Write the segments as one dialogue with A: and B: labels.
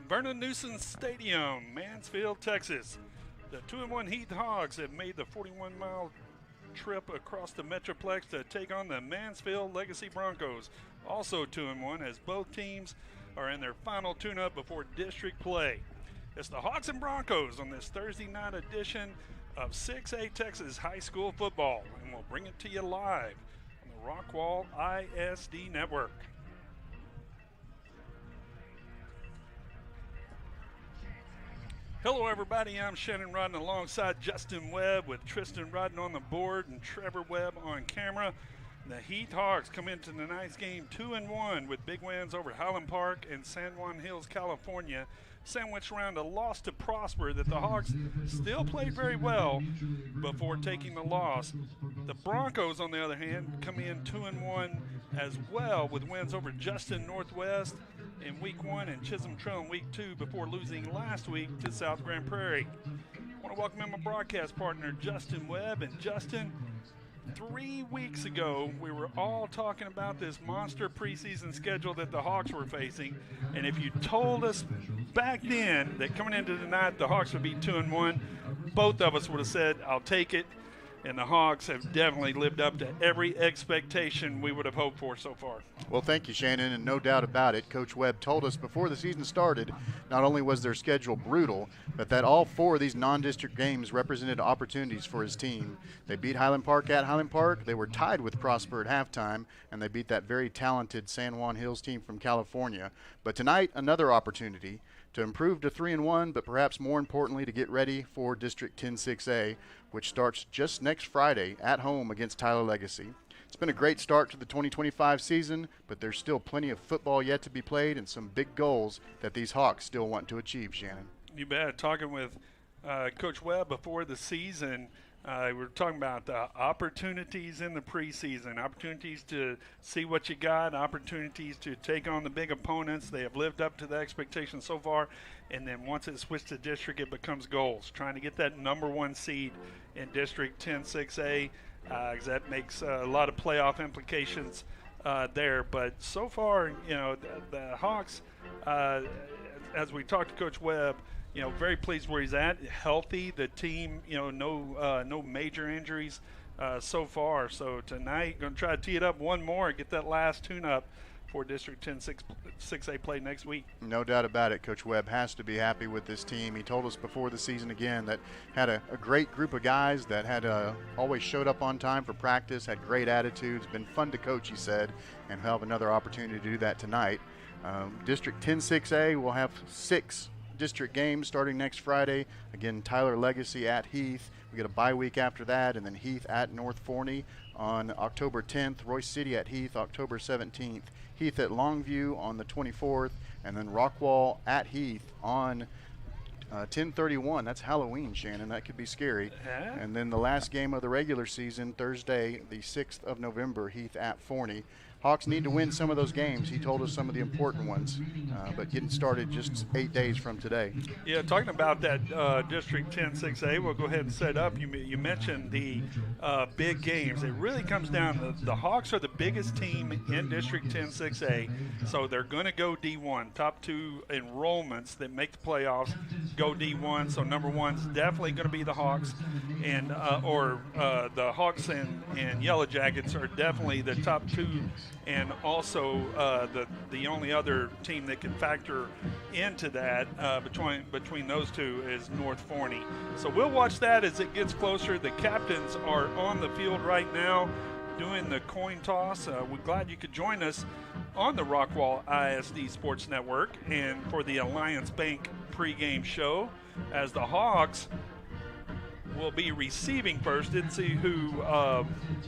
A: Vernon Newsom Stadium, Mansfield, Texas. The 2-1 Heath Hogs have made the 41-mile trip across the Metroplex to take on the Mansfield Legacy Broncos, also 2-1, as both teams are in their final tune-up before district play. It's the Hogs and Broncos on this Thursday night edition of 6A Texas High School Football, and we'll bring it to you live on the Rockwall ISD Network. Hello, everybody. I'm Shannon Rodden alongside Justin Webb with Tristan Rodden on the board and Trevor Webb on camera. The Heath Hogs come into tonight's game 2-1 with big wins over Highland Park and San Juan Hills, California, sandwiched around a loss to Prosper that the Hogs still played very well before taking the loss. The Broncos, on the other hand, come in 2-1 as well with wins over Justin Northwest in Week 1 and Chisholm Trail in Week 2 before losing last week to South Grand Prairie. I want to welcome in my broadcast partner, Justin Webb. And Justin, 3 weeks ago, we were all talking about this monster preseason schedule that the Hawks were facing. And if you told us back then that coming into tonight the Hawks would be 2-1, both of us would have said, I'll take it. And the Hogs have definitely lived up to every expectation we would have hoped for so far.
B: Well, thank you, Shannon, and no doubt about it. Coach Webb told us before the season started, not only was their schedule brutal, but that all 4 of these non-district games represented opportunities for his team. They beat Highland Park at Highland Park. They were tied with Prosper at halftime, and they beat that very talented San Juan Hills team from California. But tonight, another opportunity to improve to 3-1, but perhaps more importantly to get ready for District 10-6A, which starts just next Friday at home against Tyler Legacy. It's been a great start to the 2025 season, but there's still plenty of football yet to be played and some big goals that these Hawks still want to achieve, Shannon.
A: You bet. Talking with Coach Webb before the season, we were talking about the opportunities in the preseason, opportunities to see what you got, opportunities to take on the big opponents. They have lived up to the expectations so far, and then once it's switched to district, it becomes goals, trying to get that number 1 seed in District 10-6A, because that makes a lot of playoff implications there. But so far, you know, the Hawks, as we talked to Coach Webb, you know, very pleased where he's at, healthy. The team, you know, no major injuries so far. So tonight, going to try to tee it up one more, get that last tune-up for District 10-6A play next week.
B: No doubt about it. Coach Webb has to be happy with this team. He told us before the season again that had a great group of guys that had always showed up on time for practice, had great attitudes, been fun to coach, he said, and he'll have another opportunity to do that tonight. District 10-6A will have 6 district games starting next Friday. Again, Tyler Legacy at Heath. We get a bye week after that, and then Heath at North Forney on October 10th, Royce City at Heath October 17th, Heath at Longview on the 24th, and then Rockwall at Heath on 10/31. That's Halloween, Shannon. That could be scary. And then the last game of the regular season, Thursday, the 6th of November, Heath at Forney. Hawks need to win some of those games. He told us some of the important ones, but getting started just 8 days from today.
A: Yeah, talking about that District 10-6A, we'll go ahead and set up. You mentioned the big games. It really comes down, the Hawks are the biggest team in District 10-6A, so they're going to go D1. Top 2 enrollments that make the playoffs go D1, so number 1's definitely going to be the Hawks, and the Hawks and Yellow Jackets are definitely the top 2. And also the only other team that can factor into that between those two is North Forney. So we'll watch that as it gets closer. The captains are on the field right now doing the coin toss. We're glad you could join us on the Rockwall ISD Sports Network and for the Alliance Bank pregame show as the Hogs will be receiving first. Didn't see who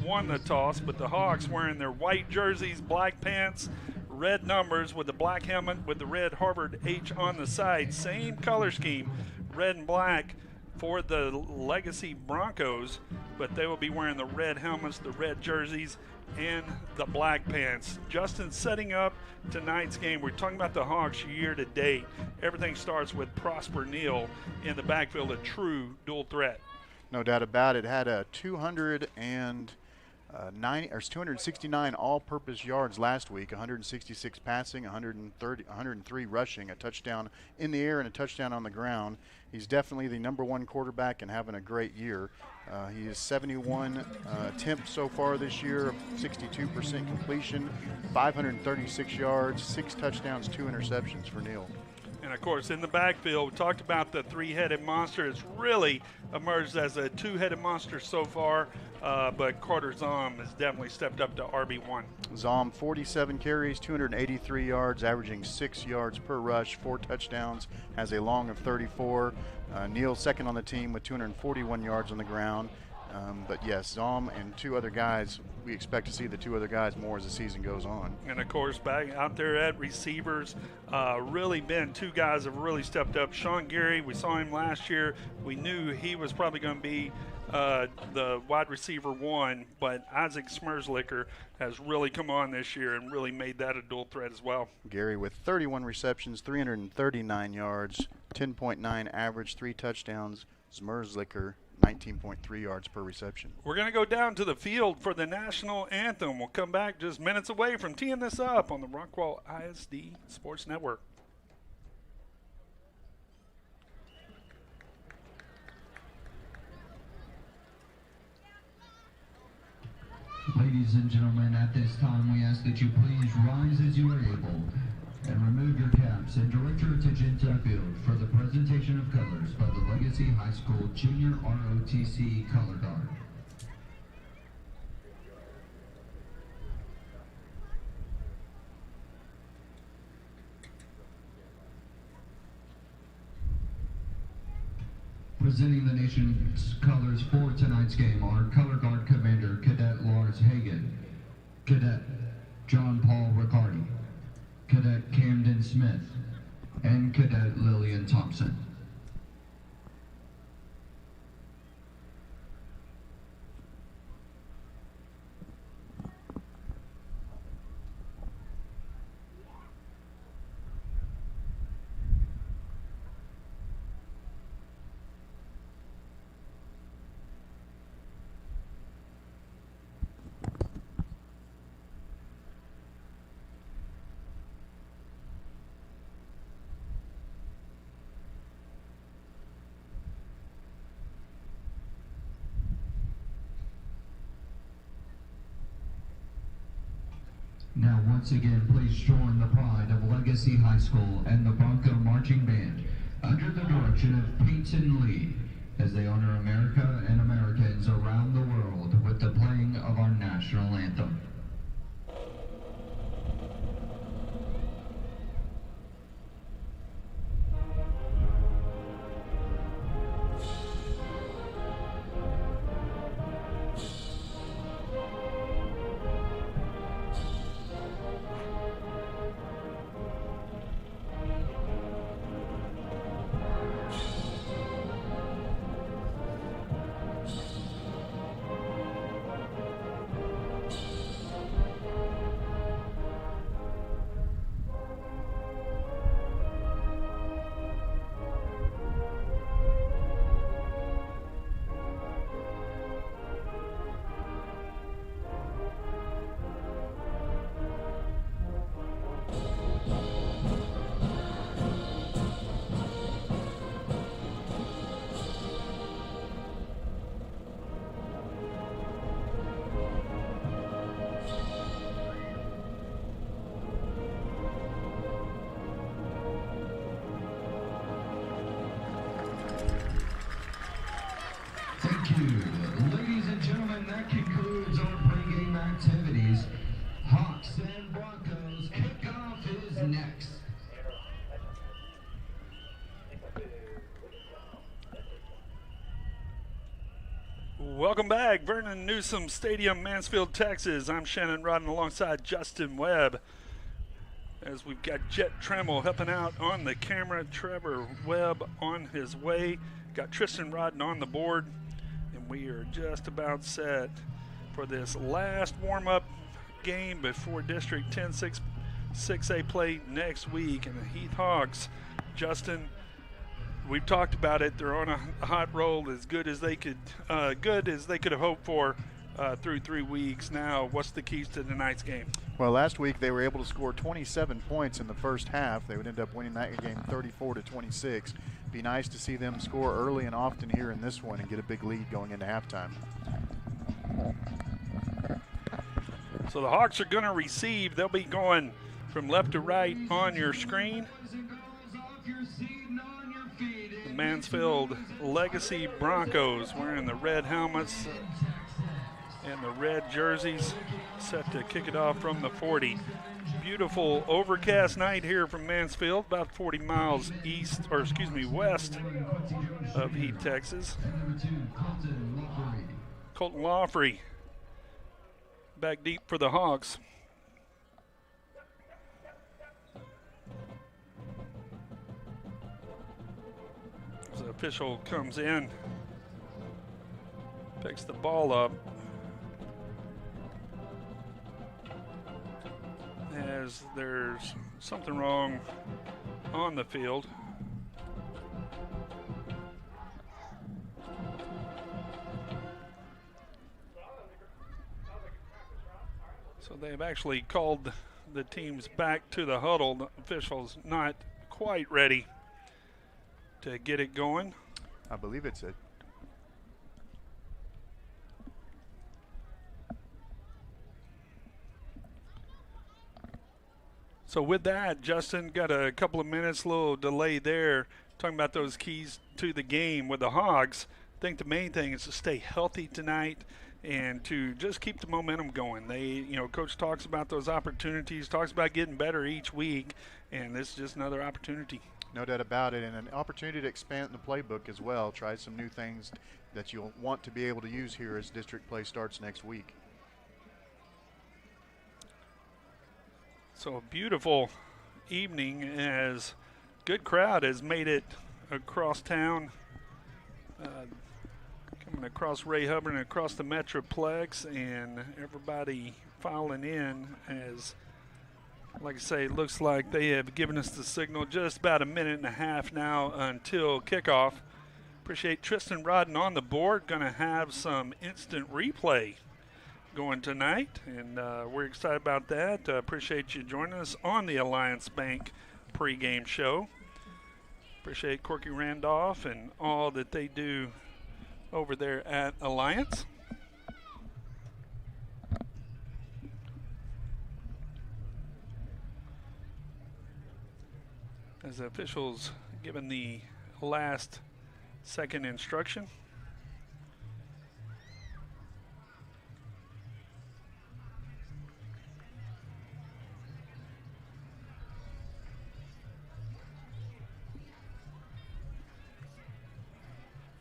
A: won the toss, but the Hawks wearing their white jerseys, black pants, red numbers with the black helmet with the red Harvard H on the side. Same color scheme, red and black for the Legacy Broncos, but they will be wearing the red helmets, the red jerseys, and the black pants. Justin setting up tonight's game. We're talking about the Hawks year to date. Everything starts with Prosper Neal in the backfield, a true dual threat.
B: No doubt about it. Had a 200 and There's 269 all-purpose yards last week, 166 passing, 103 rushing, a touchdown in the air and a touchdown on the ground. He's definitely the #1 quarterback and having a great year. He has 71 attempts so far this year, 62% completion, 536 yards, 6 touchdowns, 2 interceptions for Neal.
A: And, of course, in the backfield, we talked about the three-headed monster. It's really emerged as a two-headed monster so far, but Carter Zom has definitely stepped up to RB1.
B: Zom, 47 carries, 283 yards, averaging 6 yards per rush, 4 touchdowns, has a long of 34. Neal second on the team with 241 yards on the ground. But yes, Zom and 2 other guys, we expect to see the 2 other guys more as the season goes on.
A: And, of course, back out there at receivers, really been 2 guys have really stepped up. Sean Gary, we saw him last year. We knew he was probably going to be the wide receiver 1, but Isaac Smerslicker has really come on this year and really made that a dual threat as well.
B: Gary with 31 receptions, 339 yards, 10.9 average, 3 touchdowns. Smerslicker, 19.3 yards per reception.
A: We're going to go down to the field for the national anthem. We'll come back just minutes away from teeing this up on the Rockwall ISD Sports Network.
C: Ladies and gentlemen, at this time we ask that you please rise as you are able and remove your caps and direct your attention to the field for the presentation of colors by the Legacy High School Junior ROTC Color Guard. Presenting the nation's colors for tonight's game are Color Guard Commander Cadet Lars Hagen, Cadet John Paul Riccardi, Cadet Camden Smith, and Cadet Lillian Thompson. Now, once again, please join the pride of Legacy High School and the Bronco Marching Band under the direction of Peyton Lee as they honor America and Americans around the world with the playing of our national anthem. Thank you. Ladies and gentlemen, that concludes our pregame activities. Hawks and Broncos kickoff is next.
A: Welcome back, Vernon Newsom Stadium, Mansfield, Texas. I'm Shannon Rodden alongside Justin Webb. As we've got Jet Tremmel helping out on the camera, Trevor Webb on his way. Got Tristan Rodden on the board, and we are just about set for this last warm-up game before District 10 6A play next week. And the Heath Hawks, Justin, we've talked about it. They're on a hot roll, as good as they could have hoped for. through 3 weeks. Now, what's the keys to tonight's game?
B: Well, last week they were able to score 27 points in the first half. They would end up winning that game 34-26. Be nice to see them score early and often here in this one and get a big lead going into halftime.
A: So the Hawks are going to receive. They'll be going from left to right on your screen. The Mansfield Legacy Broncos wearing the red helmets and the red jerseys, set to kick it off from the 40. Beautiful overcast night here from Mansfield, about 40 miles west of Heath, Texas. Colton Lawfrey back deep for the Hawks. As the official comes in, picks the ball up. As there's something wrong on the field. So they've actually called the teams back to the huddle. The officials not quite ready to get it going.
B: I believe it's a
A: So with that, Justin, got a couple of minutes, little delay there, talking about those keys to the game with the Hogs. I think the main thing is to stay healthy tonight and to just keep the momentum going. Coach talks about those opportunities, talks about getting better each week, and this is just another opportunity.
B: No doubt about it, and an opportunity to expand the playbook as well. Try some new things that you'll want to be able to use here as district play starts next week.
A: So a beautiful evening as good crowd has made it across town, coming across Ray Hubbard and across the Metroplex, and everybody filing in as, like I say, it looks like they have given us the signal. Just about a minute and a half now until kickoff. Appreciate Tristan Rodden on the board. Going to have some instant replay going tonight, and we're excited about that. Appreciate you joining us on the Alliance Bank pregame show. Appreciate Corky Randolph and all that they do over there at Alliance. As the officials given the last second instruction.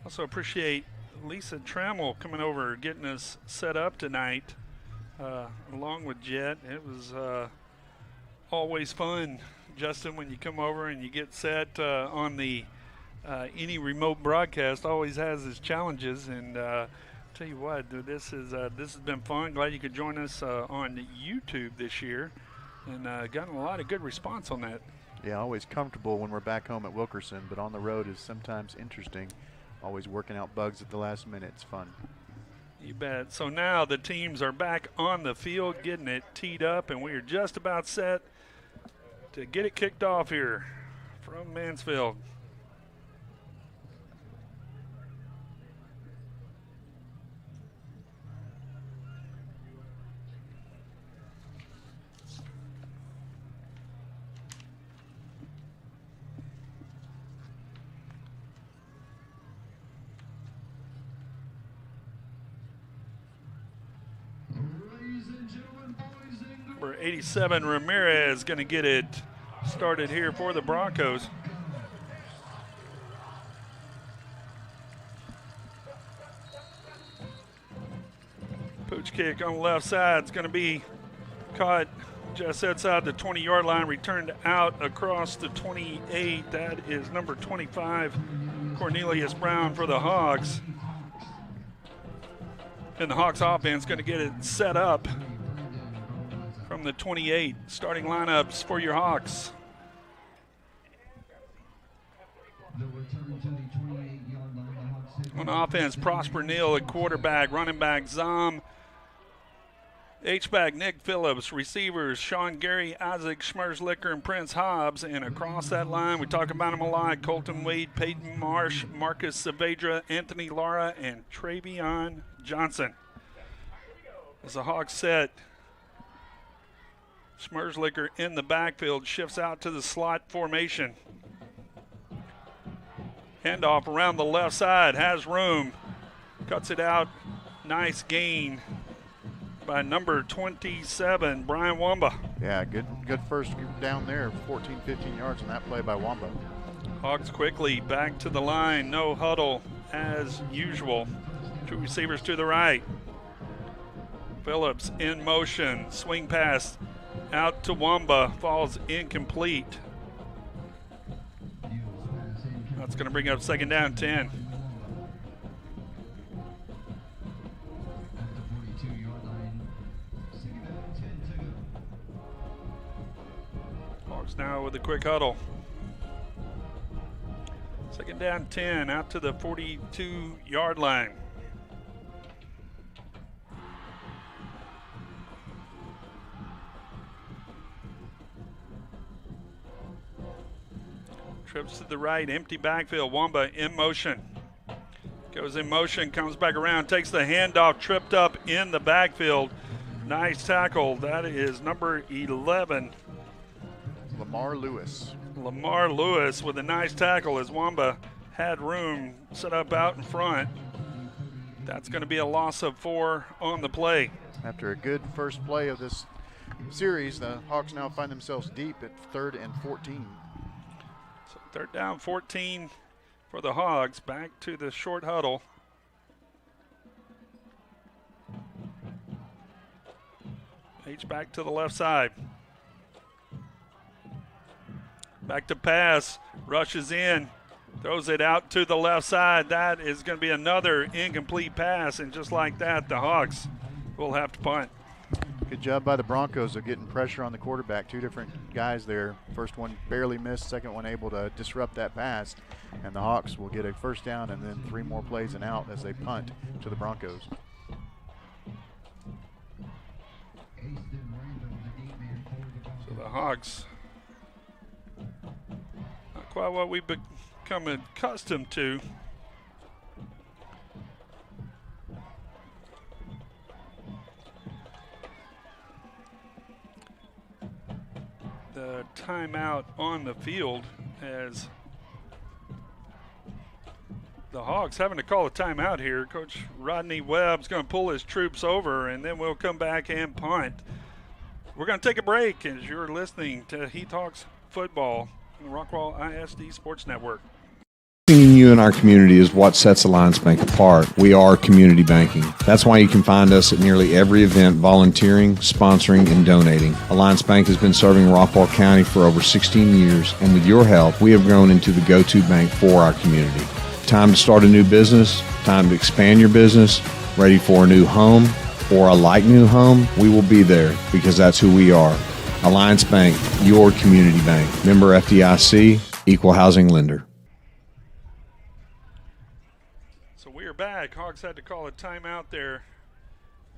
A: Also appreciate Lisa Trammell coming over, getting us set up tonight, along with Jet. It was always fun, Justin, when you come over and you get set on the any remote broadcast. Always has its challenges, and tell you what, this has been fun. Glad you could join us on YouTube this year, and gotten a lot of good response on that.
B: Yeah, always comfortable when we're back home at Wilkerson, but on the road is sometimes interesting. Always working out bugs at the last minute. It's fun.
A: You bet. So now the teams are back on the field, getting it teed up, and we are just about set to get it kicked off here from Mansfield. Number 87, Ramirez, going to get it started here for the Broncos. Pooch kick on the left side. It's going to be caught just outside the 20-yard line, returned out across the 28. That is number 25, Cornelius Brown for the Hogs. And the Hawks offense going to get it set up from the 28. Starting lineups for your Hawks. On offense, Prosper Neal at quarterback, running back Zom H-back Nick Phillips, receivers Sean Gary, Isaac Schmerzlicker, and Prince Hobbs. And across that line, we talk about them a lot: Colton Wade, Peyton Marsh, Marcus Saavedra, Anthony Lara, and Travion Johnson. As the Hawks set, Schmerzlicker in the backfield, shifts out to the slot formation. Handoff around the left side, has room, cuts it out. Nice gain by number 27, Brian Wamba.
B: Yeah, good first down there, 14, 15 yards on that play by Wamba.
A: Hawks quickly back to the line, no huddle as usual. Two receivers to the right. Phillips in motion, swing pass out to Wamba, falls incomplete. That's going to bring up second down, 10. Hawks now with a quick huddle. Second down, 10, out to the 42-yard line. Trips to the right, empty backfield. Wamba in motion. Goes in motion, comes back around, takes the handoff, tripped up in the backfield. Nice tackle. That is number 11.
B: Lamar Lewis.
A: Lamar Lewis with a nice tackle as Wamba had room set up out in front. That's going to be a loss of 4 on the play.
B: After a good first play of this series, the Hawks now find themselves deep at 3rd and 14.
A: So 3rd down, 14 for the Hogs. Back to the short huddle. H back to the left side. Back to pass, rushes in, throws it out to the left side. That is going to be another incomplete pass, and just like that, the Hawks will have to punt.
B: Good job by the Broncos of getting pressure on the quarterback. Two different guys there. First one barely missed, second one able to disrupt that pass, and the Hawks will get a first down and then 3 more plays and out as they punt to the Broncos.
A: So the Hawks, not quite what we've become accustomed to. The timeout on the field as the Hogs having to call a timeout here. Coach Rodney Webb's going to pull his troops over, and then we'll come back and punt. We're going to take a break as you're listening to Heath Hawks football on the Rockwall ISD Sports Network.
D: Investing in you and our community is what sets Alliance Bank apart. We are community banking. That's why you can find us at nearly every event volunteering, sponsoring, and donating. Alliance Bank has been serving Rockwall County for over 16 years, and with your help, we have grown into the go-to bank for our community. Time to start a new business, time to expand your business, ready for a new home or a like new home, we will be there because that's who we are. Alliance Bank, your community bank. Member FDIC, equal housing lender.
A: So we are back. Hogs had to call a timeout there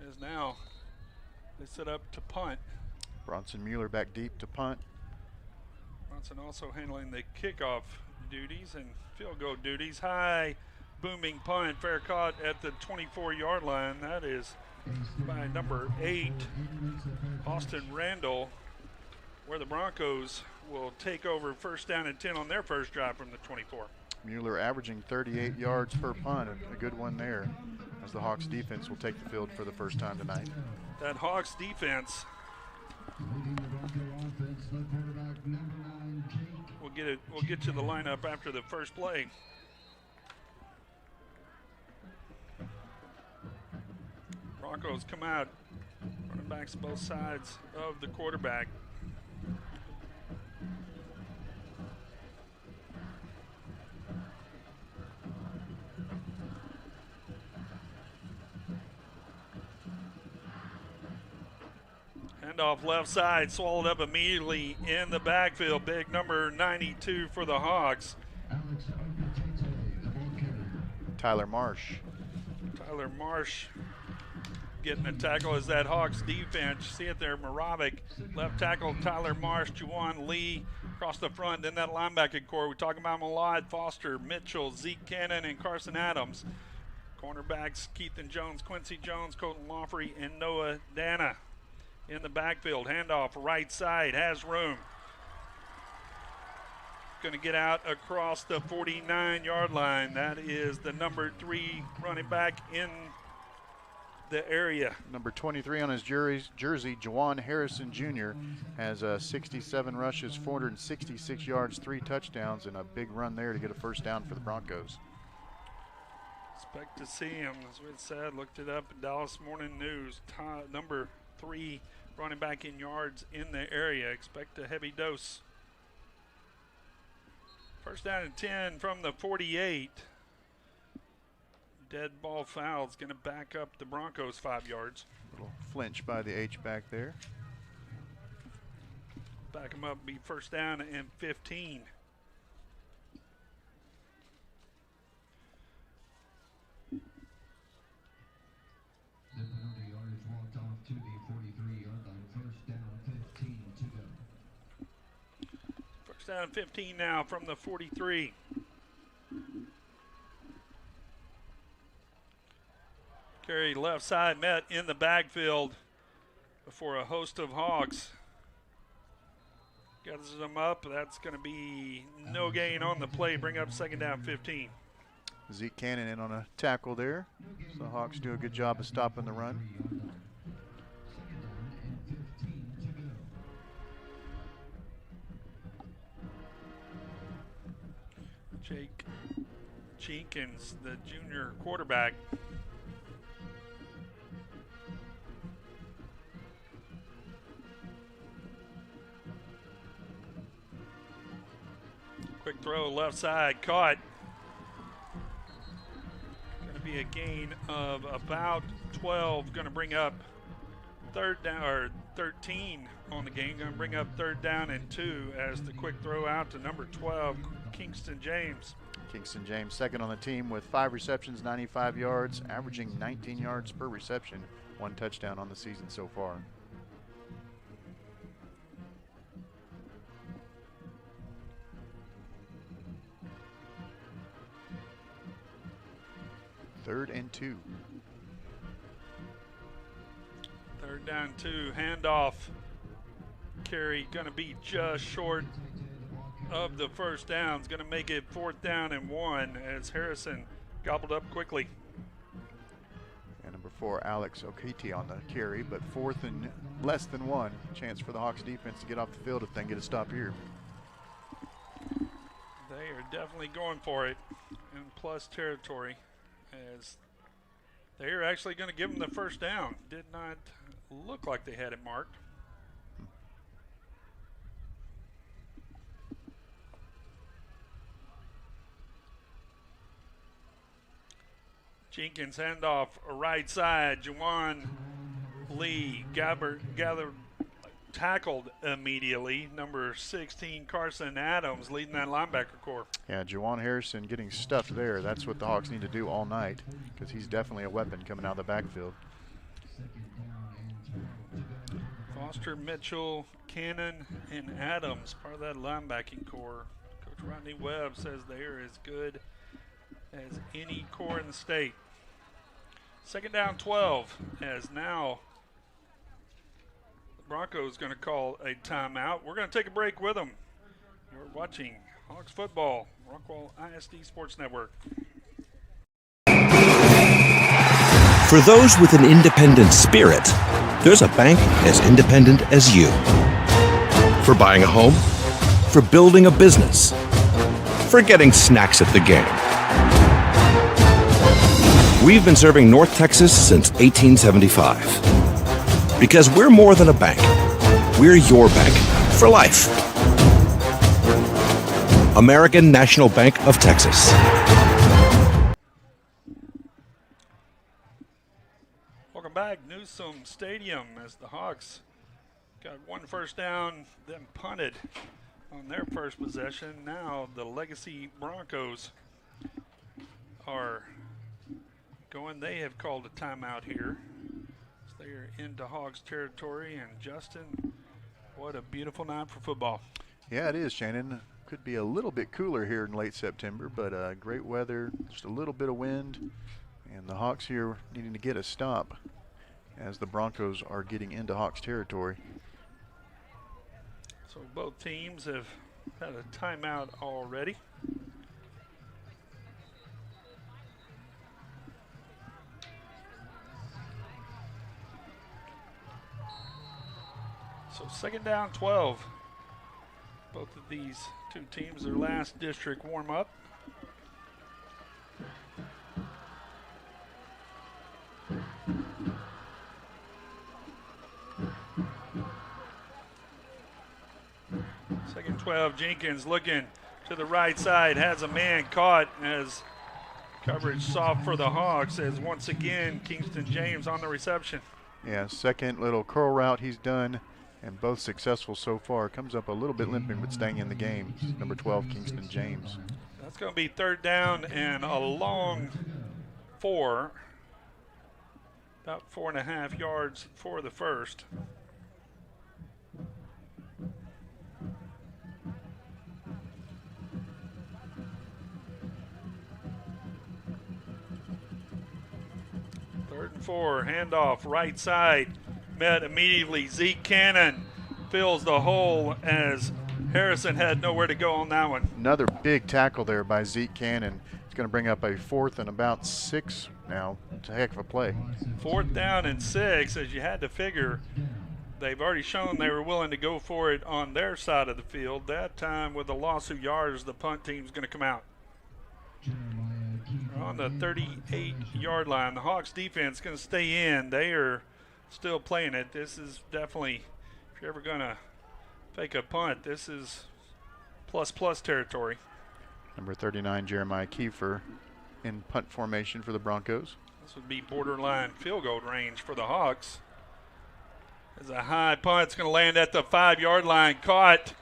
A: as now they set up to punt.
B: Bronson Mueller back deep to punt.
A: Bronson also handling the kickoff duties and field goal duties. High booming punt, fair caught at the 24-yard line. That is by number 8, Austin Randall, where the Broncos will take over first down and 10 on their first drive from the 24.
B: Mueller averaging 38 yards per punt, a good one there, as the Hawks defense will take the field for the first time tonight.
A: That Hawks defense we'll get you the lineup after the first play. Broncos come out, running backs both sides of the quarterback. Handoff left side, swallowed up immediately in the backfield. Big number 92 for the Hogs.
B: Tyler Marsh.
A: Tyler Marsh getting a tackle is that Hawks defense. See it there, Moravik, left tackle, Tyler Marsh, Juwan Lee across the front. Then that linebacker core, we're talking about Malad, Foster, Mitchell, Zeke Cannon, and Carson Adams. Cornerbacks, Keithan Jones, Quincy Jones, Colton Lawfrey, and Noah Dana. In the backfield, handoff, right side, has room. Going to get out across the 49-yard line. That is the number 3 running back in the area.
B: Number 23 on his jersey, Jawan Harrison Jr. has 67 rushes, 466 yards, 3 touchdowns, and a big run there to get a first down for the Broncos.
A: Expect to see him, as we said, looked it up in Dallas Morning News. Number 3 running back in yards in the area. Expect a heavy dose. First down and 10 from the 48. Dead ball foul is going to back up the Broncos 5 yards.
B: Little flinch by the H-back there.
A: Back them up, be first down and 15.
C: The penalty yardage walked off to the 43-yard line. First down, 15 to go.
A: First down and 15 now from the 43. Carry left side, met in the backfield before a host of Hawks. Gathers them up. That's going to be no gain on the play. Bring up second down 15.
B: Zeke Cannon in on a tackle there. So the Hawks do a good job of stopping the run.
C: Second down and 15 to go.
A: Jake Jenkins, the junior quarterback. Quick throw left side, caught. Going to be a gain of about 12. Going to bring up third down, or 13 on the game. Going to bring up third down and 2 as the quick throw out to number 12, Kingston James.
B: Kingston James second on the team with 5 receptions, 95 yards, averaging 19 yards per reception. 1 touchdown on the season so far. Third and 2.
A: Third down 2, handoff. Carry going to be just short of the first down. It's going to make it 4th down and 1 as Harrison gobbled up quickly.
B: And number 4, Alex Okiti on the carry, but 4th and less than 1. Chance for the Hawks defense to get off the field if they can get a stop here.
A: They are definitely going for it in plus territory, as they are actually going to give them the first down. Did not look like they had it marked. Jenkins handoff right side. Juwan Lee gathered, tackled immediately. Number 16, Carson Adams, leading that linebacker core.
B: Yeah, Jawan Harrison getting stuffed there. That's what the Hawks need to do all night, because he's definitely a weapon coming out of the backfield.
A: Foster, Mitchell, Cannon, and Adams, part of that linebacking core. Coach Rodney Webb says they are as good as any core in the state. Second down 12, as now the Broncos going to call a timeout. We're going to take a break with them. You're watching Hawks football, Rockwall ISD Sports Network.
E: For those with an independent spirit, there's a bank as independent as you. For buying a home, for building a business, for getting snacks at the game. We've been serving North Texas since 1875. Because we're more than a bank. We're your bank for life. American National Bank of Texas.
A: Welcome back, Newsom Stadium, as the Hawks got 1 first down, then punted on their first possession. Now the Legacy Broncos are going. They have called a timeout here. They're into Hogs territory, and Justin, what a beautiful night for football.
B: Yeah, it is, Shannon. Could be a little bit cooler here in late September, but great weather, just a little bit of wind, and the Hawks here needing to get a stop as the Broncos are getting into Hawks territory.
A: So both teams have had a timeout already. So second down, 12. Both of these two teams, their last district warm-up. Second 12, Jenkins looking to the right side, has a man caught as coverage soft for the Hawks as once again Kingston James on the reception.
B: Yeah, second little curl route he's done, and both successful so far. Comes up a little bit limping, but staying in the game. Number 12, Kingston James.
A: That's going to be third down and a long 4. About 4.5 yards for the first. Third and 4, handoff, right side. Met immediately. Zeke Cannon fills the hole as Harrison had nowhere to go on that one.
B: Another big tackle there by Zeke Cannon. It's going to bring up a 4th and about 6 now. It's a heck of a play.
A: 4th down and 6, as you had to figure. They've already shown they were willing to go for it on their side of the field. That time with the loss of yards, the punt team's going to come out. We're on the 38-yard line. The Hawks defense is going to stay in. They are still playing it. This is definitely, if you're ever going to fake a punt, this is plus territory.
B: Number 39, Jeremiah Kiefer, in punt formation for the Broncos.
A: This would be borderline field goal range for the Hawks. As a high punt, it's going to land at the 5-yard line, caught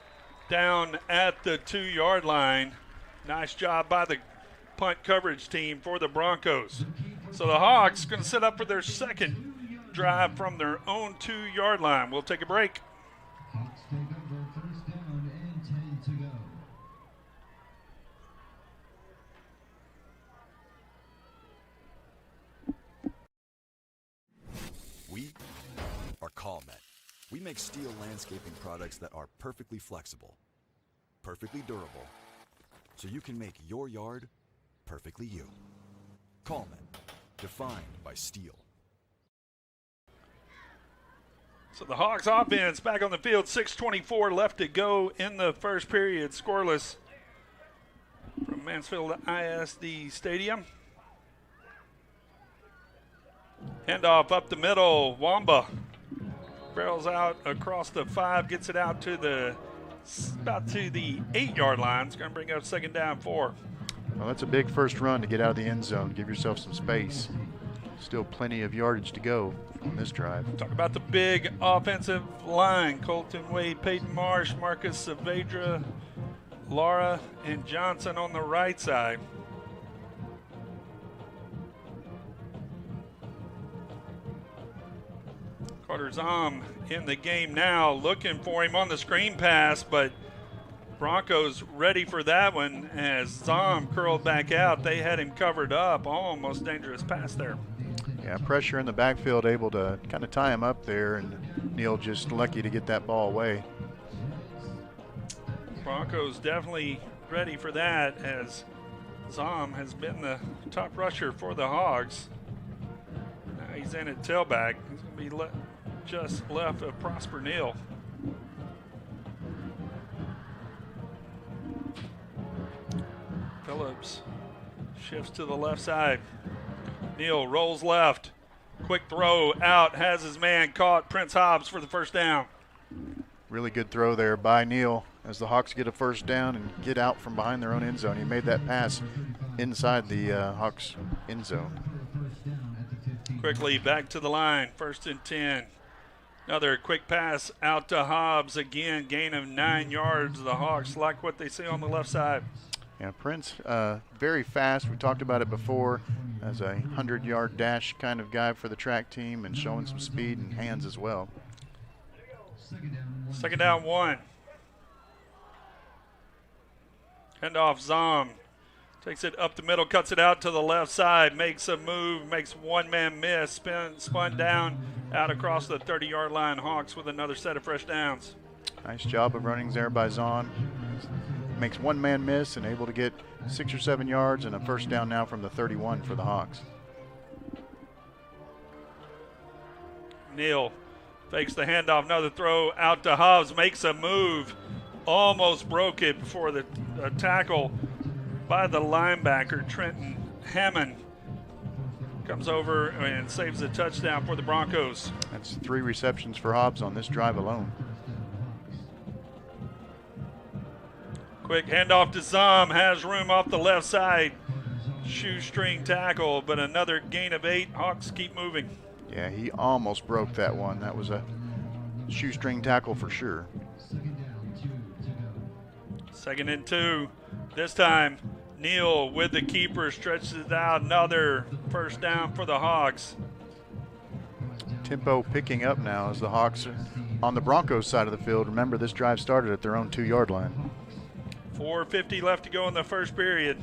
A: down at the 2-yard line. Nice job by the punt coverage team for the Broncos. So the Hawks going to set up for their second drive from their own 2-yard line. We'll take a break.
C: Hawks take over, first down and 10 to go.
F: We are CallMet. We make steel landscaping products that are perfectly flexible, perfectly durable, so you can make your yard perfectly you. CallMet, defined by steel.
A: So the Hawks offense back on the field, 6:24 left to go in the first period, scoreless from Mansfield ISD Stadium. Handoff up the middle, Wamba barrels out across the 5, gets it out to about to the 8-yard line. It's going to bring up second down 4.
B: Well, that's a big first run to get out of the end zone. Give yourself some space. Still plenty of yardage to go on this drive.
A: Talk about the big offensive line. Colton Wade, Peyton Marsh, Marcus Saavedra, Lara, and Johnson on the right side. Carter Zom in the game now, looking for him on the screen pass, but Broncos ready for that one as Zom curled back out. They had him covered up. Almost dangerous pass there.
B: Yeah, pressure in the backfield, able to kind of tie him up there, and Neal just lucky to get that ball away.
A: Broncos definitely ready for that as Zom has been the top rusher for the Hogs. Now he's in at tailback. He's going to be just left of Prosper Neal. Phillips shifts to the left side. Neal rolls left. Quick throw out, has his man caught. Prince Hobbs for the first down.
B: Really good throw there by Neal as the Hawks get a first down and get out from behind their own end zone. He made that pass inside the Hawks end zone.
A: Quickly back to the line, 1st and 10. Another quick pass out to Hobbs. Again, gain of 9 yards. The Hawks like what they see on the left side.
B: Yeah, Prince, very fast. We talked about it before as a 100-yard dash kind of guy for the track team and showing some speed and hands as well.
A: Second down 1. Handoff, Zom takes it up the middle, cuts it out to the left side, makes a move, makes one-man miss, spun down out across the 30-yard line. Hawks with another set of fresh downs.
B: Nice job of running there by Zahn. Makes one man miss and able to get 6 or 7 yards and a first down now from the 31 for the Hawks.
A: Neal fakes the handoff, another throw out to Hobbs, makes a move, almost broke it before the tackle by the linebacker, Trenton Hammond, comes over and saves the touchdown for the Broncos.
B: That's 3 receptions for Hobbs on this drive alone.
A: Quick handoff to Zom, has room off the left side. Shoestring tackle, but another gain of 8. Hawks keep moving.
B: Yeah, he almost broke that one. That was a shoestring tackle for sure.
A: 2nd and 2. This time, Neal with the keeper stretches it out. Another first down for the Hawks.
B: Tempo picking up now as the Hawks are on the Broncos side of the field. Remember, this drive started at their own 2-yard line.
A: 4:50 left to go in the first period.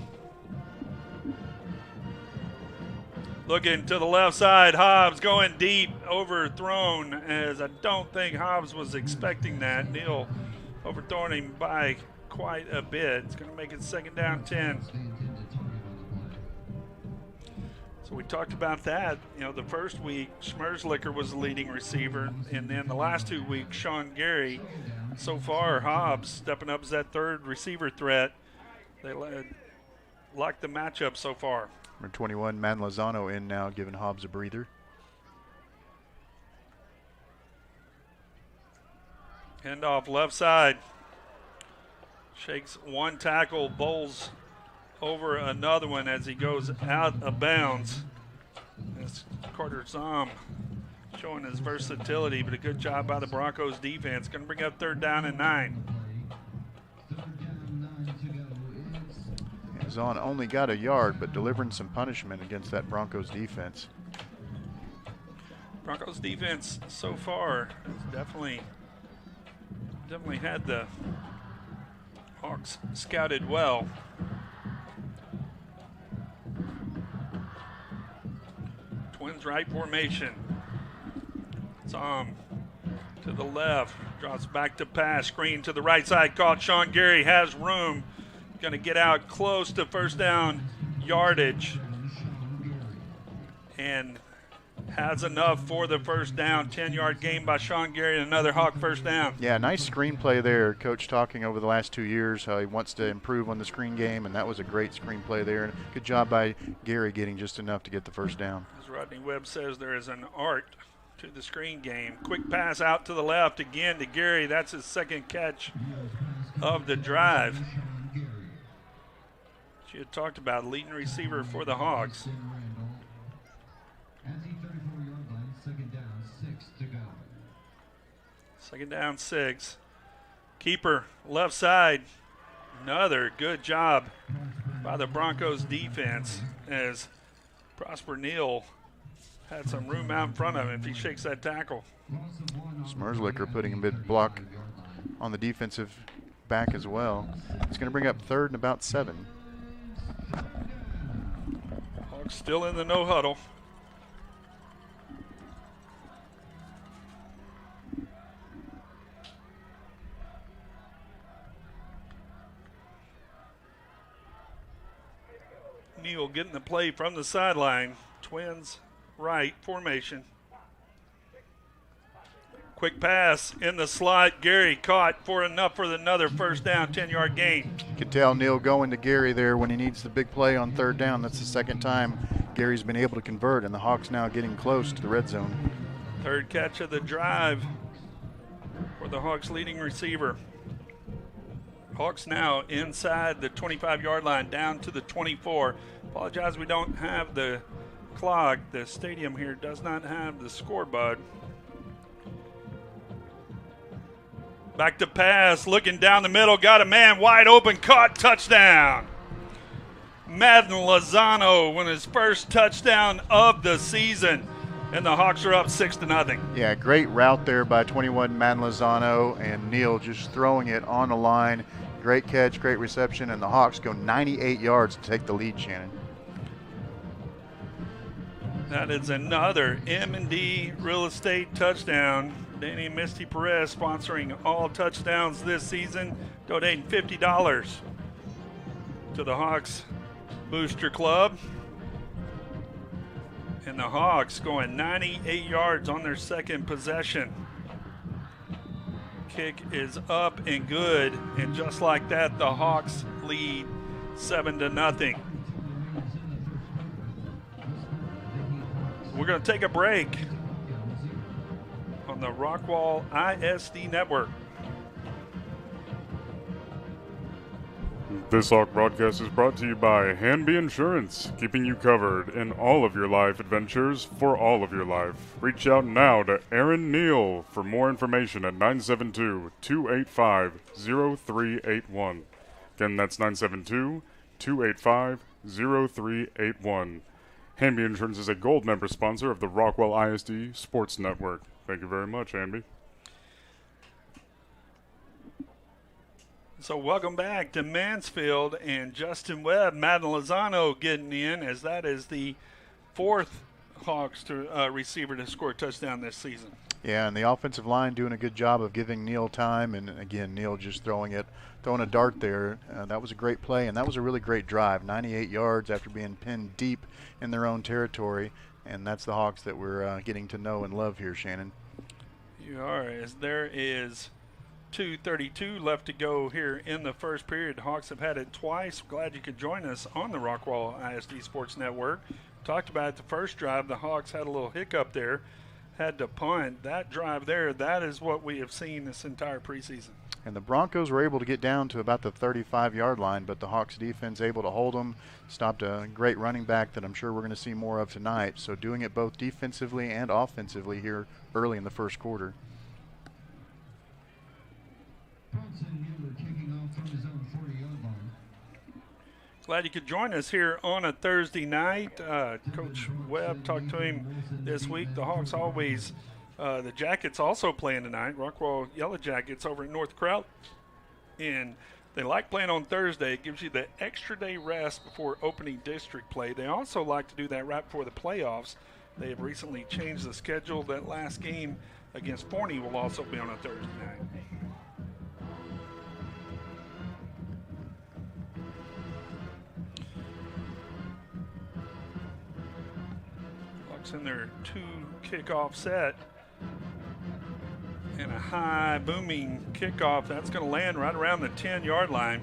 A: Looking to the left side, Hobbs going deep, overthrown, as I don't think Hobbs was expecting that. Neal overthrowing him by quite a bit. It's going to make it 2nd down 10. So we talked about that. You know, the first week, Schmerzlicker was the leading receiver, and then the last 2 weeks, Sean Gary. So far, Hobbs stepping up as that third receiver threat. They like the matchup so far.
B: Number 21, Man Lozano in now, giving Hobbs a breather.
A: Handoff left side. Shakes one tackle, bowls over another one as he goes out of bounds. That's Carter Zom showing his versatility, but a good job by the Broncos defense. Going to bring up 3rd down and 9.
B: Zahn only got a yard, but delivering some punishment against that Broncos defense.
A: Broncos defense so far has definitely had the Hawks scouted well. Twins right formation. Zom to the left, drops back to pass, screen to the right side, caught. Sean Gary has room, going to get out close to first down yardage, and has enough for the first down. 10-yard gain by Sean Gary, and another Hawk first down.
B: Yeah, nice screenplay there. Coach talking over the last 2 years how he wants to improve on the screen game, and that was a great screenplay there. And good job by Gary getting just enough to get the first down.
A: As Rodney Webb says, there is an art to the screen game. Quick pass out to the left again to Gary. That's his 2nd catch of the drive. She had talked about leading receiver for the Hawks. 2nd down 6. Keeper left side. Another good job by the Broncos defense as Prosper Neal had some room out in front of him if he shakes that tackle.
B: Schmerzlicker putting a bit block on the defensive back as well. It's going to bring up 3rd and about 7.
A: Hawks still in the no huddle. Neal getting the play from the sideline. Twins right formation. Quick pass in the slot. Gary caught for enough for another first down, 10-yard gain.
B: You can tell Neal going to Gary there when he needs the big play on 3rd down. That's the 2nd time Gary's been able to convert, and the Hawks now getting close to the red zone.
A: 3rd catch of the drive for the Hawks leading receiver. Hawks now inside the 25-yard line, down to the 24. Apologize, we don't have the clock. The stadium here does not have the scoreboard. Back to pass, looking down the middle, got a man wide open, caught, touchdown. Madden Lozano won his first touchdown of the season, and the Hawks are up 6-0.
B: Yeah, great route there by 21 Madden Lozano, and Neal just throwing it on the line. Great catch, great reception, and the Hawks go 98 yards to take the lead, Shannon.
A: That is another M&D Real Estate touchdown. Danny and Misty Perez sponsoring all touchdowns this season, donating $50 to the Hawks Booster Club. And the Hawks going 98 yards on their second possession. Kick is up and good, and just like that, the Hawks lead 7-0. We're going to take a break on the Rockwall ISD Network.
G: This Hawk broadcast is brought to you by Hanby Insurance, keeping you covered in all of your life adventures for all of your life. Reach out now to Aaron Neal for more information at 972-285-0381. Again, that's 972-285-0381. Hanby Insurance is a gold member sponsor of the Rockwall ISD Sports Network. Thank you very much, Hanby.
A: So welcome back to Mansfield and Justin Webb. Madden Lozano getting in, as that is the fourth Hawks receiver to score a touchdown this season.
B: Yeah, and the offensive line doing a good job of giving Neal time, and again, Neal just throwing a dart there. That was a great play, and that was a really great drive. 98 yards after being pinned deep in their own territory, and that's the Hawks that we're getting to know and love here, Shannon.
A: You are, as there is 2:32 left to go here in the first period. Hawks have had it twice. Glad you could join us on the Rockwall ISD Sports Network. Talked about it the first drive. The Hawks had a little hiccup there, had to punt. That drive there, that is what we have seen this entire preseason.
B: And the Broncos were able to get down to about the 35-yard line, but the Hawks defense able to hold them, stopped a great running back that I'm sure we're going to see more of tonight. So doing it both defensively and offensively here early in the first quarter.
A: Glad you could join us here on a Thursday night. Coach Webb talked to him this week. The Hawks always, the Jackets also playing tonight. Rockwall Yellow Jackets over at North Kraut. And they like playing on Thursday. It gives you the extra day rest before opening district play. They also like to do that right before the playoffs. They have recently changed the schedule. That last game against Forney will also be on a Thursday night. In their two kickoff set, and a high booming kickoff that's going to land right around the 10-yard line.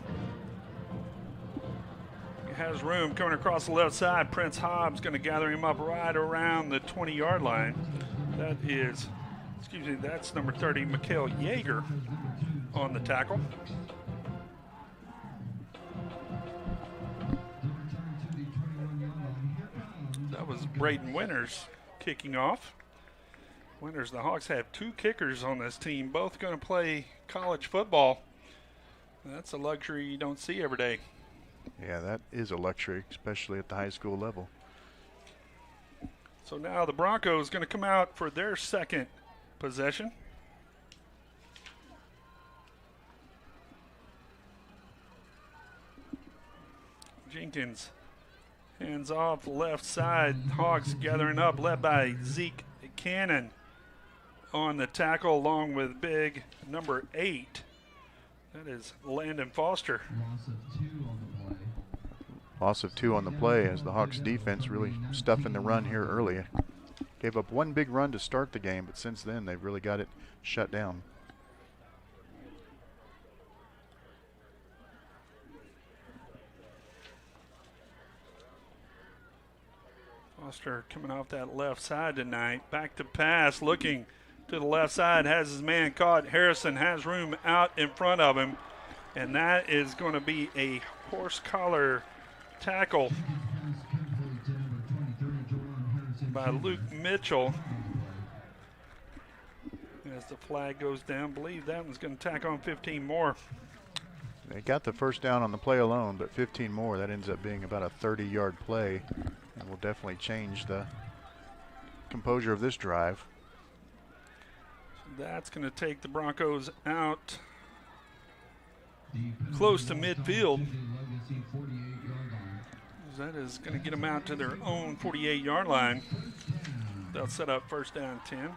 A: It has room coming across the left side. Prince Hobbs going to gather him up right around the 20-yard line. That is, that's number 30, Mikhail Yeager on the tackle. That was Braden Winters kicking off. Winters, the Hawks have two kickers on this team, both going to play college football. That's a luxury you don't see every day.
B: Yeah, that is a luxury, especially at the high school level.
A: So now the Broncos going to come out for their second possession. Jenkins hands off left side. Hawks gathering up, led by Zeke Cannon on the tackle, along with big number 8. That is Landon Foster.
B: Loss of 2 on the play as the Hawks defense really stuffing the run here early. Gave up one big run to start the game, but since then they've really got it shut down.
A: Foster coming off that left side tonight. Back to pass, looking to the left side, has his man caught. Harrison has room out in front of him, and that is going to be a horse collar tackle by Luke Mitchell. As the flag goes down, I believe that one's going to tack on 15 more.
B: They got the first down on the play alone, but 15 more, that ends up being about a 30-yard play and will definitely change the composure of this drive.
A: So that's going to take the Broncos out close to midfield. That is going to get them out to their own 48-yard line. They'll set up first down 10.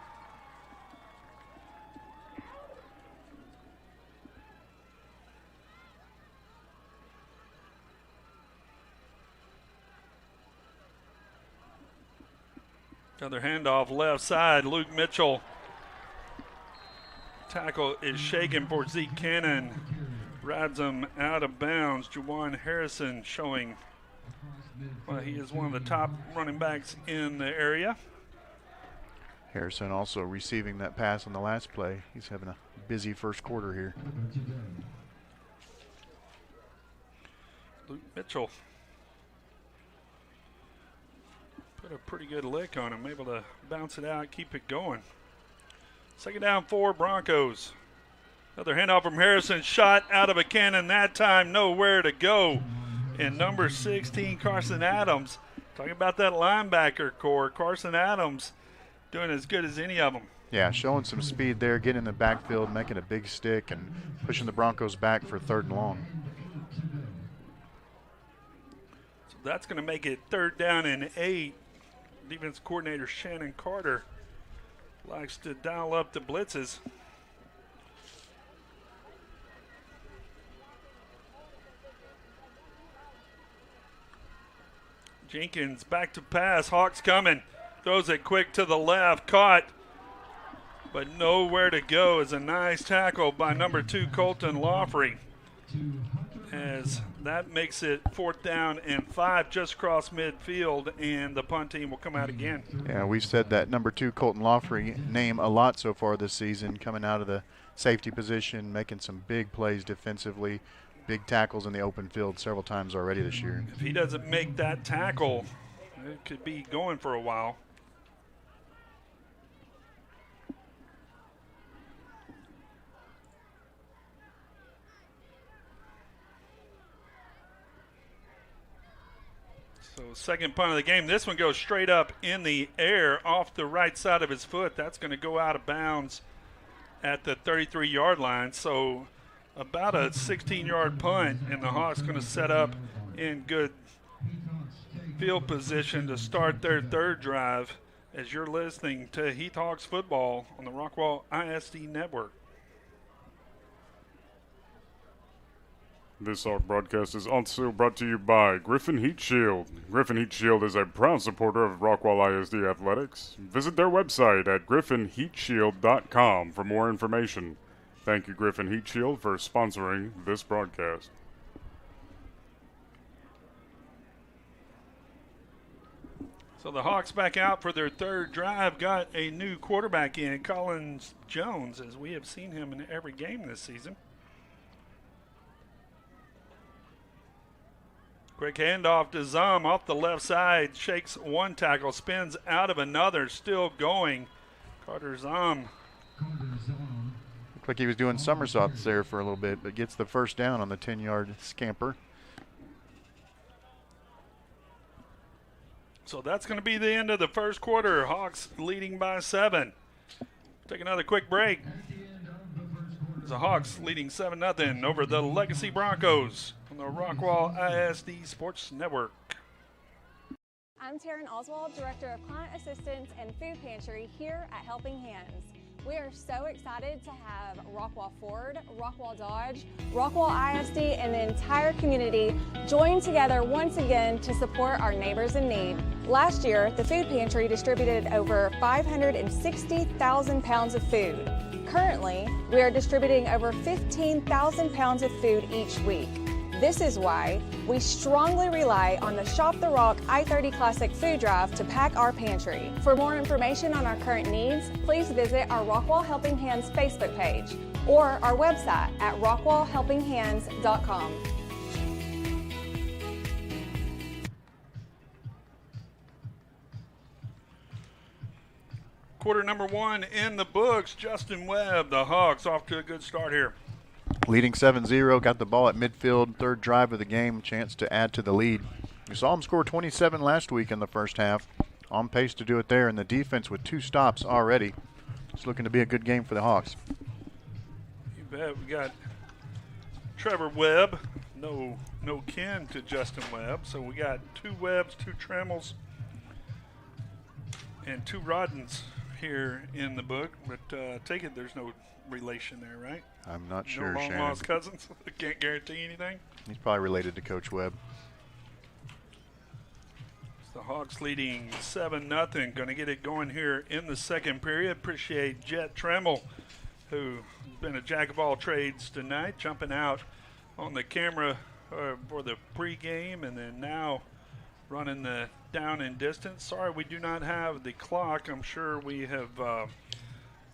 A: Another handoff left side. Luke Mitchell. Tackle is shaken for Zeke Cannon. Rides him out of bounds. Juwan Harrison showing he is one of the top running backs in the area.
B: Harrison also receiving that pass on the last play. He's having a busy first quarter here.
A: Luke Mitchell put a pretty good lick on him, able to bounce it out, keep it going. Second down 4 Broncos. Another handoff from Harrison, shot out of a cannon, that time nowhere to go. And number 16, Carson Adams. Talking about that linebacker core, Carson Adams doing as good as any of them.
B: Yeah, showing some speed there, getting in the backfield, making a big stick, and pushing the Broncos back for 3rd and long.
A: So that's going to make it 3rd down and 8. Defense coordinator Shannon Carter likes to dial up the blitzes. Jenkins back to pass. Hawks coming. Throws it quick to the left. Caught. But nowhere to go is a nice tackle by number 2, Colton Lawfrey. As that makes it 4th down and 5 just across midfield, and the punt team will come out again.
B: Yeah, we've said that number 2, Colton Lawfrey, name a lot so far this season, coming out of the safety position, making some big plays defensively, big tackles in the open field several times already this year.
A: If he doesn't make that tackle, it could be going for a while. So second punt of the game. This one goes straight up in the air off the right side of his foot. That's going to go out of bounds at the 33-yard line. So about a 16-yard punt, and the Hawks going to set up in good field position to start their 3rd drive as you're listening to Heath Hawks football on the Rockwall ISD Network.
G: This Hawk broadcast is also brought to you by Griffin Heat Shield. Griffin Heat Shield is a proud supporter of Rockwall ISD Athletics. Visit their website at griffinheatshield.com for more information. Thank you, Griffin Heat Shield, for sponsoring this broadcast.
A: So the Hawks back out for their 3rd drive, got a new quarterback in, Collins Jones, as we have seen him in every game this season. Quick handoff to Zum off the left side, shakes one tackle, spins out of another, still going. Carter Zum.
B: Looked like he was doing somersaults there for a little bit, but gets the first down on the 10-yard scamper.
A: So that's going to be the end of the first quarter. Hawks leading by 7. Take another quick break. The Hawks leading 7-0 over the Legacy Broncos on the Rockwall ISD Sports Network.
H: I'm Taryn Oswald, Director of Client Assistance and Food Pantry here at Helping Hands. We are so excited to have Rockwall Ford, Rockwall Dodge, Rockwall ISD, and the entire community join together once again to support our neighbors in need. Last year, the Food Pantry distributed over 560,000 pounds of food. Currently, we are distributing over 15,000 pounds of food each week. This is why we strongly rely on the Shop the Rock I-30 Classic Food Drive to pack our pantry. For more information on our current needs, please visit our Rockwall Helping Hands Facebook page or our website at rockwallhelpinghands.com.
A: Quarter number 1 in the books. Justin Webb, the Hawks off to a good start here.
B: Leading 7-0, got the ball at midfield, third drive of the game, chance to add to the lead. We saw them score 27 last week in the first half. On pace to do it there, and the defense with 2 stops already. It's looking to be a good game for the Hawks.
A: You bet. We got Trevor Webb, no kin to Justin Webb, so we got 2 Webbs, 2 Tremmels, and 2 Roddens here in the book. But take it there's no relation there, right?
B: I'm not sure,
A: no
B: Shannon.
A: long-lost cousins? Can't guarantee anything?
B: He's probably related to Coach Webb.
A: The Hawks leading 7-0. Going to get it going here in the second period. Appreciate Jet Tremmel, who's been a jack of all trades tonight, jumping out on the camera for the pregame and then now running the down and distance. Sorry we do not have the clock. I'm sure we have,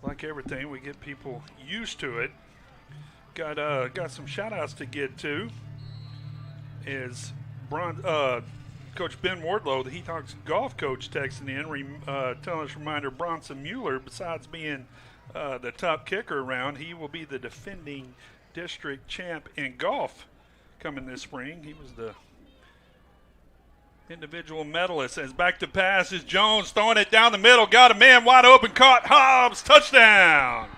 A: like everything, we get people used to it. Got some shout-outs to get to. Coach Ben Wardlow, the Heath Hawks golf coach, texting in, telling us, reminder, Bronson Mueller, besides being the top kicker around, he will be the defending district champ in golf coming this spring. He was the individual medalist. As back to pass is Jones, throwing it down the middle, got a man wide open, caught Hobbs, touchdown.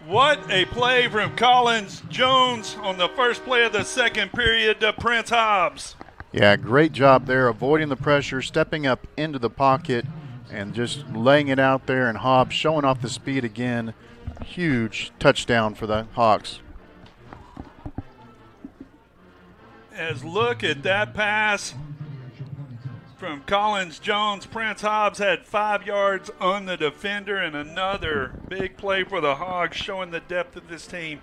A: What a play from Collins Jones on the first play of the second period to Prince Hobbs.
B: Yeah, great job there, avoiding the pressure, stepping up into the pocket, and just laying it out there, and Hobbs showing off the speed again. Huge touchdown for the Hawks.
A: As look at that pass from Collins Jones. Prince Hobbs had 5 yards on the defender, and another big play for the Hogs, showing the depth of this team.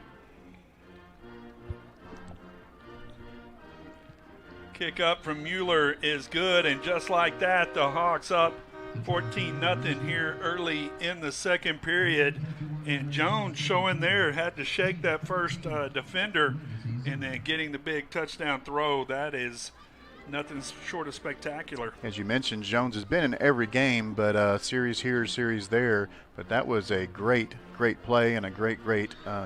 A: Kick up from Mueller is good, and just like that, the Hawks up 14-0 here early in the second period. And Jones showing there, had to shake that first defender, and then getting the big touchdown throw. That is nothing short of spectacular.
B: As you mentioned, Jones has been in every game, but series here, series there. But that was a great play and a great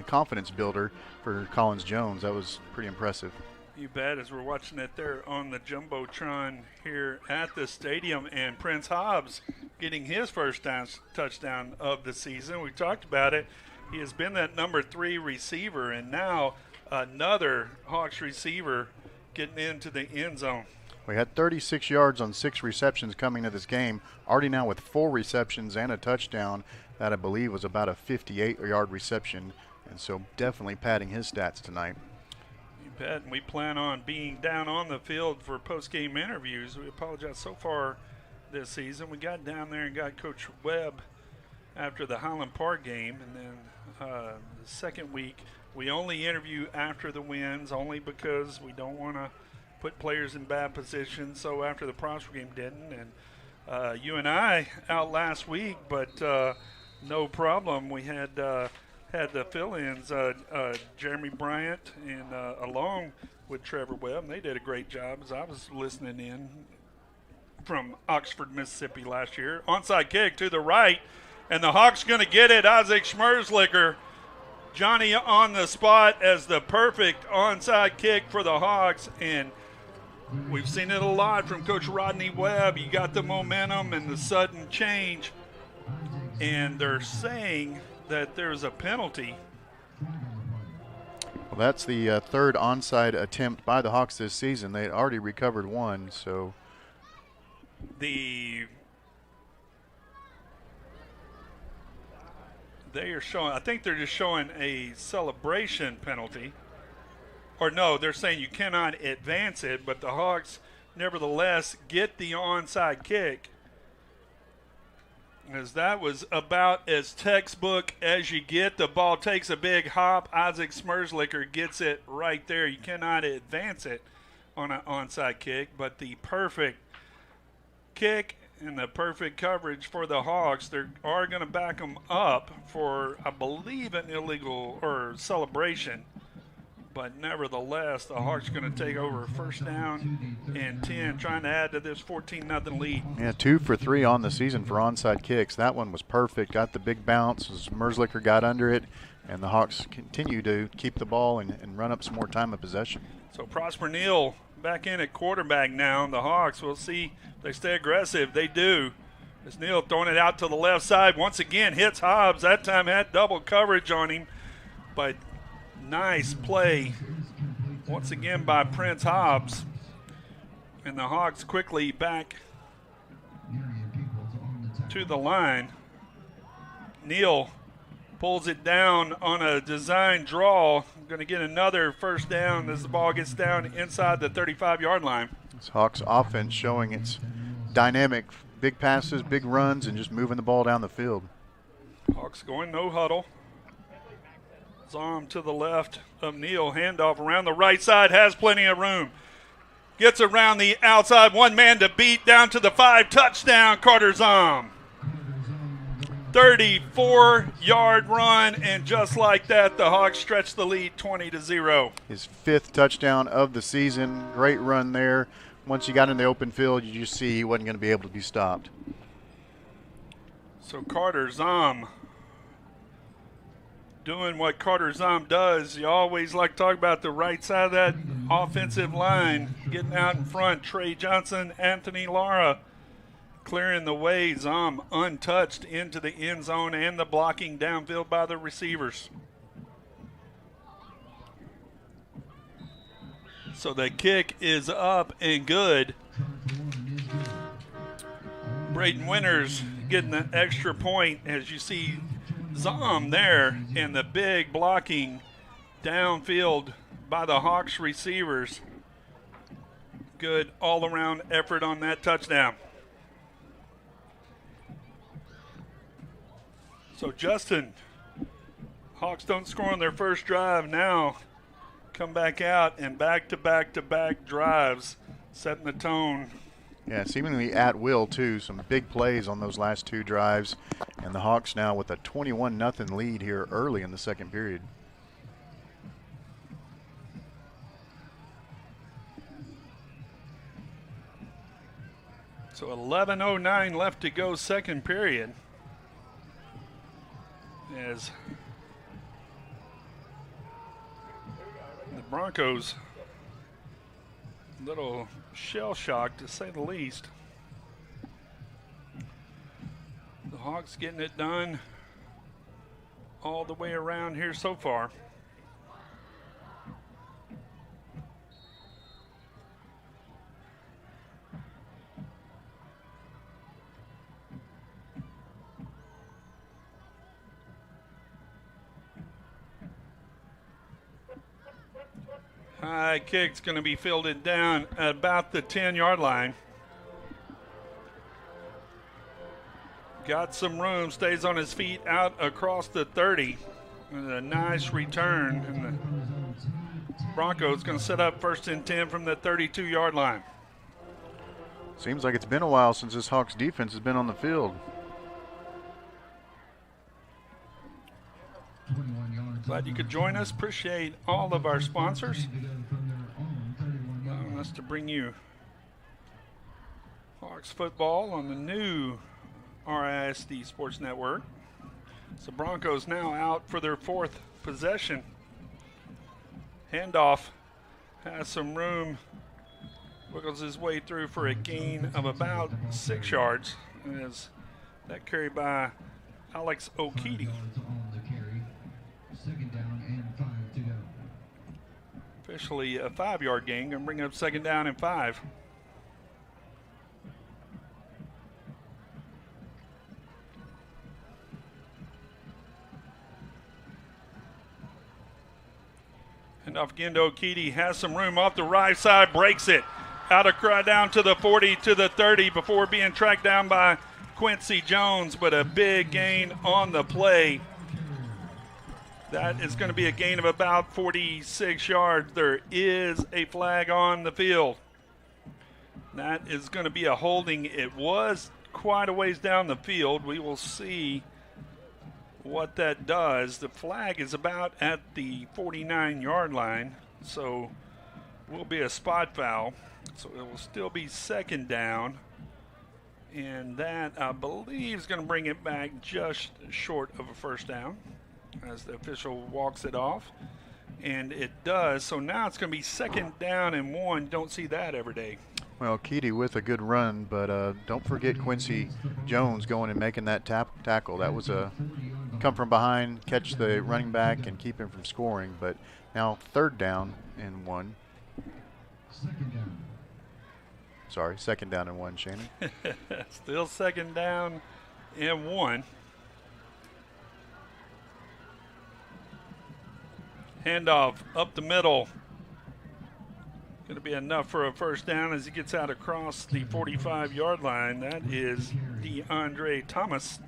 B: confidence builder for Collins Jones. That was pretty impressive.
A: You bet, as we're watching it there on the Jumbotron here at the stadium, and Prince Hobbs getting his first touchdown of the season. We talked about it. He has been that number 3 receiver, and now another Hawks receiver getting into the end zone.
B: We had 36 yards on 6 receptions coming to this game. Already now with 4 receptions and a touchdown. That, I believe, was about a 58-yard reception, and so definitely padding his stats tonight.
A: You bet, and we plan on being down on the field for post-game interviews. We apologize so far this season. We got down there and got Coach Webb after the Highland Park game, and then the second week we only interview after the wins, only because we don't want to put players in bad positions. So after the Prosper game didn't, and you and I out last week, but no problem. We had the fill-ins, Jeremy Bryant, and along with Trevor Webb, and they did a great job. As I was listening in from Oxford, Mississippi last year, onside kick to the right, and the Hawks going to get it. Isaac Schmerzlicker, Johnny on the spot as the perfect onside kick for the Hawks, and we've seen it a lot from Coach Rodney Webb. You got the momentum and the sudden change, and they're saying that there's a penalty.
B: Well, that's the third onside attempt by the Hawks this season. They had already recovered one, so
A: they are showing, I think they're just showing a celebration penalty. Or no, they're saying you cannot advance it, but the Hawks nevertheless get the onside kick. As that was about as textbook as you get. The ball takes a big hop. Isaac Schmerzlicker gets it right there. You cannot advance it on an onside kick, but the perfect kick and the perfect coverage for the Hawks. They are going to back them up for, I believe, an illegal or celebration. But nevertheless, the Hawks going to take over first down and 10, trying to add to this 14-0 lead.
B: Yeah, 2 for 3 on the season for onside kicks. That one was perfect. Got the big bounce as Merzlicher got under it, and the Hawks continue to keep the ball and run up some more time of possession.
A: So Prosper Neal back in at quarterback now. The Hawks, we'll see if they stay aggressive. They do. As Neal throwing it out to the left side. Once again, hits Hobbs. That time had double coverage on him. But nice play once again by Prince Hobbs. And the Hawks quickly back to the line. Neal pulls it down on a design draw. Going to get another first down as the ball gets down inside the 35-yard line.
B: This Hawks offense showing its dynamic, big passes, big runs, and just moving the ball down the field.
A: Hawks going no huddle. Zom to the left of Neal. Handoff around the right side. Has plenty of room. Gets around the outside. One man to beat. Down to the 5. Touchdown, Carter Zom. 34-yard run. And just like that, the Hawks stretch the lead 20-0.
B: His 5th touchdown of the season. Great run there. Once you got in the open field, you just see he wasn't going to be able to be stopped.
A: So Carter Zom doing what Carter Zom does. You always like to talk about the right side of that offensive line, getting out in front. Trey Johnson, Anthony Lara clearing the way. Zom untouched into the end zone and the blocking downfield by the receivers. So the kick is up and good. Braden Winters getting the extra point as you see Zom there and the big blocking downfield by the Hawks receivers. Good all-around effort on that touchdown. So Justin, Hawks don't score on their first drive now. Come back out and back-to-back drives, setting the tone.
B: Yeah, seemingly at will, too. Some big plays on those last 2 drives. And the Hawks now with a 21-0 lead here early in the second period.
A: So 11:09 left to go, second period. As the Broncos a little shell-shocked, to say the least. The Hawks getting it done all the way around here so far. High kick's going to be fielded down at about the 10-yard line. Got some room, stays on his feet out across the 30. And a nice return. And the Broncos going to set up 1st and 10 from the 32-yard line.
B: Seems like it's been a while since this Hawks defense has been on the field.
A: Glad you could join us. Appreciate all of our sponsors allowing us to bring you Hawks football on the new RISD Sports Network. So Broncos now out for their 4th possession. Handoff has some room. Wiggles his way through for a gain of about 6 yards. As that carry by Alex Okiti.
C: 2nd down and 5 to go.
A: Officially a 5-yard gain. Going to bring up 2nd down and 5. And off again to Okiti. Has some room off the right side. Breaks it. Out of cry down to the 40, to the 30 before being tracked down by Quincy Jones. But a big gain on the play. That is going to be a gain of about 46 yards. There is a flag on the field. That is going to be a holding. It was quite a ways down the field. We will see what that does, the flag is about at the 49-yard line, so will be a spot foul. So it will still be second down. And that, I believe, is going to bring it back just short of a first down as the official walks it off. And it does. So now it's going to be second down and 1. Don't see that every day.
B: Well, Keedy with a good run, but don't forget Quincy Jones going and making that tackle. That was a come from behind, catch the running back, and keep him from scoring. But now third down and 1. Sorry, second down and 1, Shannon.
A: Still second down and 1. Handoff up the middle. Going to be enough for a first down as he gets out across the 45-yard line. That is DeAndre Thomas.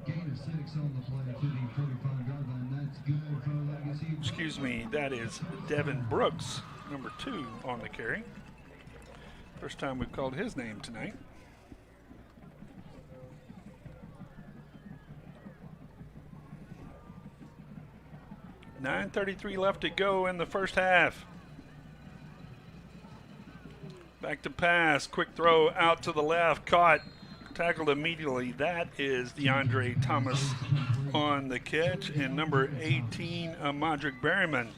C: Gain of 6 on the play to the 45-yard line. That's good for Legacy.
A: Excuse me, that is Devin Brooks, number 2 on the carry. First time we've called his name tonight. $9:33 left to go in the first half. Back to pass, quick throw out to the left, caught, tackled immediately. That is DeAndre Thomas on the catch, and number 18, Modric Berryman,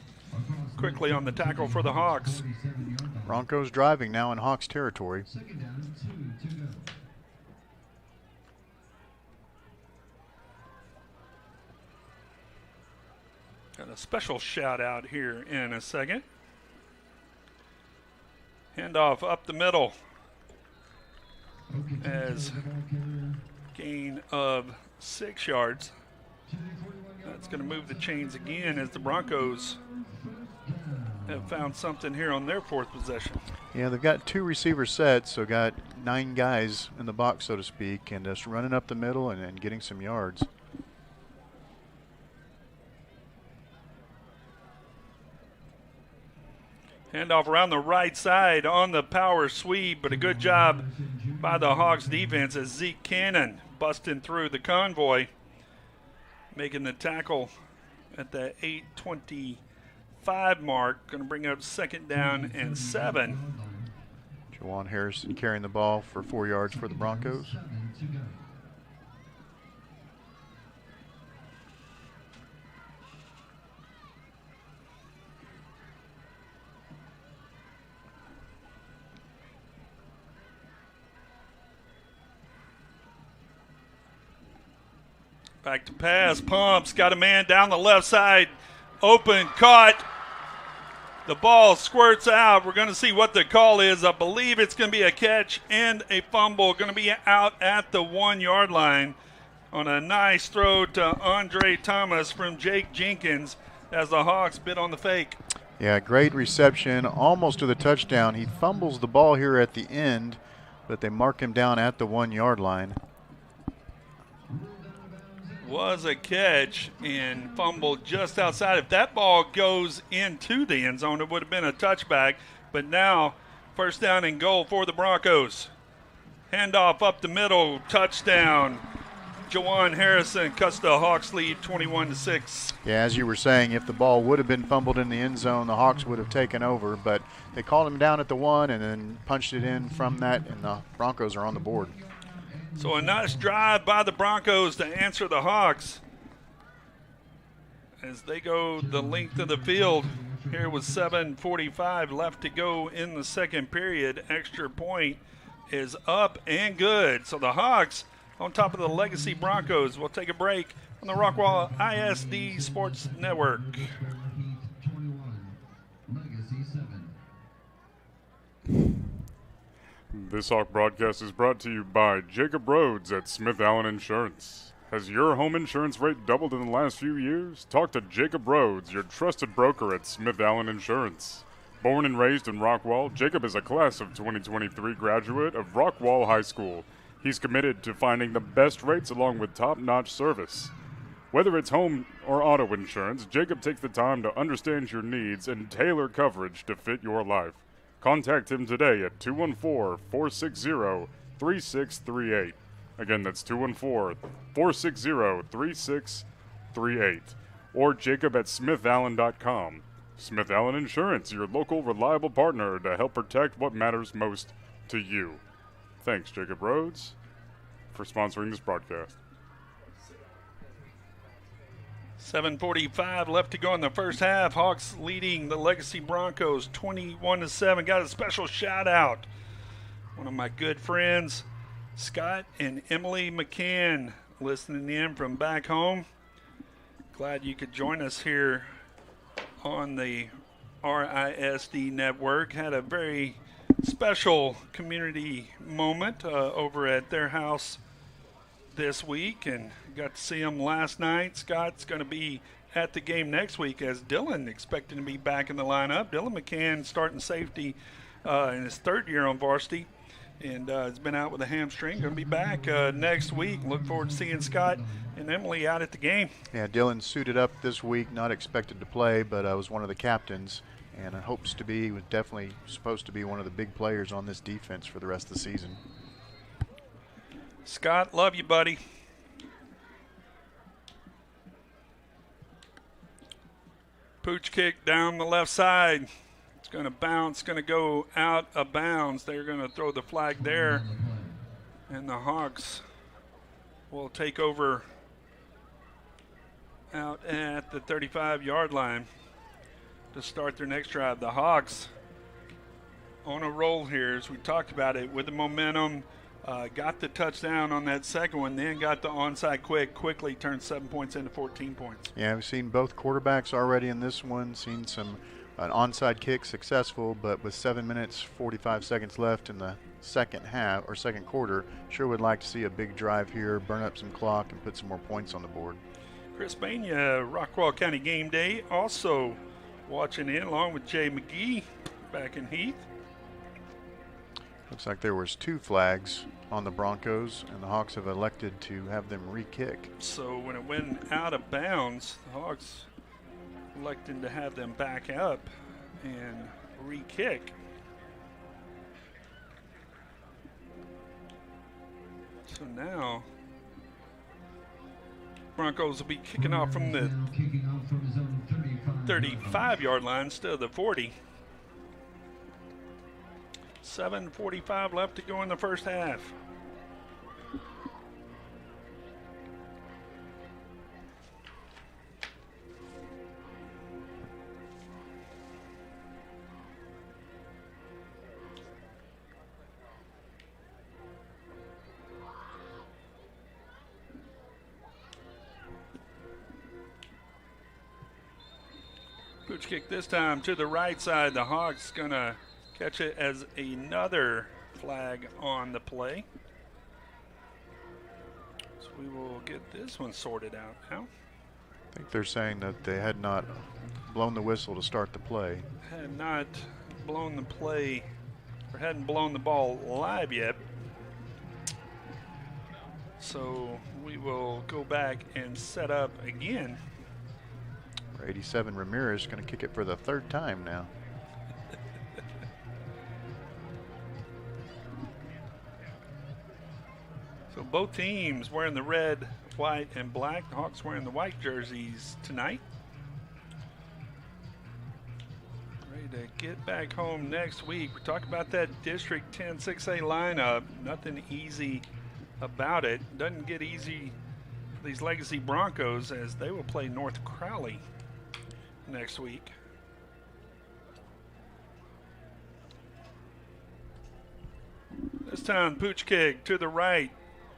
A: quickly on the tackle for the Hawks.
B: Broncos driving now in Hawks territory.
C: Second down, 2 to go.
A: Got a special shout out here in a second. Handoff up the middle as gain of 6 yards. That's going to move the chains again as the Broncos have found something here on their 4th possession.
B: Yeah, they've got 2 receiver sets, so got 9 guys in the box, so to speak, and just running up the middle and getting some yards.
A: Handoff around the right side on the power sweep, but a good job by the Hawks defense as Zeke Cannon busting through the convoy, making the tackle at the 8:25 mark. Going to bring up second down and 7.
B: Jawan Harrison carrying the ball for 4 yards for the Broncos.
A: Back to pass, pumps, got a man down the left side, open, caught. The ball squirts out. We're going to see what the call is. I believe it's going to be a catch and a fumble. Going to be out at the 1-yard line on a nice throw to Andre Thomas from Jake Jenkins as the Hawks bid on the fake.
B: Yeah, great reception, almost to the touchdown. He fumbles the ball here at the end, but they mark him down at the 1-yard line.
A: Was a catch and fumbled just outside. If that ball goes into the end zone, it would have been a touchback. But now, first down and goal for the Broncos. Handoff up the middle, touchdown. Jawan Harrison cuts the Hawks lead 21-6.
B: Yeah, as you were saying, if the ball would have been fumbled in the end zone, the Hawks would have taken over. But they called him down at the 1 and then punched it in from that, and the Broncos are on the board.
A: So a nice drive by the Broncos to answer the Hawks as they go the length of the field. Here with 7:45 left to go in the second period. Extra point is up and good. So the Hawks on top of the Legacy Broncos. We'll take a break on the Rockwall ISD Sports Network.
G: This Hawk broadcast is brought to you by Jacob Rhodes at Smith Allen Insurance. Has your home insurance rate doubled in the last few years? Talk to Jacob Rhodes, your trusted broker at Smith Allen Insurance. Born and raised in Rockwall, Jacob is a class of 2023 graduate of Rockwall High School. He's committed to finding the best rates along with top-notch service. Whether it's home or auto insurance, Jacob takes the time to understand your needs and tailor coverage to fit your life. Contact him today at 214-460-3638. Again, that's 214-460-3638. Or Jacob at SmithAllen.com. Smith Allen Insurance, your local reliable partner to help protect what matters most to you. Thanks, Jacob Rhodes, for sponsoring this broadcast.
A: 7:45 left to go in the first half. Hawks leading the Legacy Broncos 21-7. Got a special shout out. One of my good friends, Scott and Emily McCann, listening in from back home. Glad you could join us here on the RISD network. Had a very special community moment over at their house this week, and got to see them last night. Scott's going to be at the game next week, as Dylan expecting to be back in the lineup. Dylan McCann starting safety in his third year on varsity, and has been out with a hamstring. Going to be back next week. Look forward to seeing Scott and Emily out at the game.
B: Yeah, Dylan suited up this week, not expected to play, but was one of the captains, and hopes to be, was definitely supposed to be one of the big players on this defense for the rest of the season.
A: Scott, love you, buddy. Pooch kick down the left side. It's going to bounce, going to go out of bounds. They're going to throw the flag there, and the Hawks will take over out at the 35-yard line to start their next drive. The Hawks on a roll here, as we talked about it, with the momentum. Got the touchdown on that second one, then got the onside quickly turned 7 points into 14 points.
B: Yeah, we've seen both quarterbacks already in this one, seen an onside kick successful, but with 7 minutes, 45 seconds left in the second half or second quarter, sure would like to see a big drive here, burn up some clock, and put some more points on the board.
A: Chris Bania, Rockwall County Game Day, also watching in along with Jay McGee back in Heath.
B: Looks like there was 2 flags on the Broncos, and the Hawks have elected to have them re-kick.
A: So when it went out of bounds, the Hawks elected to have them back up and re-kick. So now Broncos will be kicking off from the 35-yard line instead of the 40. 7:45 left to go in the first half. Pooch kick this time to the right side. The Hawks gonna catch it as another flag on the play. So we will get this one sorted out now.
B: I think they're saying that they had not blown the whistle to start the play.
A: Had not blown the play, or hadn't blown the ball live yet. So we will go back and set up again.
B: 87 Ramirez is going to kick it for the 3rd time now.
A: So both teams wearing the red, white, and black. The Hawks wearing the white jerseys tonight. Ready to get back home next week. We're talking about that District 10 6A lineup. Nothing easy about it. Doesn't get easy for these Legacy Broncos, as they will play North Crowley next week. This time, pooch kick to the right.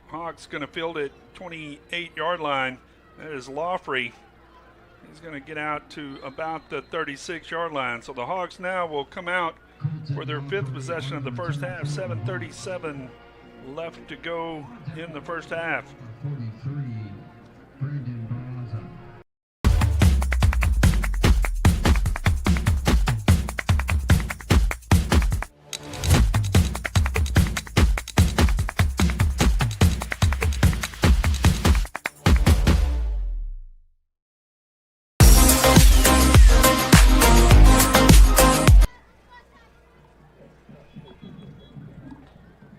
A: Hawks going to field it 28-yard line. That is Lawfrey. He's going to get out to about the 36-yard line. So the Hawks now will come out for their 5th possession of the first half. 7:37 left to go in the first half.
C: 43, Brandon Barraza.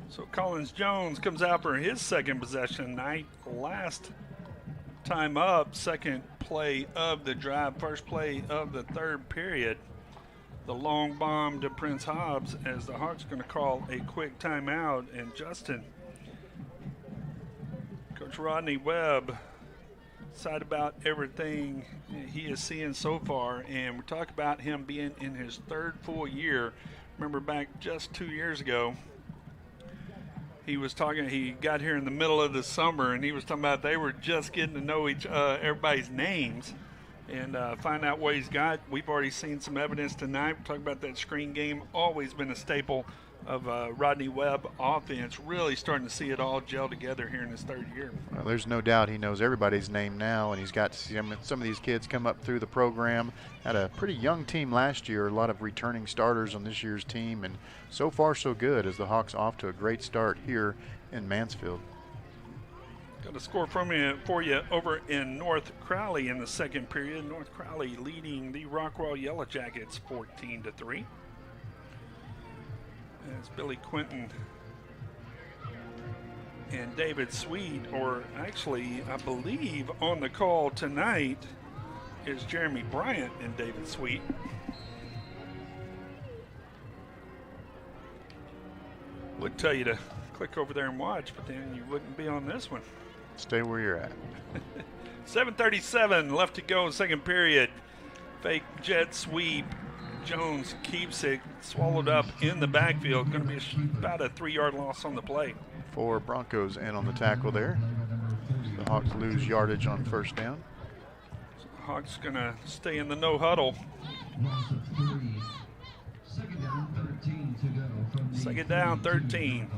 A: So calling Dylan Jones comes out for his second possession tonight. Last time up, second play of the drive, first play of the third period. The long bomb to Prince Hobbs as the Hawks going to call a quick timeout. And Justin, Coach Rodney Webb, excited about everything he is seeing so far. And we talk about him being in his third full year. Remember back just 2 years ago, he got here in the middle of the summer, and he was talking about they were just getting to know everybody's names and find out what he's got. We've already seen some evidence tonight. We're talking about that screen game, always been a staple of Rodney Webb offense, really starting to see it all gel together here in his third year.
B: Well, there's no doubt he knows everybody's name now, and he's got to see some of these kids come up through the program. Had a pretty young team last year, a lot of returning starters on this year's team, and so far so good as the Hawks off to a great start here in Mansfield.
A: Got a score for you over in North Crowley in the second period. North Crowley leading the Rockwall Yellow Jackets 14-3. It's Billy Quinton and David Sweet, or actually, I believe on the call tonight is Jeremy Bryant and David Sweet. Would tell you to click over there and watch, but then you wouldn't be on this one.
B: Stay where you're at.
A: 7:37 left to go in second period. Fake jet sweep. Jones keeps it swallowed up in the backfield. Going to be about a 3-yard loss on the play.
B: 4 Broncos in on the tackle there. So the Hawks lose yardage on first down.
A: So the Hawks going to stay in the no huddle. Second down, 13.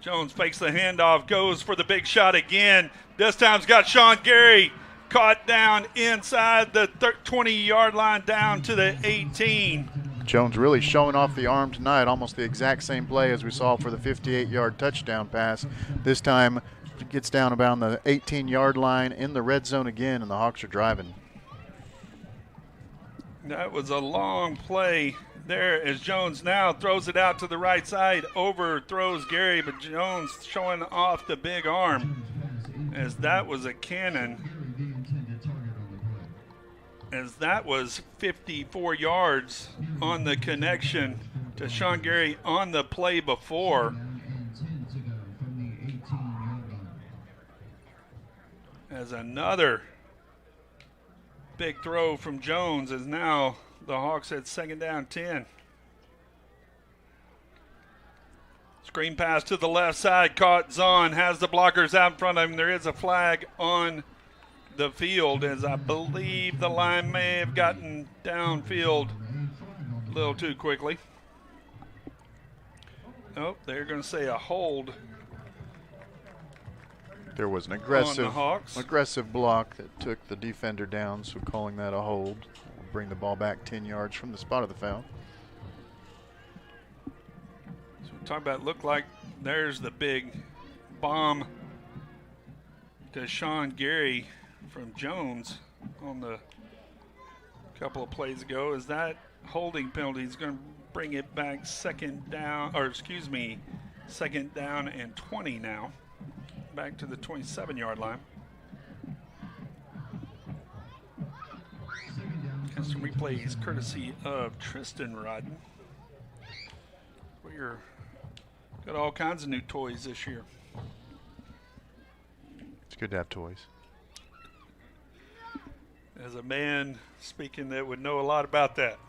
A: Jones fakes the handoff, goes for the big shot again. This time's got Sean Gary caught down inside the 20-yard line down to the 18.
B: Jones really showing off the arm tonight, almost the exact same play as we saw for the 58-yard touchdown pass. This time gets down about the 18-yard line in the red zone again, and the Hawks are driving.
A: That was a long play there as Jones now throws it out to the right side, overthrows Gary, but Jones showing off the big arm as that was a cannon. As that was 54 yards on the connection to Sean Gary on the play before. As another big throw from Jones, as now the Hawks at second down 10. Screen pass to the left side, caught Zahn, has the blockers out in front of him. There is a flag on the field, as I believe the line may have gotten downfield a little too quickly. Oh, they're going to say a hold.
B: There was an aggressive block that took the defender down, so calling that a hold. We'll bring the ball back 10 yards from the spot of the foul.
A: So we're talking about, look like there's the big bomb to Sean Gary from Jones on the couple of plays ago. Is that holding penalty is going to bring it back second down and 20 now, back to the 27-yard line. And some replays courtesy of Tristan Rodden. We're got all kinds of new toys this year.
B: It's good to have toys.
A: As a man speaking that would know a lot about that.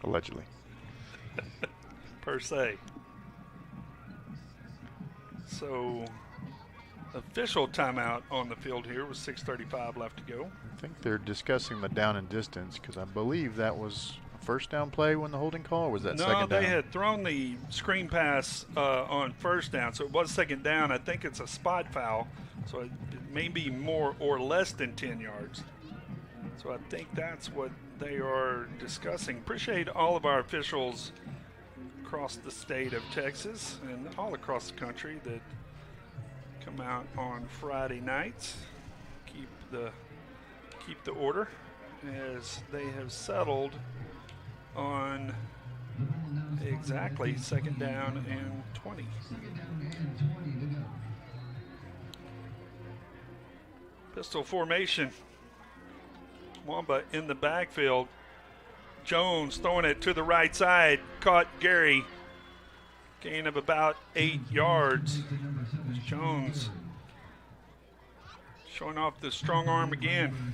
B: Allegedly.
A: Per se. So, official timeout on the field here with 6:35 left to go.
B: I think they're discussing the down and distance, because I believe that was a first down play when the holding call, or was that second down?
A: No, they had thrown the screen pass on first down, so it was second down. I think it's a spot foul, so it may be more or less than 10 yards. So I think that's what they are discussing. Appreciate all of our officials across the state of Texas and all across the country that come out on Friday nights. Keep the order as they have settled on Exactly, 2nd down and 20. Pistol formation. Wamba in the backfield. Jones throwing it to the right side. Caught Gary. Gain of about 8 yards. Jones showing off the strong arm again.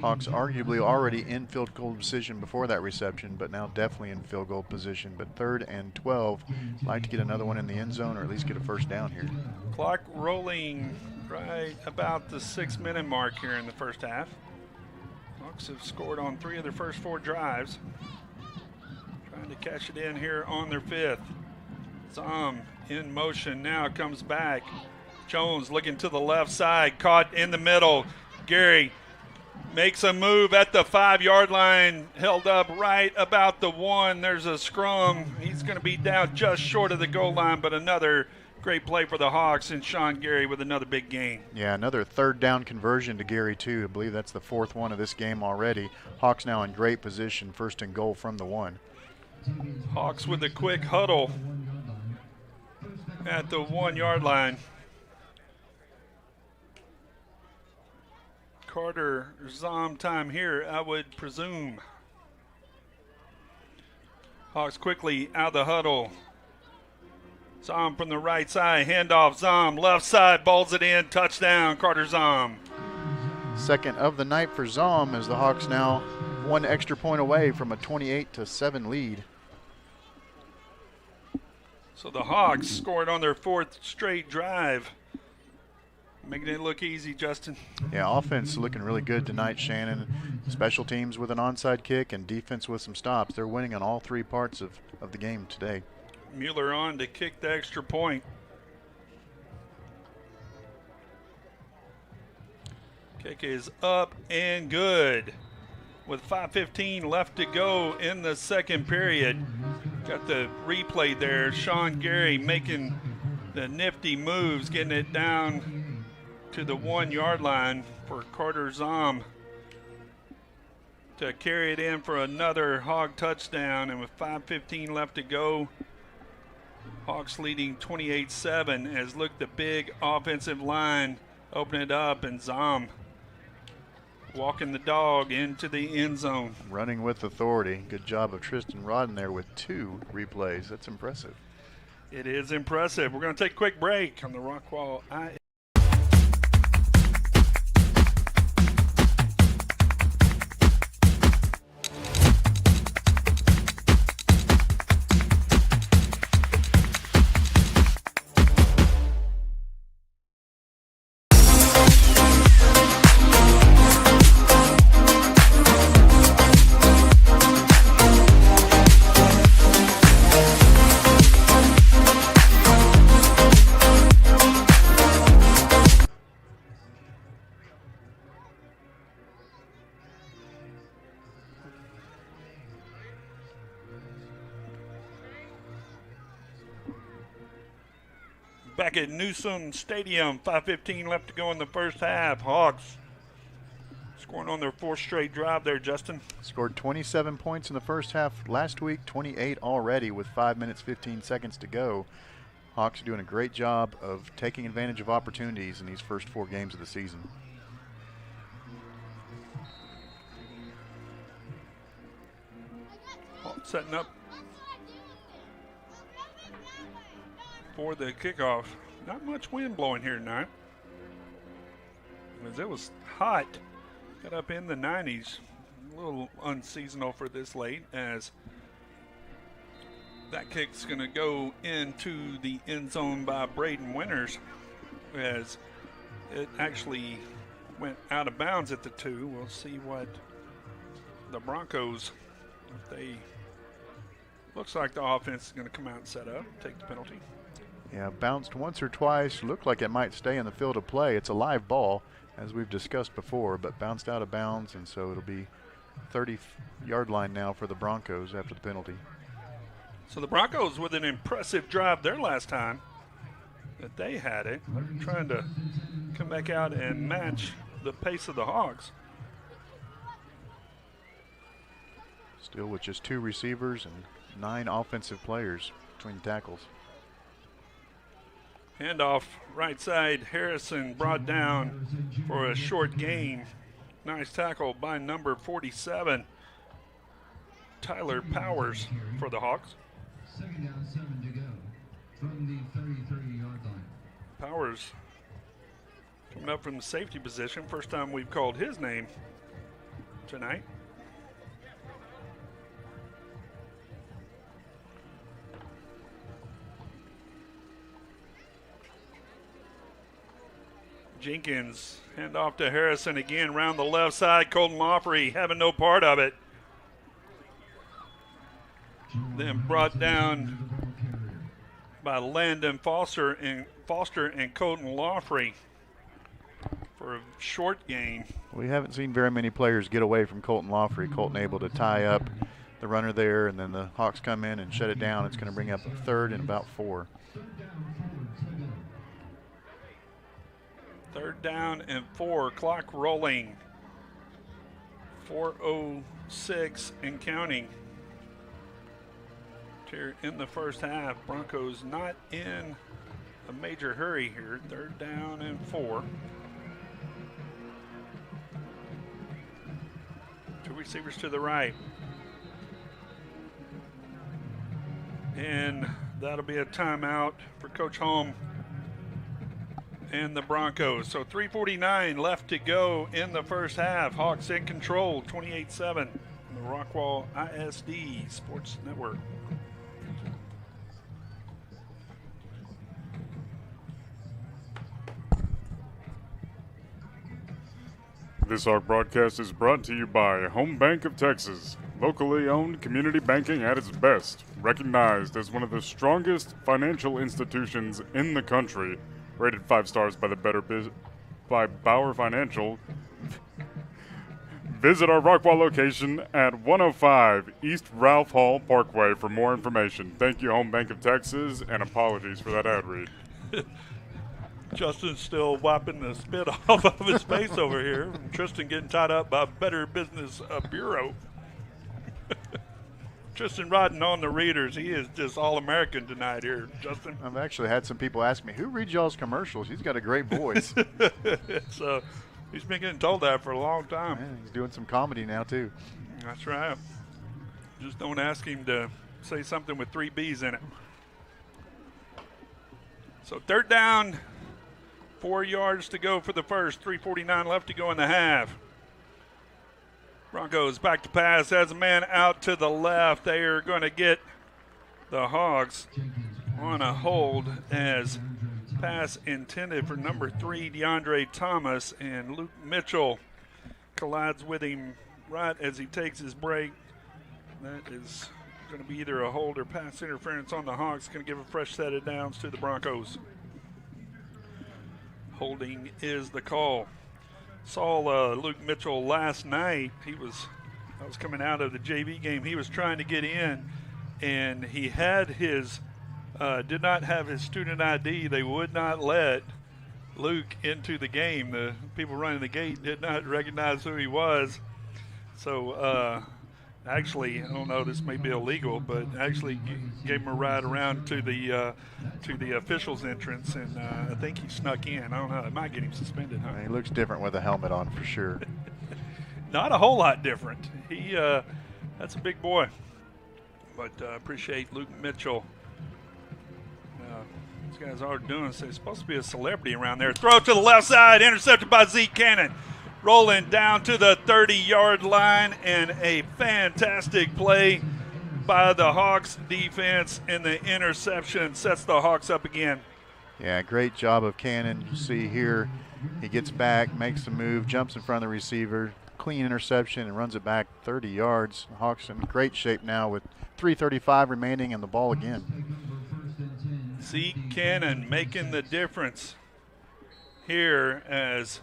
B: Hawks arguably already in field goal position before that reception, but now definitely in field goal position. But 3rd and 12, like to get another one in the end zone or at least get a first down here.
A: Clock rolling right about the 6-minute mark here in the first half. Hawks have scored on 3 of their first 4 drives. Trying to cash it in here on their 5th. Zom in motion now, comes back. Jones looking to the left side, caught in the middle. Gary makes a move at the 5-yard line, held up right about the 1. There's a scrum. He's going to be down just short of the goal line, but another great play for the Hawks, and Sean Gary with another big gain.
B: Yeah, another 3rd down conversion to Gary, too. I believe that's the 4th one of this game already. Hawks now in great position, 1st and goal from the 1.
A: Hawks with a quick huddle at the 1-yard line. Carter Zom time here, I would presume. Hawks quickly out of the huddle. Zom from the right side, handoff. Zom left side, balls it in, touchdown, Carter Zom.
B: 2nd of the night for Zom as the Hawks now 1 extra point away from a 28-7 lead.
A: So the Hawks scored on their 4th straight drive. Making it look easy, Justin.
B: Yeah, offense looking really good tonight, Shannon. Special teams with an onside kick and defense with some stops. They're winning on all 3 parts of the game today.
A: Mueller on to kick the extra point. Kick is up and good. With 5:15 left to go in the 2nd period. Got the replay there. Sean Gary making the nifty moves, getting it down to the 1-yard line for Carter Zom to carry it in for another Hog touchdown. And with 5:15 left to go, Hawks leading 28-7 as look the big offensive line open it up, and Zom walking the dog into the end zone.
B: Running with authority. Good job of Tristan Rodden there with 2 replays. That's impressive.
A: It is impressive. We're going to take a quick break on the Rockwall I. Back at Newsom Stadium, 5:15 left to go in the first half. Hawks scoring on their 4th straight drive there, Justin.
B: Scored 27 points in the first half last week, 28 already with 5 minutes, 15 seconds to go. Hawks are doing a great job of taking advantage of opportunities in these first 4 games of the season.
A: Hawks setting up for the kickoff. Not much wind blowing here tonight, as it was hot. Got up in the 90s. A little unseasonal for this late, as that kick's going to go into the end zone by Braden Winters, as it actually went out of bounds at the 2. We'll see what the Broncos, if they, looks like the offense is going to come out and set up, take the penalty.
B: Yeah, bounced once or twice. Looked like it might stay in the field of play. It's a live ball, as we've discussed before, but bounced out of bounds, and so it'll be 30-yard line now for the Broncos after the penalty.
A: So the Broncos with an impressive drive their last time that they had it. They're trying to come back out and match the pace of the Hawks.
B: Still with just 2 receivers and 9 offensive players between tackles.
A: Handoff right side. Harrison brought down for a short gain. Nice tackle by number 47, Tyler Powers, for the Hawks.
C: 2nd down, 7 to go from the 33-yard line.
A: Powers coming up from the safety position. First time we've called his name tonight. Jenkins, hand off to Harrison again, round the left side. Colton Lawfrey having no part of it. Then brought down by Landon Foster and Colton Lawfrey for a short gain.
B: We haven't seen very many players get away from Colton Lawfrey. Colton able to tie up the runner there, and then the Hawks come in and shut it down. It's going to bring up a 3rd and about 4.
A: 3rd down and 4, clock rolling. 4:06 and counting. Here in the first half, Broncos not in a major hurry here. 3rd down and 4. 2 receivers to the right. And that'll be a timeout for Coach Holm and the Broncos. So 3:49 left to go in the first half. Hawks in control, 28-7. The Rockwall ISD Sports Network.
G: This Hawk broadcast is brought to you by Home Bank of Texas. Locally owned community banking at its best. Recognized as one of the strongest financial institutions in the country. Rated 5 stars by by Bauer Financial. Visit our Rockwall location at 105 East Ralph Hall Parkway for more information. Thank you, Home Bank of Texas, and apologies for that ad read.
A: Justin's still wiping the spit off of his face over here. Tristan getting tied up by Better Business Bureau. Tristan Rodden on the readers. He is just all-American tonight here, Justin.
B: I've actually had some people ask me, who reads y'all's commercials? He's got a great voice.
A: So he's been getting told that for a long time.
B: Yeah, he's doing some comedy now, too.
A: That's right. Just don't ask him to say something with 3 B's in it. So 3rd down, 4 yards to go for the first. 3:49 left to go in the half. Broncos back to pass, has a man out to the left. They are going to get the Hogs on a hold as pass intended for number 3, DeAndre Thomas, and Luke Mitchell collides with him right as he takes his break. That is going to be either a hold or pass interference on the Hogs. Going to give a fresh set of downs to the Broncos. Holding is the call. Saw Luke Mitchell last night. I was coming out of the JV game. He was trying to get in, and he had did not have his student ID. They would not let Luke into the game. The people running the gate did not recognize who he was. So actually, I don't know, this may be illegal, but actually gave him a ride around to the officials' entrance, and I think he snuck in. I don't know. It might get him suspended, huh?
B: He looks different with a helmet on for sure.
A: Not a whole lot different. That's a big boy. But appreciate Luke Mitchell. These guys are doing so. He's supposed to be a celebrity around there. Throw to the left side, intercepted by Zeke Cannon. Rolling down to the 30-yard line, and a fantastic play by the Hawks defense, and the interception sets the Hawks up again.
B: Yeah, great job of Cannon. You see here, he gets back, makes the move, jumps in front of the receiver, clean interception, and runs it back 30 yards. Hawks in great shape now with 3:35 remaining and the ball again.
A: Zeke Cannon making the difference here as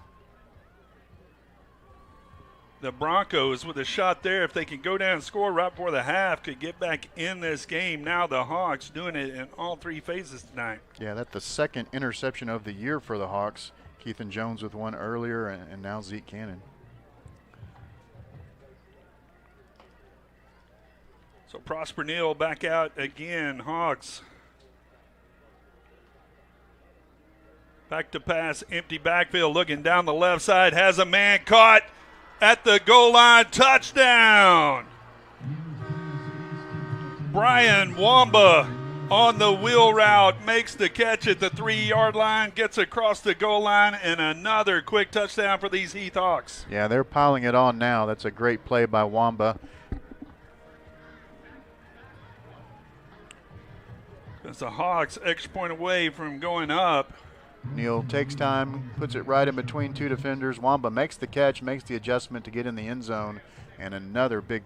A: the Broncos, with a shot there, if they can go down and score right before the half, could get back in this game. Now the Hawks doing it in all 3 phases tonight.
B: Yeah, that's the 2nd interception of the year for the Hawks. Keithan Jones with one earlier, and now Zeke Cannon.
A: So Prosper Neal back out again. Hawks back to pass, empty backfield, looking down the left side, has a man caught at the goal line, touchdown. Brian Wamba on the wheel route makes the catch at the 3-yard line, gets across the goal line, and another quick touchdown for these Heath Hawks.
B: Yeah, they're piling it on now. That's a great play by Wamba.
A: As the Hawks extra point away from going up.
B: Neal takes time, puts it right in between two defenders. Wamba makes the catch, makes the adjustment to get in the end zone, and another big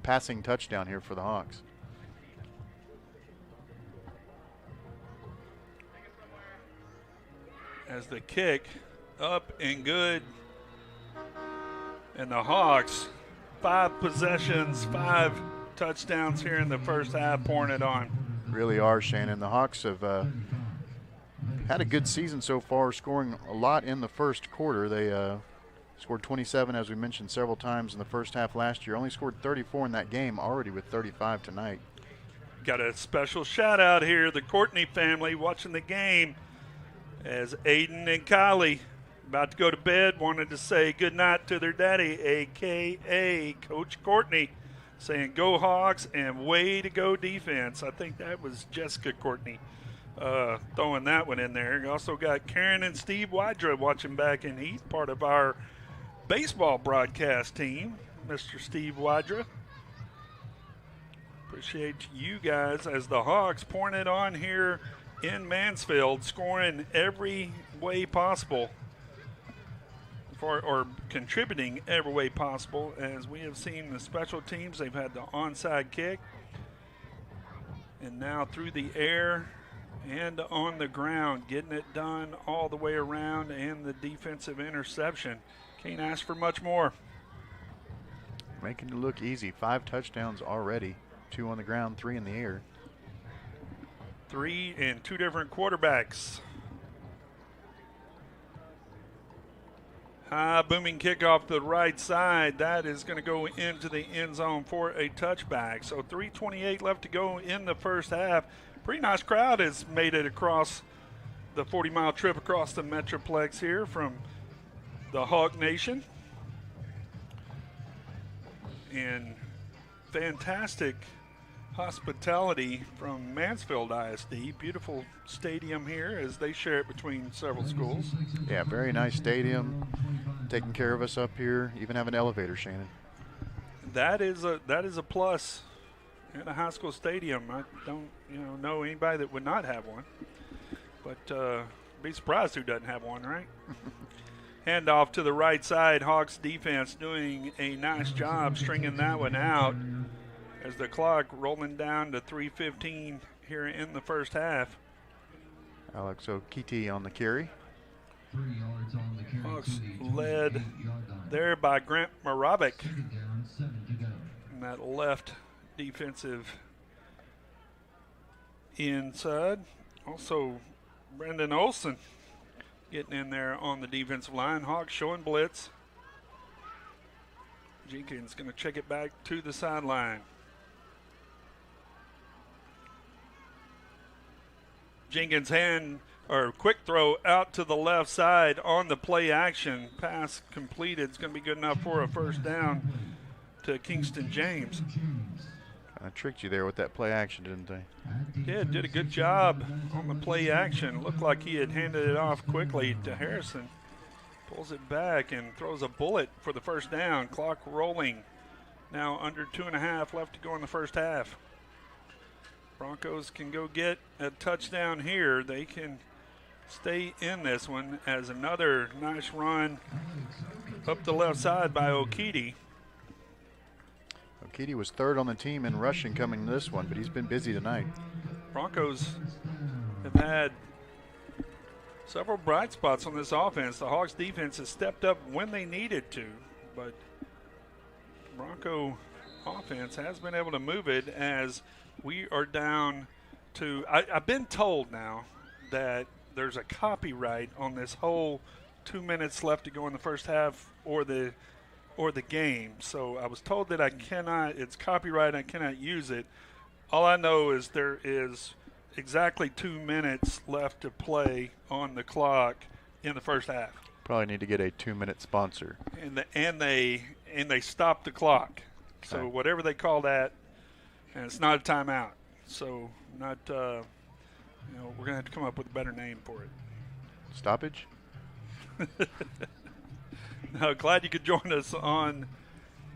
B: passing touchdown here for the Hawks.
A: As the kick up and good. And the Hawks, 5 possessions, 5 touchdowns here in the first half, pouring it on.
B: Really are, Shannon. The Hawks have had a good season so far, scoring a lot in the first quarter. They scored 27, as we mentioned several times in the first half last year. Only scored 34 in that game, already with 35 tonight.
A: Got a special shout out here, the Courtney family watching the game, as Aiden and Kylie about to go to bed wanted to say good night to their daddy, a.k.a. Coach Courtney, saying go Hawks and way to go defense. I think that was Jessica Courtney throwing that one in there. You also got Karen and Steve Wydra watching back in Heath, part of our baseball broadcast team, Mr. Steve Wydra. Appreciate you guys as the Hawks pouring it on here in Mansfield, scoring every way possible. Or contributing every way possible, as we have seen the special teams. They've had the onside kick, and now through the air and on the ground, getting it done all the way around, and the defensive interception. Can't ask for much more.
B: Making it look easy. 5 touchdowns already, 2 on the ground, 3 in the air.
A: 3 and 2 different quarterbacks. Booming kickoff to the right side. That is going to go into the end zone for a touchback. So 3:28 left to go in the first half. Pretty nice crowd has made it across the 40-mile trip across the Metroplex here from the Hawk Nation. And fantastic hospitality from Mansfield ISD. Beautiful stadium here as they share it between several schools.
B: Yeah, very nice stadium. Taking care of us up here. Even have an elevator, Shannon.
A: That is a plus in a high school stadium. I don't know anybody that would not have one, but be surprised who doesn't have one, right? Handoff to the right side. Hawks defense doing a nice job stringing that one out as the clock rolling down to 3:15 here in the first half.
B: Alex O'Keefe on the carry.
A: Hawks led there by Grant Moravik in that left defensive inside. Also Brendan Olson getting in there on the defensive line. Hawks showing blitz. Jenkins going to check it back to the sideline. Jenkins quick throw out to the left side on the play action. Pass completed. It's going to be good enough for a first down to Kingston James.
B: Kind of tricked you there with that play action, didn't they?
A: Did a good job on the play action. Looked like he had handed it off quickly to Harrison. Pulls it back and throws a bullet for the first down. Clock rolling. Now under 2.5 left to go in the first half. Broncos can go get a touchdown here. They can stay in this one as another nice run up the left side by O'Keefe.
B: O'Keefe was 3rd on the team in rushing coming to this one, but he's been busy tonight.
A: Broncos have had several bright spots on this offense. The Hawks defense has stepped up when they needed to, but Bronco offense has been able to move it as we are down to, I've been told now that there's a copyright on this whole 2 minutes left to go in the first half, or the or the game. So I was told that I cannot, it's copyright, I cannot use it. All I know is there is exactly 2 minutes left to play on the clock in the first half.
B: Probably need to get a 2-minute sponsor.
A: And they stop the clock. So
B: Okay.
A: whatever they call that, and it's not a timeout. So not, we're gonna have to come up with a better name for it.
B: Stoppage?
A: No, glad you could join us on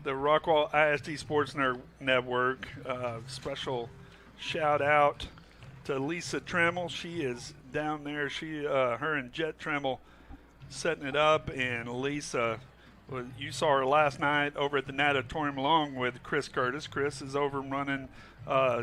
A: the Rockwall ISD Sports Network. Special shout out to Lisa Tremmel. She is down there. Her and Jet Tremmel setting it up, and Lisa, well, you saw her last night over at the Natatorium along with Chris Curtis. Chris is over running,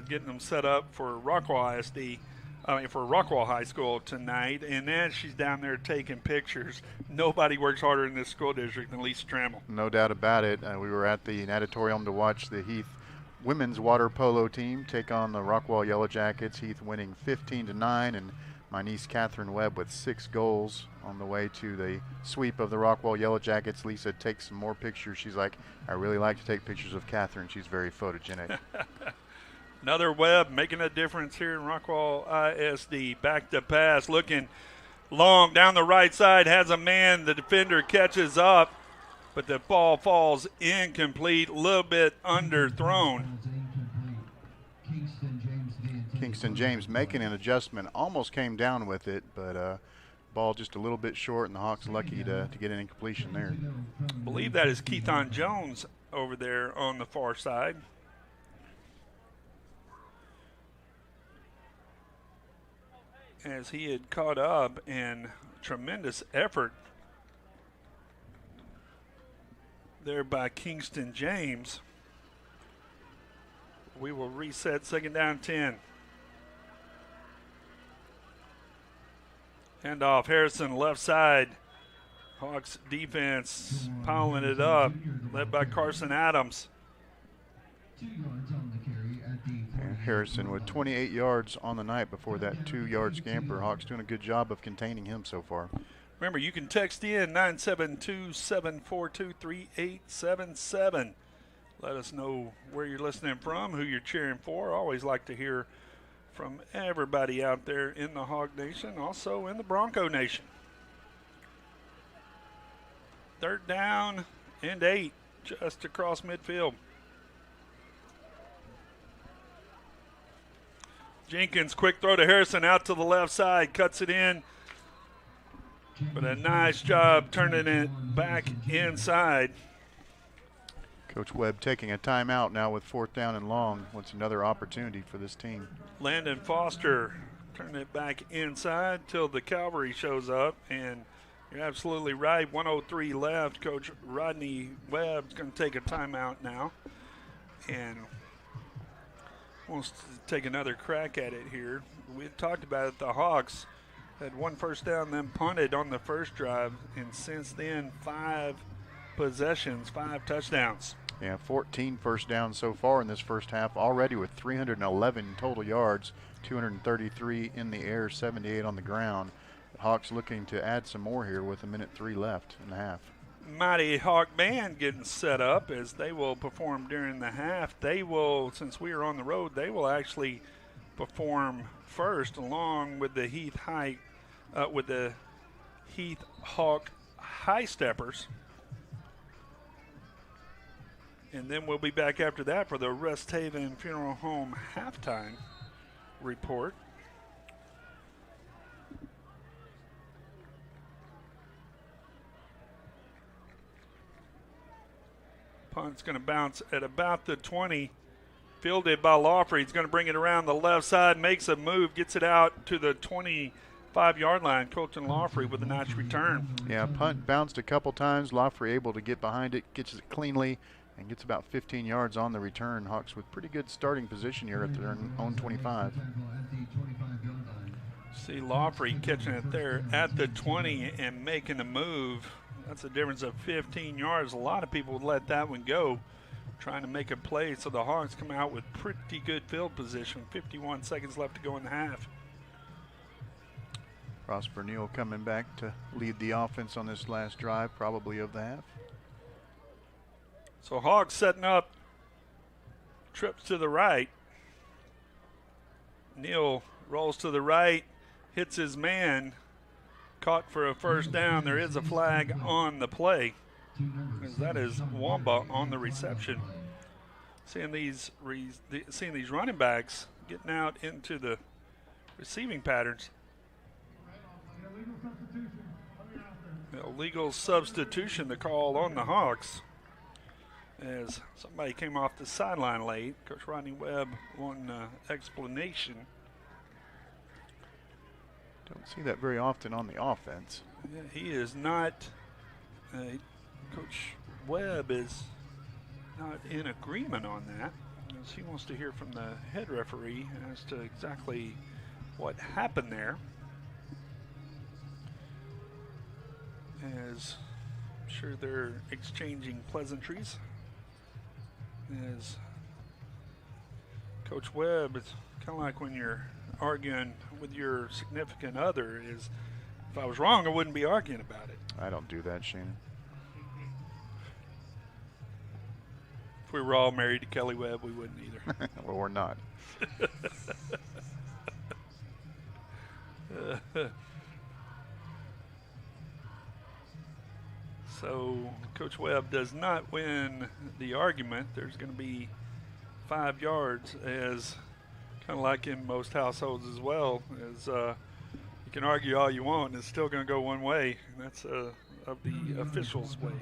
A: getting them set up for Rockwall ISD. For Rockwall High School tonight, and then she's down there taking pictures. Nobody works harder in this school district than Lisa Trammell.
B: No doubt about it. We were at the natatorium to watch the Heath women's water polo team take on the Rockwall Yellow Jackets. Heath winning 15-9, and my niece Catherine Webb with 6 goals on the way to the sweep of the Rockwall Yellow Jackets. Lisa takes some more pictures. She's like, I really like to take pictures of Catherine. She's very photogenic.
A: Another Webb making a difference here in Rockwall ISD. Back to pass, looking long down the right side, has a man. The defender catches up, but the ball falls incomplete, a little bit underthrown.
B: Kingston James making an adjustment, almost came down with it, but ball just a little bit short, and the Hawks lucky to get an incompletion there.
A: I believe that is Keithon Jones over there on the far side. As he had caught up, and tremendous effort there by Kingston James. We will reset, second down 10. Hand off, Harrison left side. Hawks defense piling it up, led by Carson Adams.
C: 2 yards on the carry at the
B: And Harrison with 28 yards on the night before that 2-yard scamper. Hawks doing a good job of containing him so far.
A: Remember, you can text in 972-742-3877. Let us know where you're listening from, who you're cheering for. I always like to hear from everybody out there in the Hog Nation, also in the Bronco Nation. Third down and 8, just across midfield. Jenkins, quick throw to Harrison out to the left side, cuts it in. But a nice job turning it back inside.
B: Coach Webb taking a timeout now with 4th down and long. What's another opportunity for this team?
A: Landon Foster turning it back inside till the cavalry shows up. And you're absolutely right, 1:03 left. Coach Rodney Webb's going to take a timeout now. And wants to take another crack at it here. We've talked about it. The Hawks had 1 first down, then punted on the first drive, and since then 5 possessions, 5 touchdowns.
B: Yeah, 14 first downs so far in this first half, already with 311 total yards, 233 in the air, 78 on the ground. The Hawks looking to add some more here with 1:03 left in the half.
A: Mighty Hawk Band getting set up as they will perform during the half. They will, since we are on the road, they will actually perform first along with the Heath Hawk High Steppers. And then we'll be back after that for the Rest Haven Funeral Home halftime report. Punt's going to bounce at about the 20. Fielded by Lawfrey. He's going to bring it around the left side, makes a move, gets it out to the 25-yard line. Colton Lawfrey with a nice return.
B: Yeah, punt bounced a couple times. Lawfrey able to get behind it, gets it cleanly, and gets about 15 yards on the return. Hawks with pretty good starting position here at their own 25.
A: See Lawfrey catching it there at the 20 and making a move. That's a difference of 15 yards. A lot of people would let that one go, trying to make a play. So the Hawks come out with pretty good field position. 51 seconds left to go in the half.
B: Prosper Neal coming back to lead the offense on this last drive, probably of the half.
A: So Hawks setting up, trips to the right. Neal rolls to the right, hits his man, caught for a first down. There is a flag on the play, as that is Wamba on the reception. Seeing these running backs getting out into the receiving patterns. Illegal substitution to call on the Hawks, as somebody came off the sideline late. Coach Rodney Webb wanting explanation.
B: Don't see that very often on the offense.
A: Yeah, he is not. Coach Webb is not in agreement on that, as he wants to hear from the head referee as to exactly what happened there. As I'm sure they're exchanging pleasantries. As Coach Webb, it's kind of like when you're arguing with your significant other, is if I was wrong, I wouldn't be arguing about it.
B: I don't do that, Shannon.
A: If we were all married to Kelly Webb, we wouldn't either.
B: Well, we're not.
A: So Coach Webb does not win the argument. There's going to be 5 yards, as kind of like in most households as well, as you can argue all you want and it's still going to go one way, and that's of the officials' way.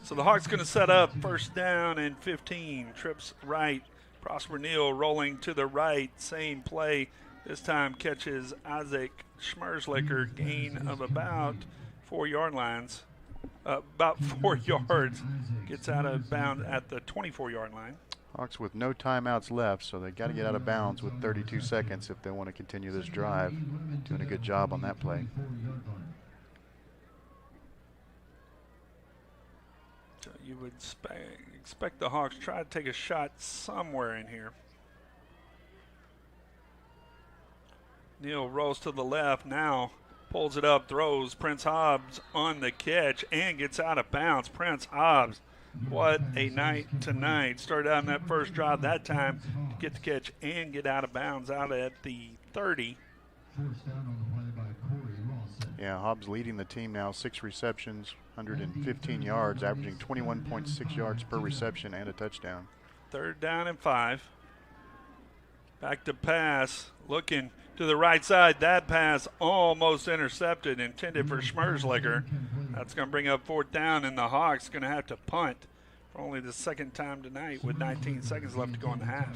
A: So the Hawks going to set up first down and 15. Trips right. Prosper Neal rolling to the right. Same play. This time catches Isaac Schmerzlicker, gain of about 4 yard lines. About 4 yards. Gets out of bounds at the 24-yard line.
B: Hawks with no timeouts left, so they got to get out of bounds with 32 seconds if they want to continue this drive. Doing a good job on that play.
A: So you would expect the Hawks try to take a shot somewhere in here. Neal rolls to the left now, pulls it up, throws. Prince Hobbs on the catch and gets out of bounds. Prince Hobbs, what a night tonight. Started out in that first drive that time to get the catch and get out of bounds out at the 30.
B: Yeah, Hobbs leading the team now, 6 receptions, 115 yards, averaging 21.6 yards per reception and a touchdown.
A: 3rd down and 5. Back to pass, looking to the right side. That pass almost intercepted, intended for Schmerzlicker. That's going to bring up 4th down, and the Hawks going to have to punt for only the 2nd time tonight with 19 seconds left to go in the half.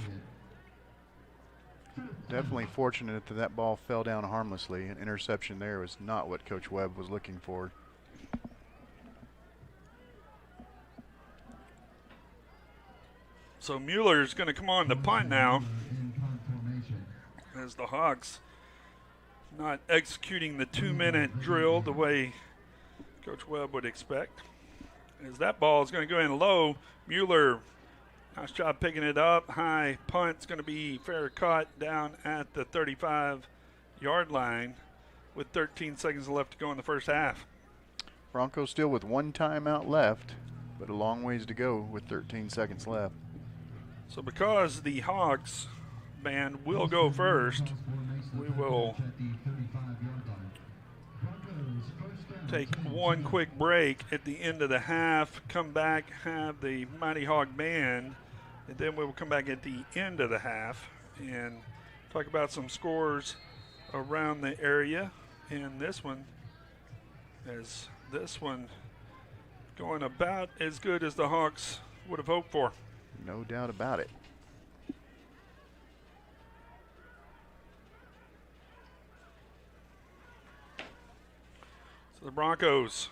B: Definitely fortunate that that ball fell down harmlessly. An interception there was not what Coach Webb was looking for.
A: So Mueller's going to come on the punt now, as the Hawks not executing the 2-minute drill the way Coach Webb would expect. As that ball is going to go in low, Mueller, nice job picking it up. High punt's going to be fair caught down at the 35-yard line with 13 seconds left to go in the first half.
B: Broncos still with 1 timeout left, but a long ways to go with 13 seconds left.
A: So because the Hawks band will go first, we will take one quick break at the end of the half, come back, have the Mighty Hawk band, and then we will come back at the end of the half and talk about some scores around the area. And this one going about as good as the Hawks would have hoped for.
B: No doubt about it.
A: So the Broncos,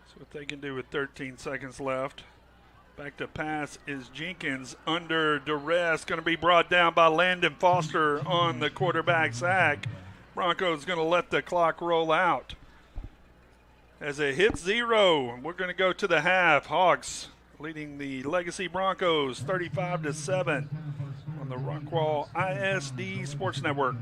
A: see what they can do with 13 seconds left. Back to pass is Jenkins under duress, going to be brought down by Landon Foster on the quarterback sack. Broncos going to let the clock roll out. As it hits 0, we're going to go to the half. Hawks leading the Legacy Broncos 35-7 on the Rockwall ISD Sports Network.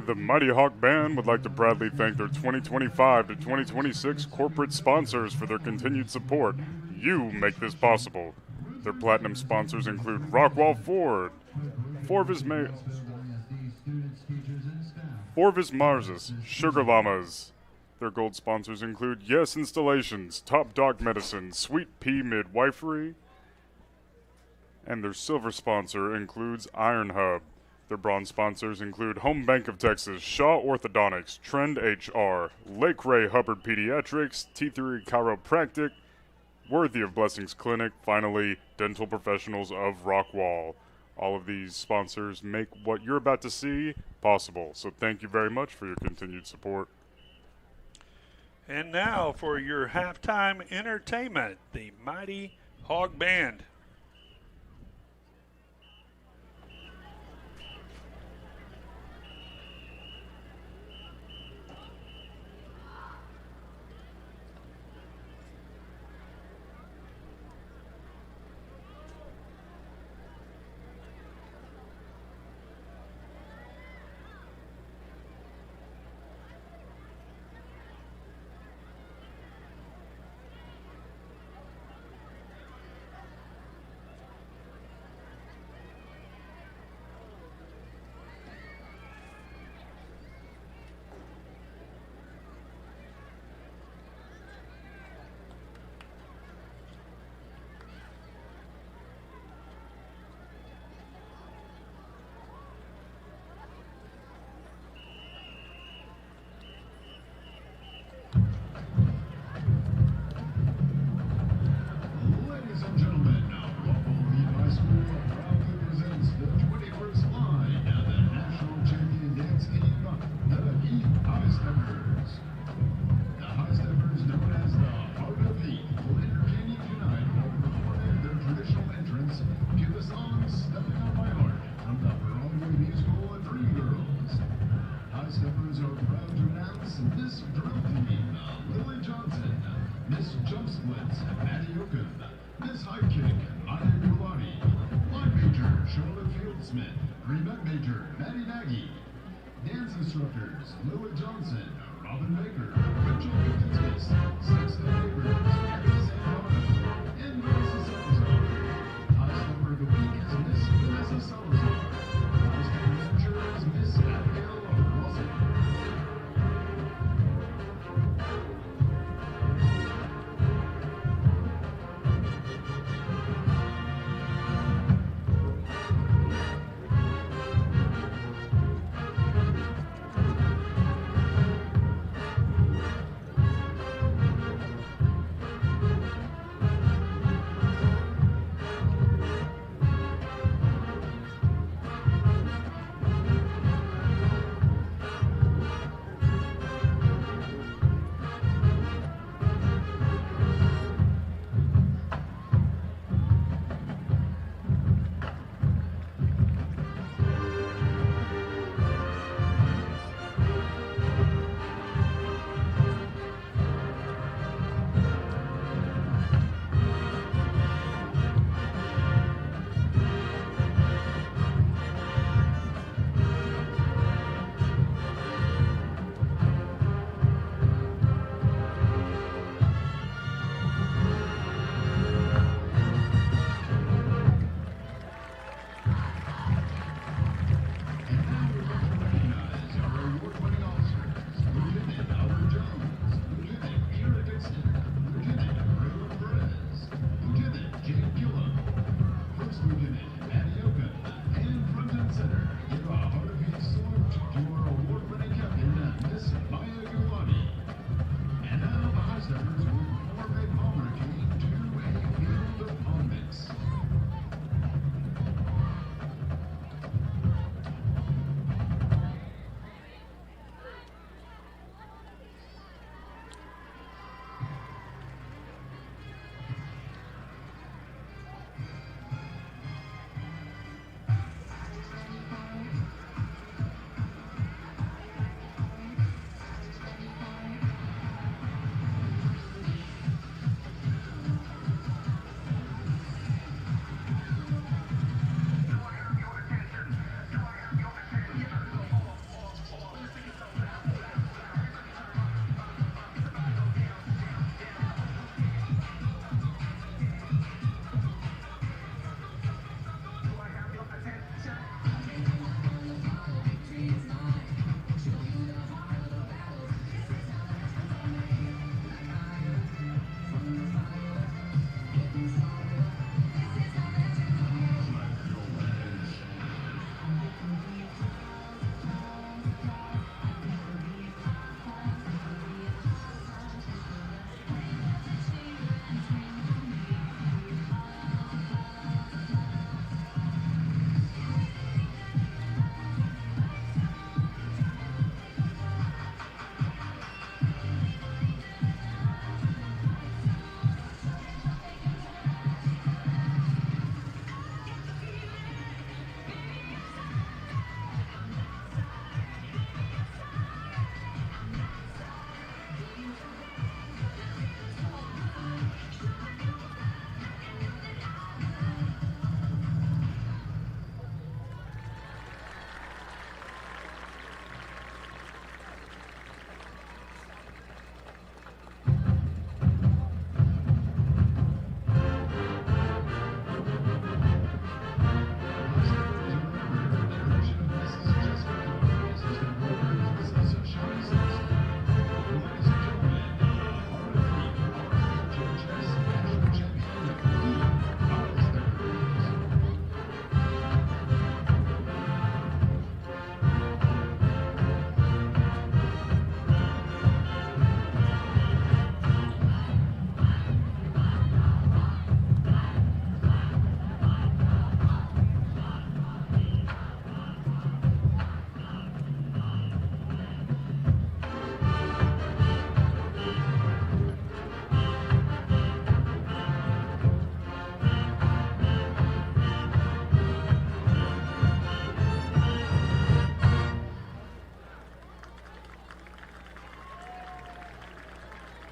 G: The Mighty Hawk Band would like to proudly thank their 2025 to 2026 corporate sponsors for their continued support. You make this possible. Their platinum sponsors include Rockwall Ford, Forvis Marses, Sugar Llamas. Their gold sponsors include Yes Installations, Top Dog Medicine, Sweet Pea Midwifery, and their silver sponsor includes Iron Hub. Their bronze sponsors include Home Bank of Texas, Shaw Orthodontics, Trend HR, Lake Ray Hubbard Pediatrics, T3 Chiropractic, Worthy of Blessings Clinic, finally, Dental Professionals of Rockwall. All of these sponsors make what you're about to see possible. So thank you very much for your continued support.
A: And now for your halftime entertainment, the Mighty Hog Band.
C: Ladies and gentlemen, Rockwall-Heath High School proudly presents the 21st line of the national champion dance team, the Heath High Steppers. The High Steppers, known as the Heart of Heath, will entertain you tonight while performing their traditional entrance to the song Stepping on My Heart from the Broadway musical Dream Girls. High Steppers are proud to announce Miss Drill Team, Lily Johnson, Miss Jump Splits, Maddie Oakham, Miss High Kick, Maya Gulati, Line Major, Charlotte Fieldsmith, Remet Major, Maddie Nagy, Dance Instructors, Lily Johnson, Robin Baker, Rachel Pickens, Sexton Neighbors, Abby Santana, and Melissa Salazar. High Stepper of the Week is Miss Vanessa Salazar. High Stepper Manager is Miss Abigail Russell.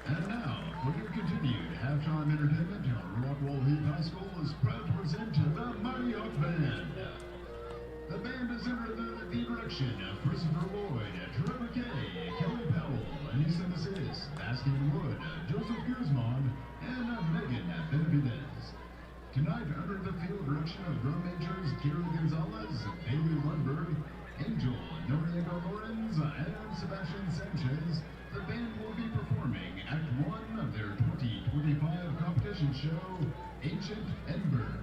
I: And now, for your continued halftime entertainment, Rockwall-Heath High School is proud to present the Mighty Hawk Band. The band is under the direction of Christopher Lloyd, Trevor Kay, Kelly Powell, Anissa Macias, Baskin Wood, Joseph Guzman, and Megan Benavidez. Tonight, under the field direction of drum majors Gary Gonzalez, Bailey Lundberg, Angel Noriega Lorenz, and Sebastian Sanchez, the band will be performing Act 1 of their 2025 competition show, Ancient Embers.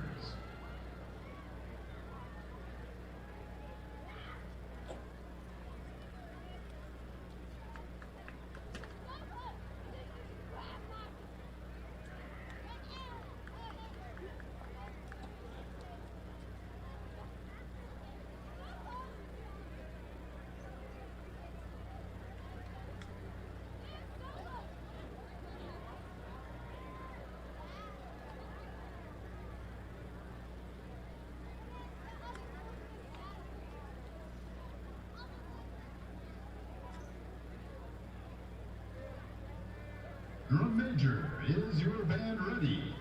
I: Drum major, is your band ready?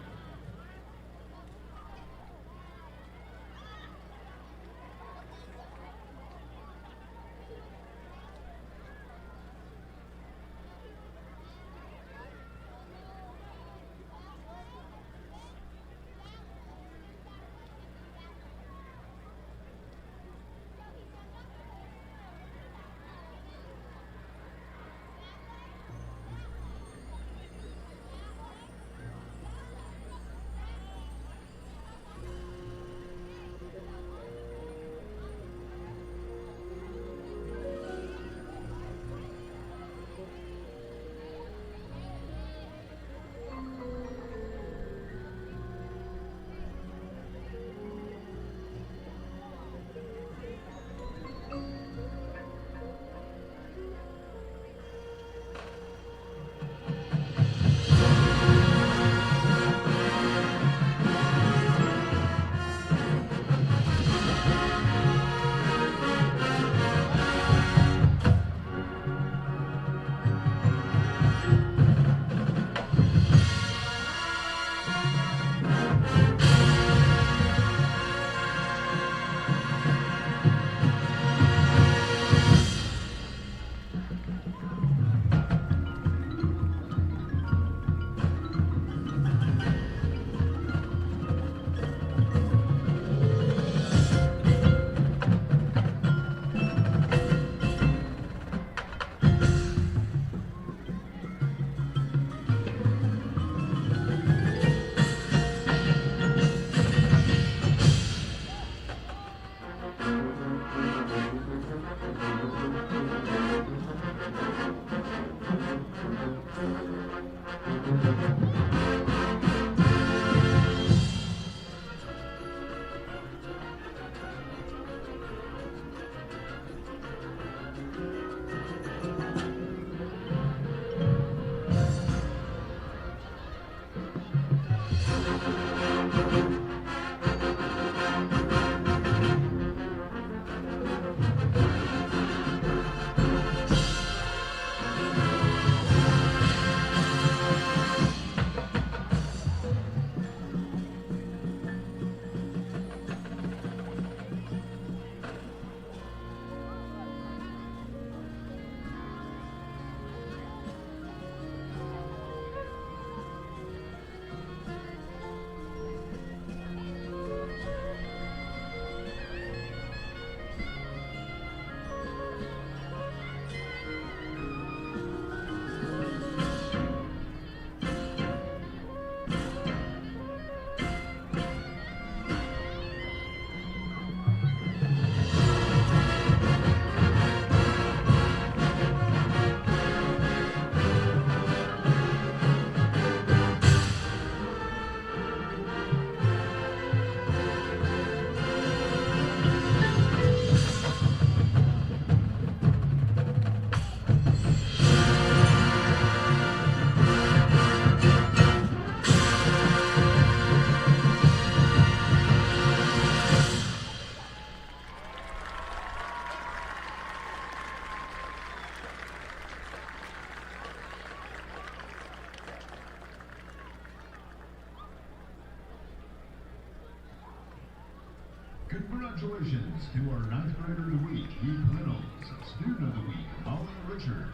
I: Congratulations to our 9th grader of the week, Heath Reynolds, student of the week, Molly Richard,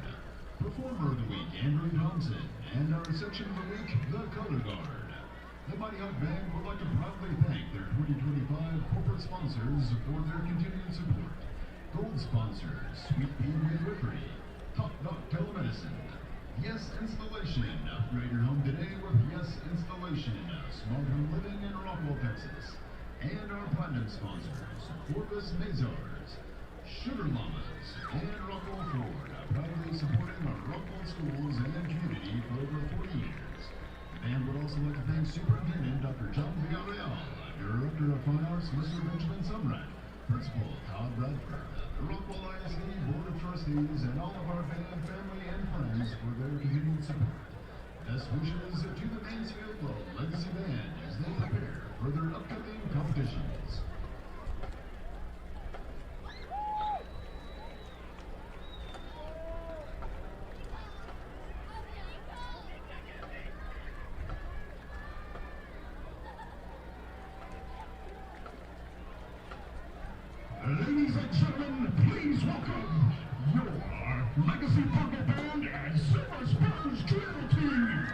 I: performer of the week, Andrew Thompson, and our section of the week, the Color Guard. The Mighty Hawk Band would like to proudly thank their 2025 corporate sponsors for their continued support. Gold sponsors, Sweet Pea Midwifery, Top Doc Telemedicine, Yes Installation, upgrade your home today with Yes Installation, Smart Home Living in Rockwall, Texas. And our platinum sponsors, Corvus Mazars, Sugar Mamas, and Rockwall Ford, proudly supporting our Rockwall schools and community for over 40 years. The band would also like to thank Superintendent Dr. John Villarreal, Director of Fine Arts Mr. Benjamin Sumrat, Principal Todd Bradford, the Rockwall ISD Board of Trustees, and all of our band family and friends for their continued support. Best wishes to the Mansfield Legacy Band as they prepare for their upcoming competitions. Ladies and gentlemen, please welcome your Legacy Bugle Band and Silver Spurs Drill Team.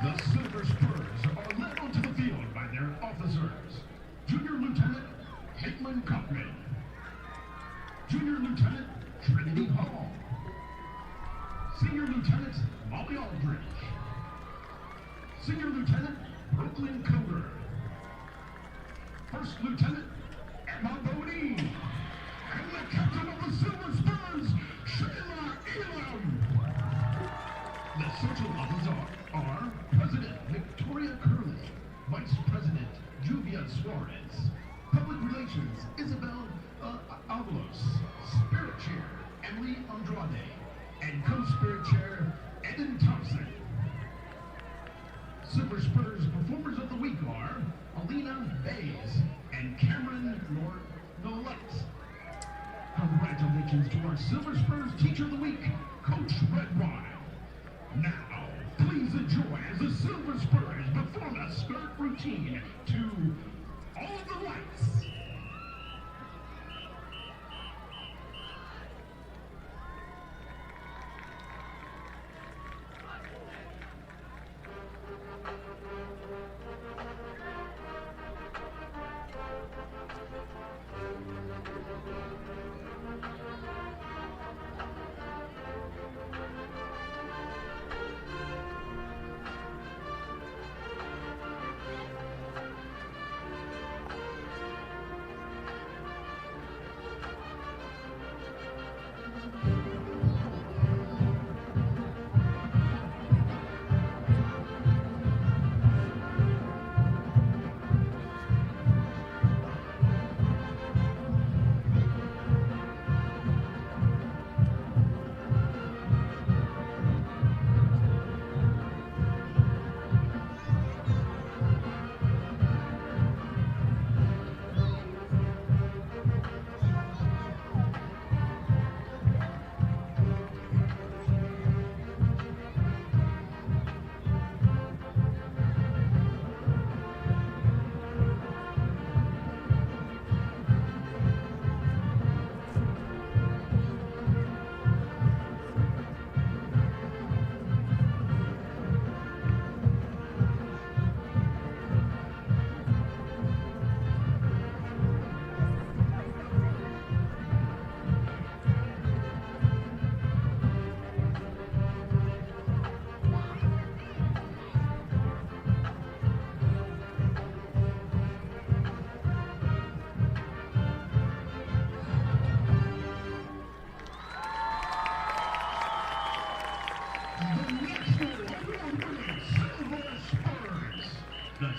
I: The Silver Spurs are led onto the field by their officers. Junior Lieutenant Caitlin Kaufman. Junior Lieutenant Trinity Hall. Senior Lieutenant Molly Aldridge. Senior Lieutenant Brooklyn Coder. First Lieutenant Emma Bodine. And the captain of the Silver Spurs, Sheila Elam. The social officers are President Victoria Curley, Vice President Juvia Suarez, Public Relations Isabel Avalos, Spirit Chair Emily Andrade, and Co-Spirit Chair Eden Thompson. Silver Spurs Performers of the Week are Alina Bays and Cameron Nolette. Congratulations to our Silver Spurs Teacher of the Week, Coach Redwine. Now, please enjoy as the Silver Spurs perform a skirt routine to All the Lights.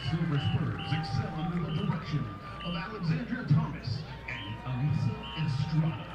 I: Silver Spurs excel under the direction of Alexandra Thomas and Alisa Estrada.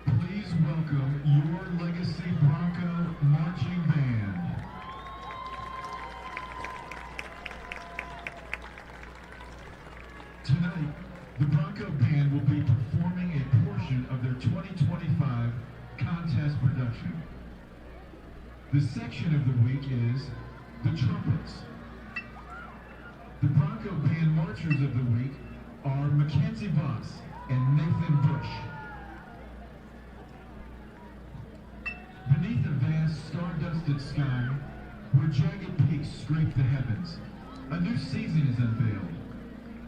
I: Please welcome your Legacy Bronco Marching Band. Tonight, the Bronco Band will be performing a portion of their 2025 contest production. The section of the week is the trumpets. The Bronco Band marchers of the week are Mackenzie Voss and Nathan Bush. Beneath a vast star-dusted sky, where jagged peaks scrape the heavens, a new season is unveiled.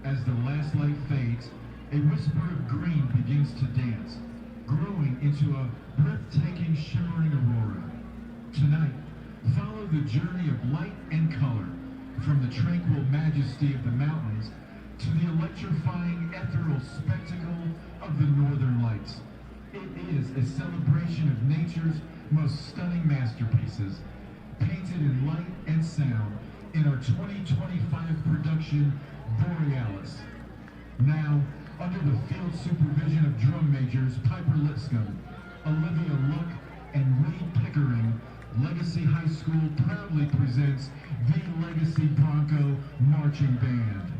I: As the last light fades, a whisper of green begins to dance, growing into a breathtaking, shimmering aurora. Tonight, follow the journey of light and color, from the tranquil majesty of the mountains to the electrifying, ethereal spectacle of the northern lights. It is a celebration of nature's most stunning masterpieces, painted in light and sound in our 2025 production, Borealis. Now, under the field supervision of drum majors Piper Lipscomb, Olivia Luck, and Reed Pickering, Legacy High School proudly presents the Legacy Bronco Marching Band.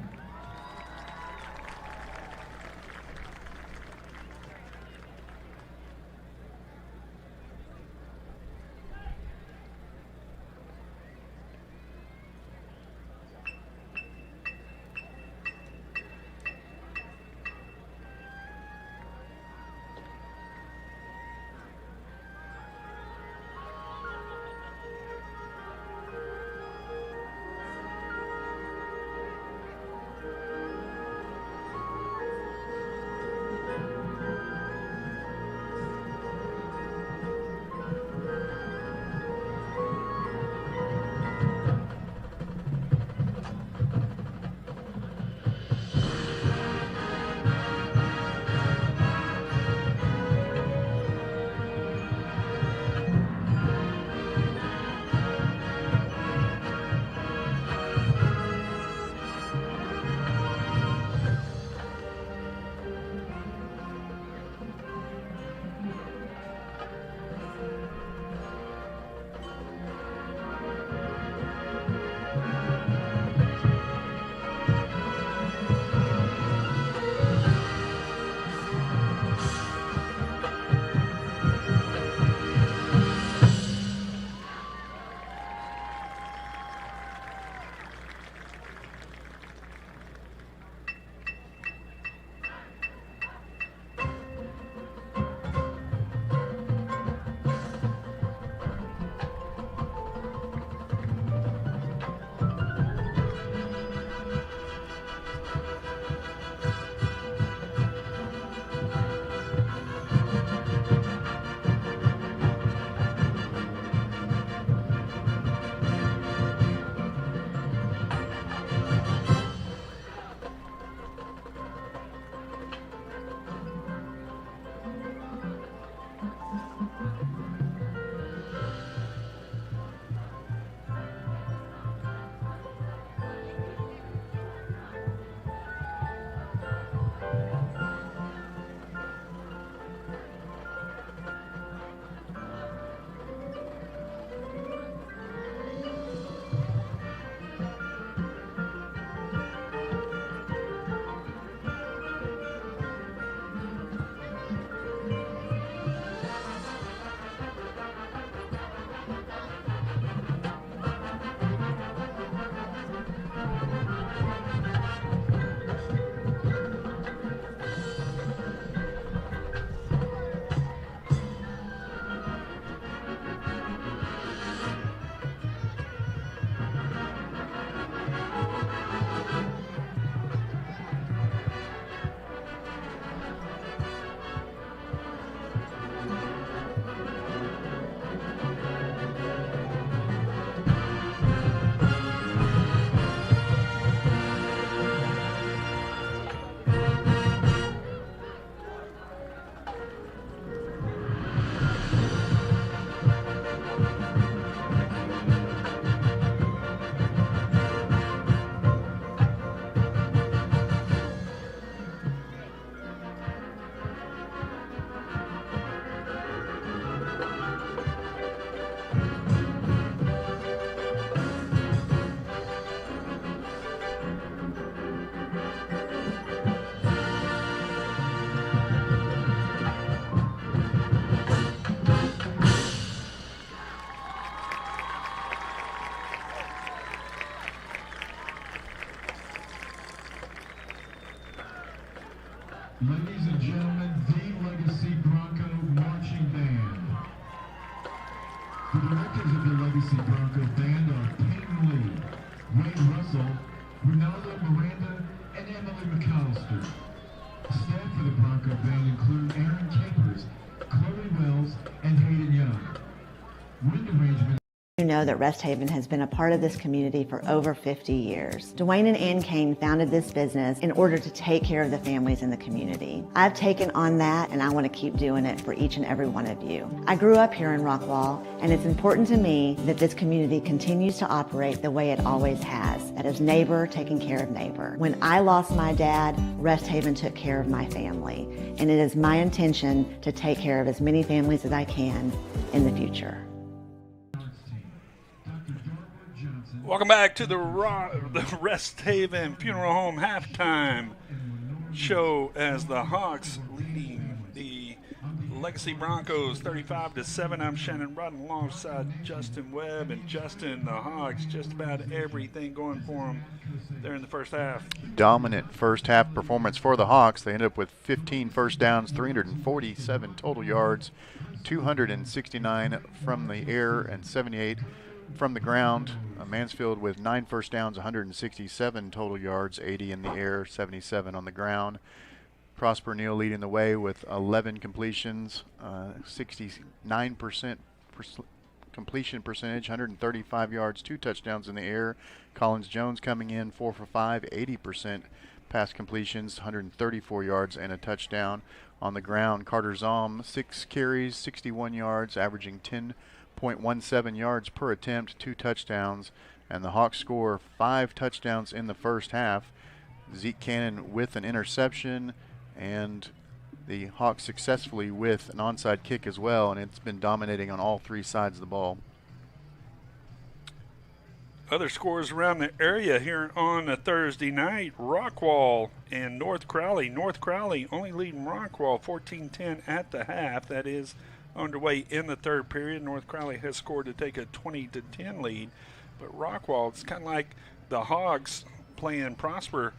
I: Ladies and gentlemen, the Legacy Bronco Marching Band. The directors of the Legacy Bronco Band are Peyton Lee, Wayne Russell, Ronaldo Miranda, and Emily McAllister. Staff for the Bronco Band include Aaron Capers, Chloe Wells, and Hayden Young. Wind arrangement.
J: You know that Rest Haven has been a part of this community for over 50 years. Dwayne and Ann Kane founded this business in order to take care of the families in the community. I've taken on that and I want to keep doing it for each and every one of you. I grew up here in Rockwall and it's important to me that this community continues to operate the way it always has. That is neighbor taking care of neighbor. When I lost my dad, Rest Haven took care of my family. And it is my intention to take care of as many families as I can in the future.
A: Welcome back to the Rest Haven Funeral Home halftime show as the Hawks leading the Legacy Broncos 35-7. I'm Shannon Rudden alongside Justin Webb, and Justin, the Hawks, just about everything going for them there in the first half.
B: Dominant first half performance for the Hawks. They ended up with 15 first downs, 347 total yards, 269 from the air and 78 from the ground. Mansfield with 9 first downs, 167 total yards, 80 in the air, 77 on the ground. Prosper Neal leading the way with 11 completions, 69% completion percentage, 135 yards, 2 touchdowns in the air. Collins Jones coming in 4 for 5, 80% pass completions, 134 yards and a touchdown. On the ground, Carter Zalm, 6 carries, 61 yards, averaging 10.17 yards per attempt, 2 touchdowns, and the Hawks score 5 touchdowns in the first half. Zeke Cannon with an interception, and the Hawks successfully with an onside kick as well, and it's been dominating on all 3 sides of the ball.
A: Other scores around the area here on a Thursday night: Rockwall and North Crowley. North Crowley only leading Rockwall 14-10 at the half. That is underway in the third period. North Crowley has scored to take a 20-10 lead, but Rockwall, it's kind of like the Hogs playing Prosper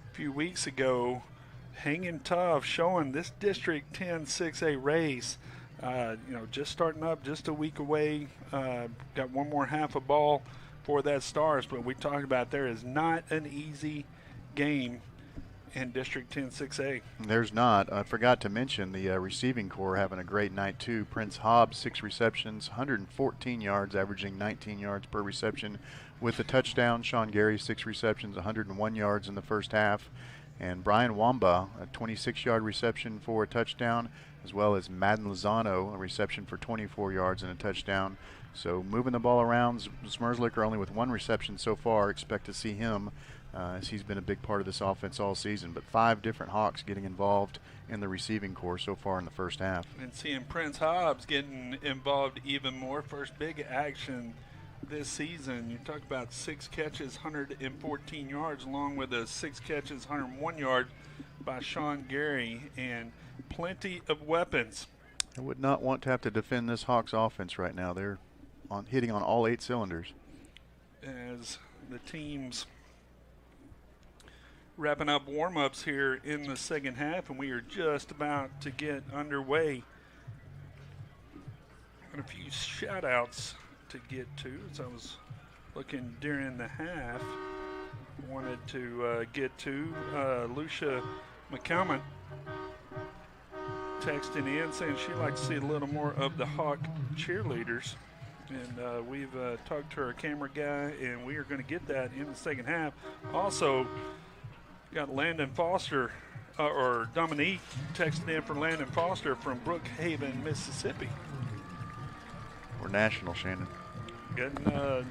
A: a few weeks ago, hanging tough, showing this District 10 6A race. Just starting up, just a week away. Got one more half a ball for that Stars, but we talked about there is not an easy game in District 10 6A.
B: There's not. I forgot to mention the receiving corps having a great night too. Prince Hobbs, 6 receptions, 114 yards, averaging 19 yards per reception with a touchdown. Sean Gary, 6 receptions, 101 yards in the first half. And Brian Wamba, a 26-yard reception for a touchdown, as well as Madden Lozano, a reception for 24 yards and a touchdown. So moving the ball around. Smerslicker only with 1 reception so far. Expect to see him as he's been a big part of this offense all season. But 5 different Hawks getting involved in the receiving corps so far in the first half.
A: And seeing Prince Hobbs getting involved even more. First big action this season. You talk about 6 catches, 114 yards, along with a 6 catches, 101 yards by Sean Gary, and plenty of weapons.
B: I would not want to have to defend this Hawks offense right now. They're hitting on all 8 cylinders.
A: As the teams wrapping up warm-ups here in the second half, and we are just about to get underway. Got a few shout-outs to get to, as I was looking during the half. Wanted to get to Lucia McCalmont texting in saying she'd like to see a little more of the Hawk cheerleaders. And we've talked to our camera guy, and we are going to get that in the second half. Also, got Landon Foster, or Dominique texted in for Landon Foster from Brookhaven, Mississippi.
B: We're national, Shannon.
A: Getting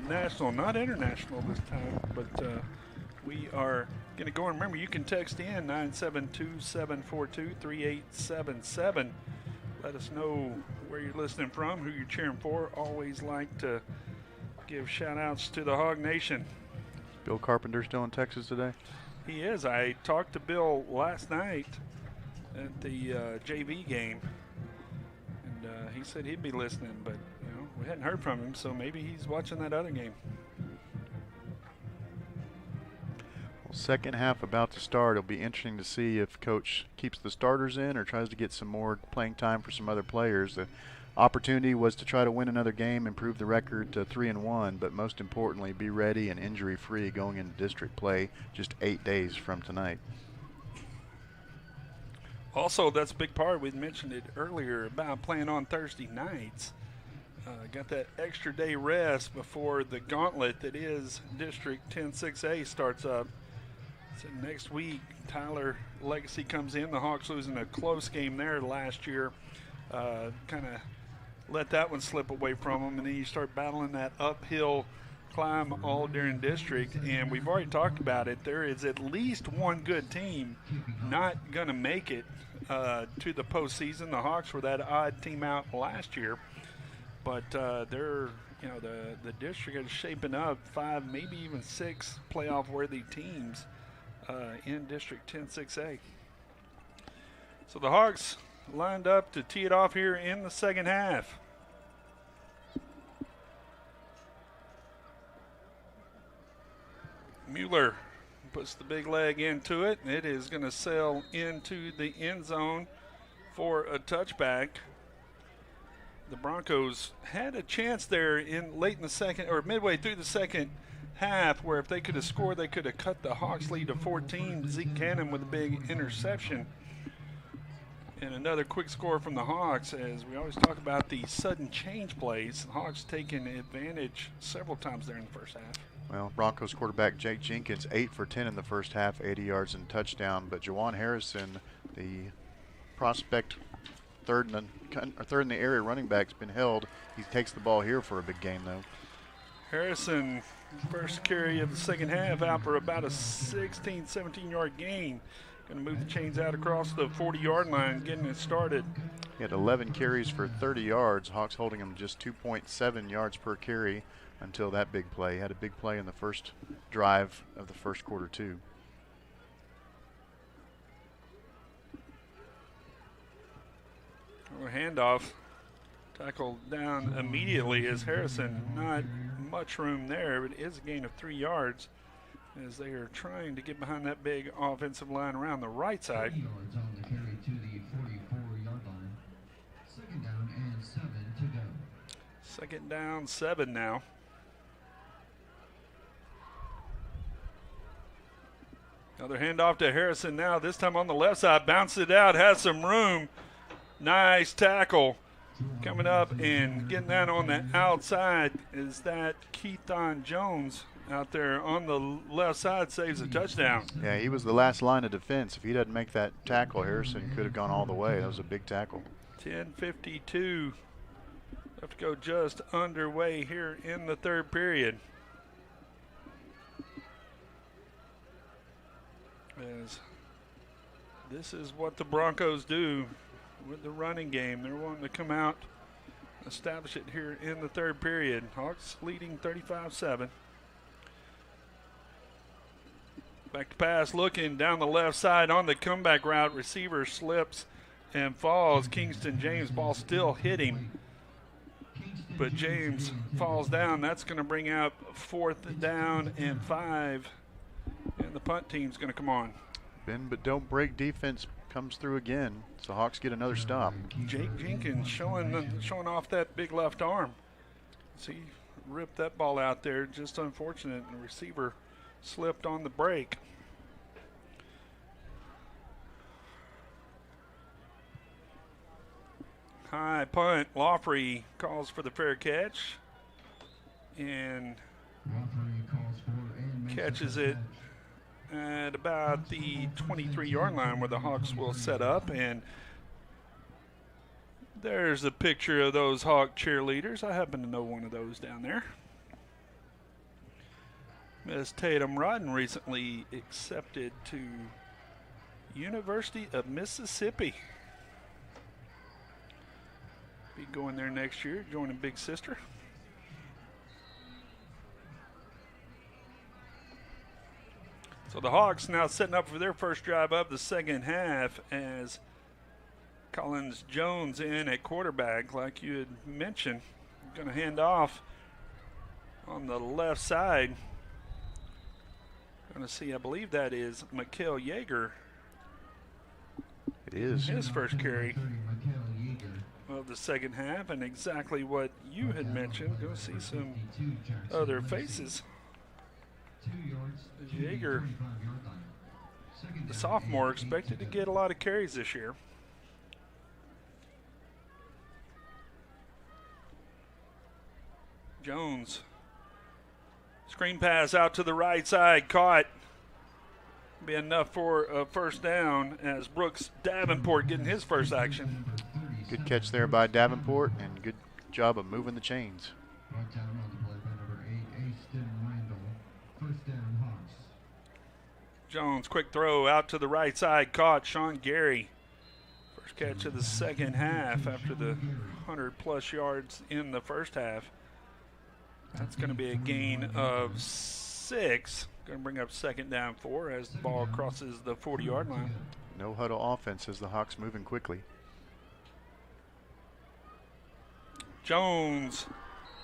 A: national, not international this time, but we are going to go. And remember, you can text in 972-742-3877. Let us know where you're listening from, who you're cheering for. Always like to give shout-outs to the Hog Nation.
B: Bill Carpenter still in Texas today?
A: He is. I talked to Bill last night at the JV game, and he said he'd be listening, but we hadn't heard from him, so maybe he's watching that other game.
B: Well, second half about to start. It'll be interesting to see if Coach keeps the starters in or tries to get some more playing time for some other players. The opportunity was to try to win another game, improve the record to 3-1, but most importantly, be ready and injury-free going into district play just 8 days from tonight.
A: Also, that's a big part. We mentioned it earlier about playing on Thursday nights. Got that extra day rest before the gauntlet that is District 10-6A starts up. So next week, Tyler Legacy comes in. The Hawks losing a close game there last year. Kind of let that one slip away from them, and then you start battling that uphill climb all during district. And we've already talked about it. There is at least one good team not going to make it to the postseason. The Hawks were that odd team out last year. But they're, the district is shaping up 5, maybe even 6 playoff-worthy teams in District 10-6A. So the Hawks lined up to tee it off here in the second half. Mueller puts the big leg into it. It is going to sail into the end zone for a touchback. The Broncos had a chance there late in the second, or midway through the second half, where if they could have scored, they could have cut the Hawks lead to 14. Zeke Cannon with a big interception. And another quick score from the Hawks, as we always talk about the sudden change plays. The Hawks taking advantage several times there in the first half.
B: Well, Broncos quarterback Jake Jenkins, 8 for 10 in the first half, 80 yards and touchdown. But Jawan Harrison, the prospect third in the area running back, has been held. He takes the ball here for a big game, though.
A: Harrison, first carry of the second half, out for about a 16, 17-yard gain. Going to move the chains out across the 40-yard line, getting it started.
B: He had 11 carries for 30 yards. Hawks holding him just 2.7 yards per carry until that big play. He had a big play in the first drive of the first quarter, too.
A: Handoff, tackled down immediately as Harrison. Not much room there, but it is a gain of 3 yards as they are trying to get behind that big offensive line around the right side.
C: 3 yards on the carry to the 44-yard line. Second down and 7 to go.
A: Second down, 7 now. Another handoff to Harrison now, this time on the left side. Bounces it out, has some room. Nice tackle coming up and getting that on the outside. Is that Keithon Jones out there on the left side, saves a touchdown.
B: Yeah, he was the last line of defense. If he doesn't make that tackle, Harrison could have gone all the way. That was a big tackle.
A: 10:52 left to go, just underway here in the third period. As this is what the Broncos do with the running game. They're wanting to come out, establish it here in the third period. Hawks leading 35-7. Back to pass, looking down the left side on the comeback route. Receiver slips and falls. Kingston James, ball still hitting, but James falls down. That's going to bring up 4th down and 5, and the punt team's going to come on.
B: Bend but don't break defense comes through again, so Hawks get another stop.
A: Jake Jenkins showing off that big left arm. So he ripped that ball out there, just unfortunate, and the receiver slipped on the break. High punt. Lawfrey calls for the fair catch and catches it at about the 23-yard line where the Hawks will set up. And there's a picture of those Hawk cheerleaders. I happen to know one of those down there. Miss Tatum Rodden recently accepted to University of Mississippi. Be going there next year, joining Big Sister. So the Hawks now setting up for their first drive of the second half as Collins Jones in at quarterback, like you had mentioned. Going to hand off on the left side. Going to see, I believe that is Mikael Yeager.
B: It is.
A: His first carry of the second half, and exactly what you had mentioned. Going to see some other faces. Yeager, the sophomore, expected to get a lot of carries this year. Jones, screen pass out to the right side, caught. Be enough for a first down as Brooks Davenport getting his first action.
B: Good catch there by Davenport, and good job of moving the chains.
A: Jones, quick throw out to the right side, caught. Sean Gary, first catch of the second half after the 100-plus yards in the first half. That's going to be a gain of 6. Going to bring up second down 4 as the ball crosses the 40-yard line.
B: No huddle offense as the Hawks moving quickly.
A: Jones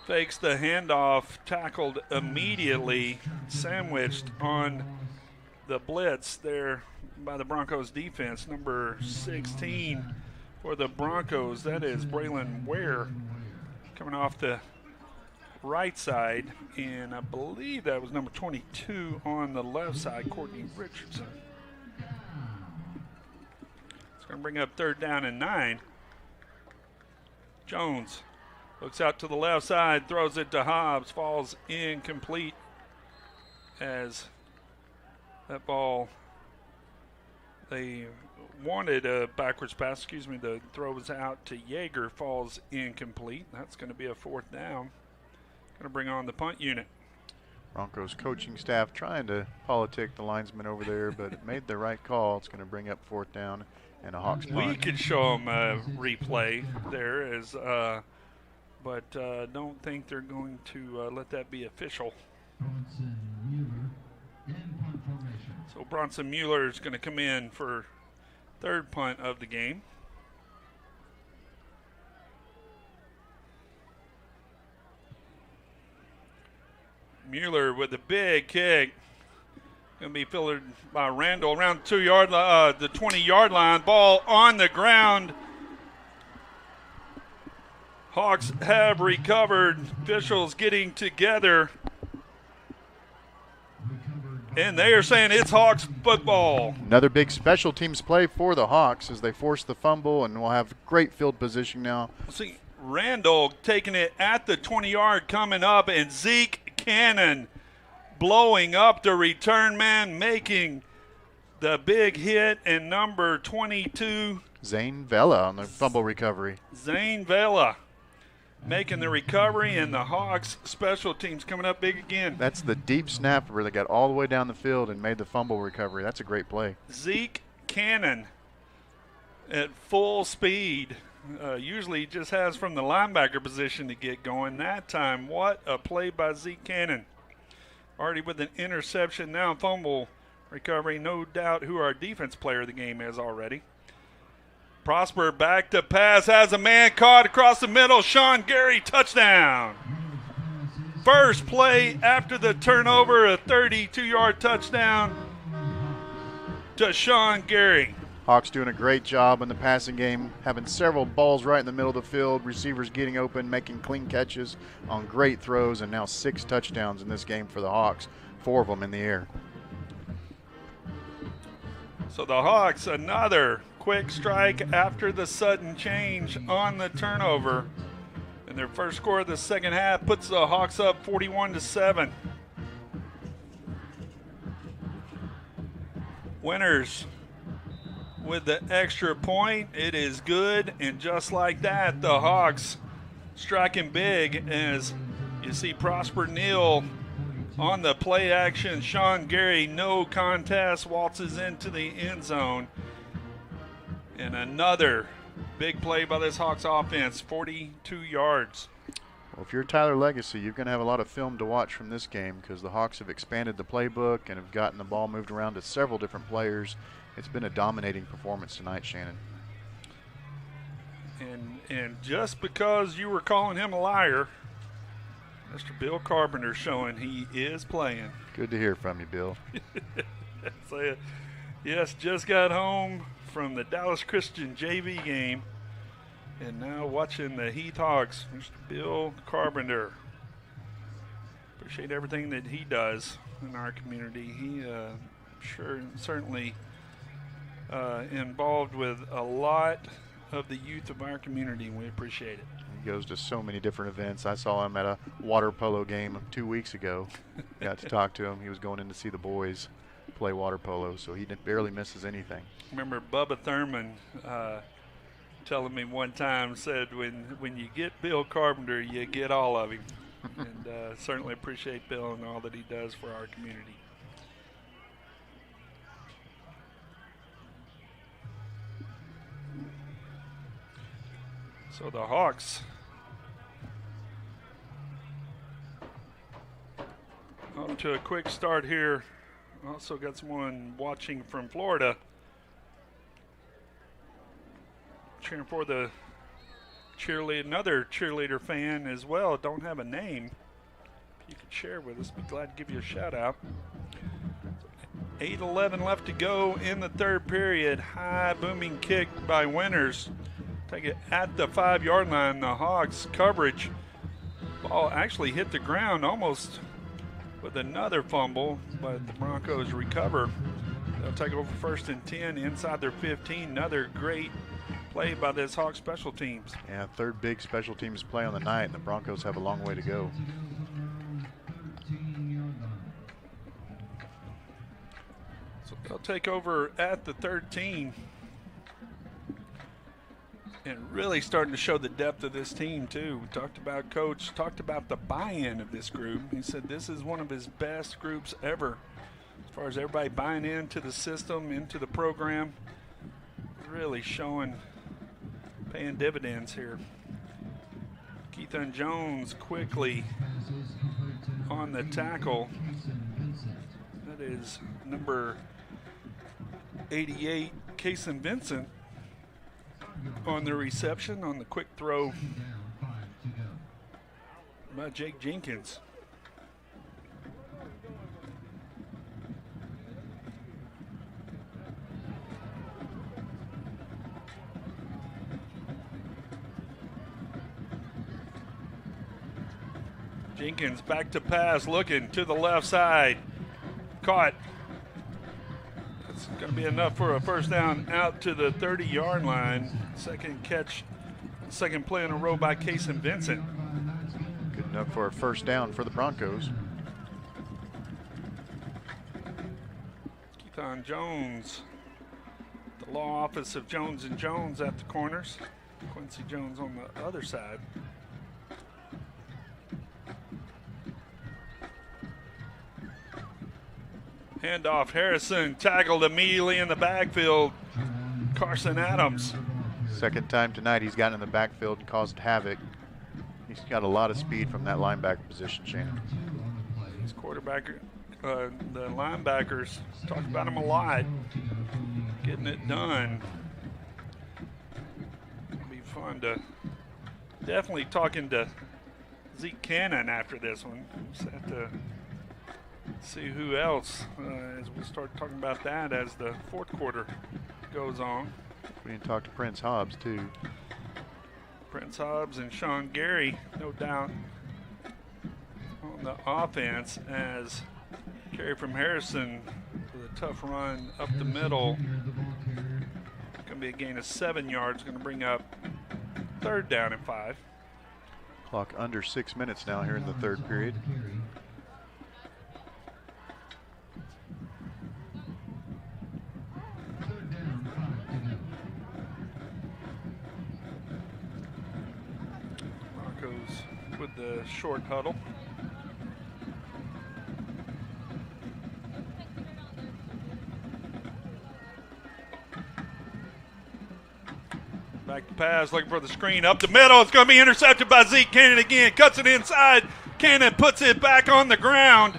A: fakes the handoff, tackled immediately, sandwiched on the blitz there by the Broncos defense. Number 16 for the Broncos, that is Braylon Ware, coming off the right side, and I believe that was number 22 on the left side, Courtney Richardson. It's going to bring up third down and 9. Jones looks out to the left side, throws it to Hobbs, falls incomplete as that ball, they wanted a backwards pass, the throw was out to Yeager, falls incomplete. That's going to be a fourth down. Going to bring on the punt unit.
B: Broncos coaching staff trying to politic the linesman over there, but it made the right call. It's going to bring up fourth down and a Hawks punt.
A: We could show them a replay there, but don't think they're going to let that be official. So Bronson Mueller is going to come in for third punt of the game. Mueller with a big kick. Going to be fielded by Randall around the 20-yard line. Ball on the ground. Hawks have recovered. Officials getting together. And they are saying it's Hawks football.
B: Another big special teams play for the Hawks as they force the fumble, and we'll have great field position now.
A: See, Randall taking it at the 20-yard coming up, and Zeke Cannon blowing up the return man, making the big hit, and number 22.
B: Zane Vela on the fumble recovery.
A: Zane Vela making the recovery, and the Hawks special teams coming up big again.
B: That's the deep snapper that got all the way down the field and made the fumble recovery. That's a great play.
A: Zeke Cannon at full speed. Usually just has from the linebacker position to get going. That time, what a play by Zeke Cannon. Already with an interception, now fumble recovery. No doubt who our defense player of the game is already. Prosper back to pass, has a man caught across the middle. Sean Gary, touchdown. First play after the turnover, a 32-yard touchdown to Sean Gary.
B: Hawks doing a great job in the passing game, having several balls right in the middle of the field, receivers getting open, making clean catches on great throws, and now 6 touchdowns in this game for the Hawks, 4 of them in the air.
A: So the Hawks, another quick strike after the sudden change on the turnover. And their first score of the second half puts the Hawks up 41-7. Winners with the extra point. It is good, and just like that, the Hawks striking big as you see Prosper Neal on the play action. Sean Gary, no contest, waltzes into the end zone. And another big play by this Hawks offense, 42 yards.
B: Well, if you're Tyler Legacy, you're going to have a lot of film to watch from this game because the Hawks have expanded the playbook and have gotten the ball moved around to several different players. It's been a dominating performance tonight, Shannon.
A: And just because you were calling him a liar Mr. Bill Carpenter showing he is playing.
B: Good to hear from you, Bill.
A: So, yes, just got home from the Dallas Christian JV game, and now watching the Heath Hawks. Mr. Bill Carpenter. Appreciate everything that he does in our community. He certainly involved with a lot of the youth of our community, and we appreciate it.
B: He goes to so many different events. I saw him at a water polo game 2 weeks ago. Got to talk to him. He was going in to see the boys play water polo, so he barely misses anything.
A: Remember Bubba Thurman telling me one time, said when you get Bill Carpenter, you get all of him. And certainly appreciate Bill and all that he does for our community. So the Hawks up to a quick start here. Also got someone watching from Florida cheering for the another cheerleader fan as well. Don't have a name. If you could share with us, be glad to give you a shout out. 8:11 left to go in the third period. High booming kick by Winters. Take it at the 5-yard line. The Hawks coverage. Ball actually hit the ground almost with another fumble, but the Broncos recover. They'll take over 1st and 10 inside their 15. Another great play by this Hawks special teams.
B: Yeah, third big special teams play on the night, and the Broncos have a long way to go.
A: So they'll take over at the 13. And really starting to show the depth of this team, too. We talked about Coach, talked about the buy-in of this group. He said this is one of his best groups ever. As far as everybody buying into the system, into the program, really showing, paying dividends here. Keithan Jones quickly on the tackle. That is number 88, Kason Vincent, on the reception, on the quick throw by Jake Jenkins. Jenkins back to pass, looking to the left side. Caught. That's going to be enough for a first down out to the 30-yard line. Second catch, second play in a row by Kason Vincent.
B: Good enough for a first down for the Broncos.
A: Keithan Jones, the law office of Jones & Jones at the corners. Quincy Jones on the other side. Handoff, Harrison tackled immediately in the backfield. Carson Adams.
B: Second time tonight he's gotten in the backfield and caused havoc. He's got a lot of speed from that linebacker position, Shannon.
A: His quarterback, the linebackers, talked about him a lot. Getting it done. It'll be fun to, definitely talking to Zeke Cannon after this one. Just have to see who else as we start talking about that as the fourth quarter goes on.
B: We need to talk to Prince Hobbs too.
A: Prince Hobbs and Sean Gary, no doubt, on the offense as carry from Harrison with a tough run up the middle. Going to be a gain of 7 yards, going to bring up third down and 5.
B: Clock under 6 minutes now here in the third period.
A: With the short huddle. Back to pass, looking for the screen up the middle. It's going to be intercepted by Zeke Cannon again. Cuts it inside. Cannon puts it back on the ground.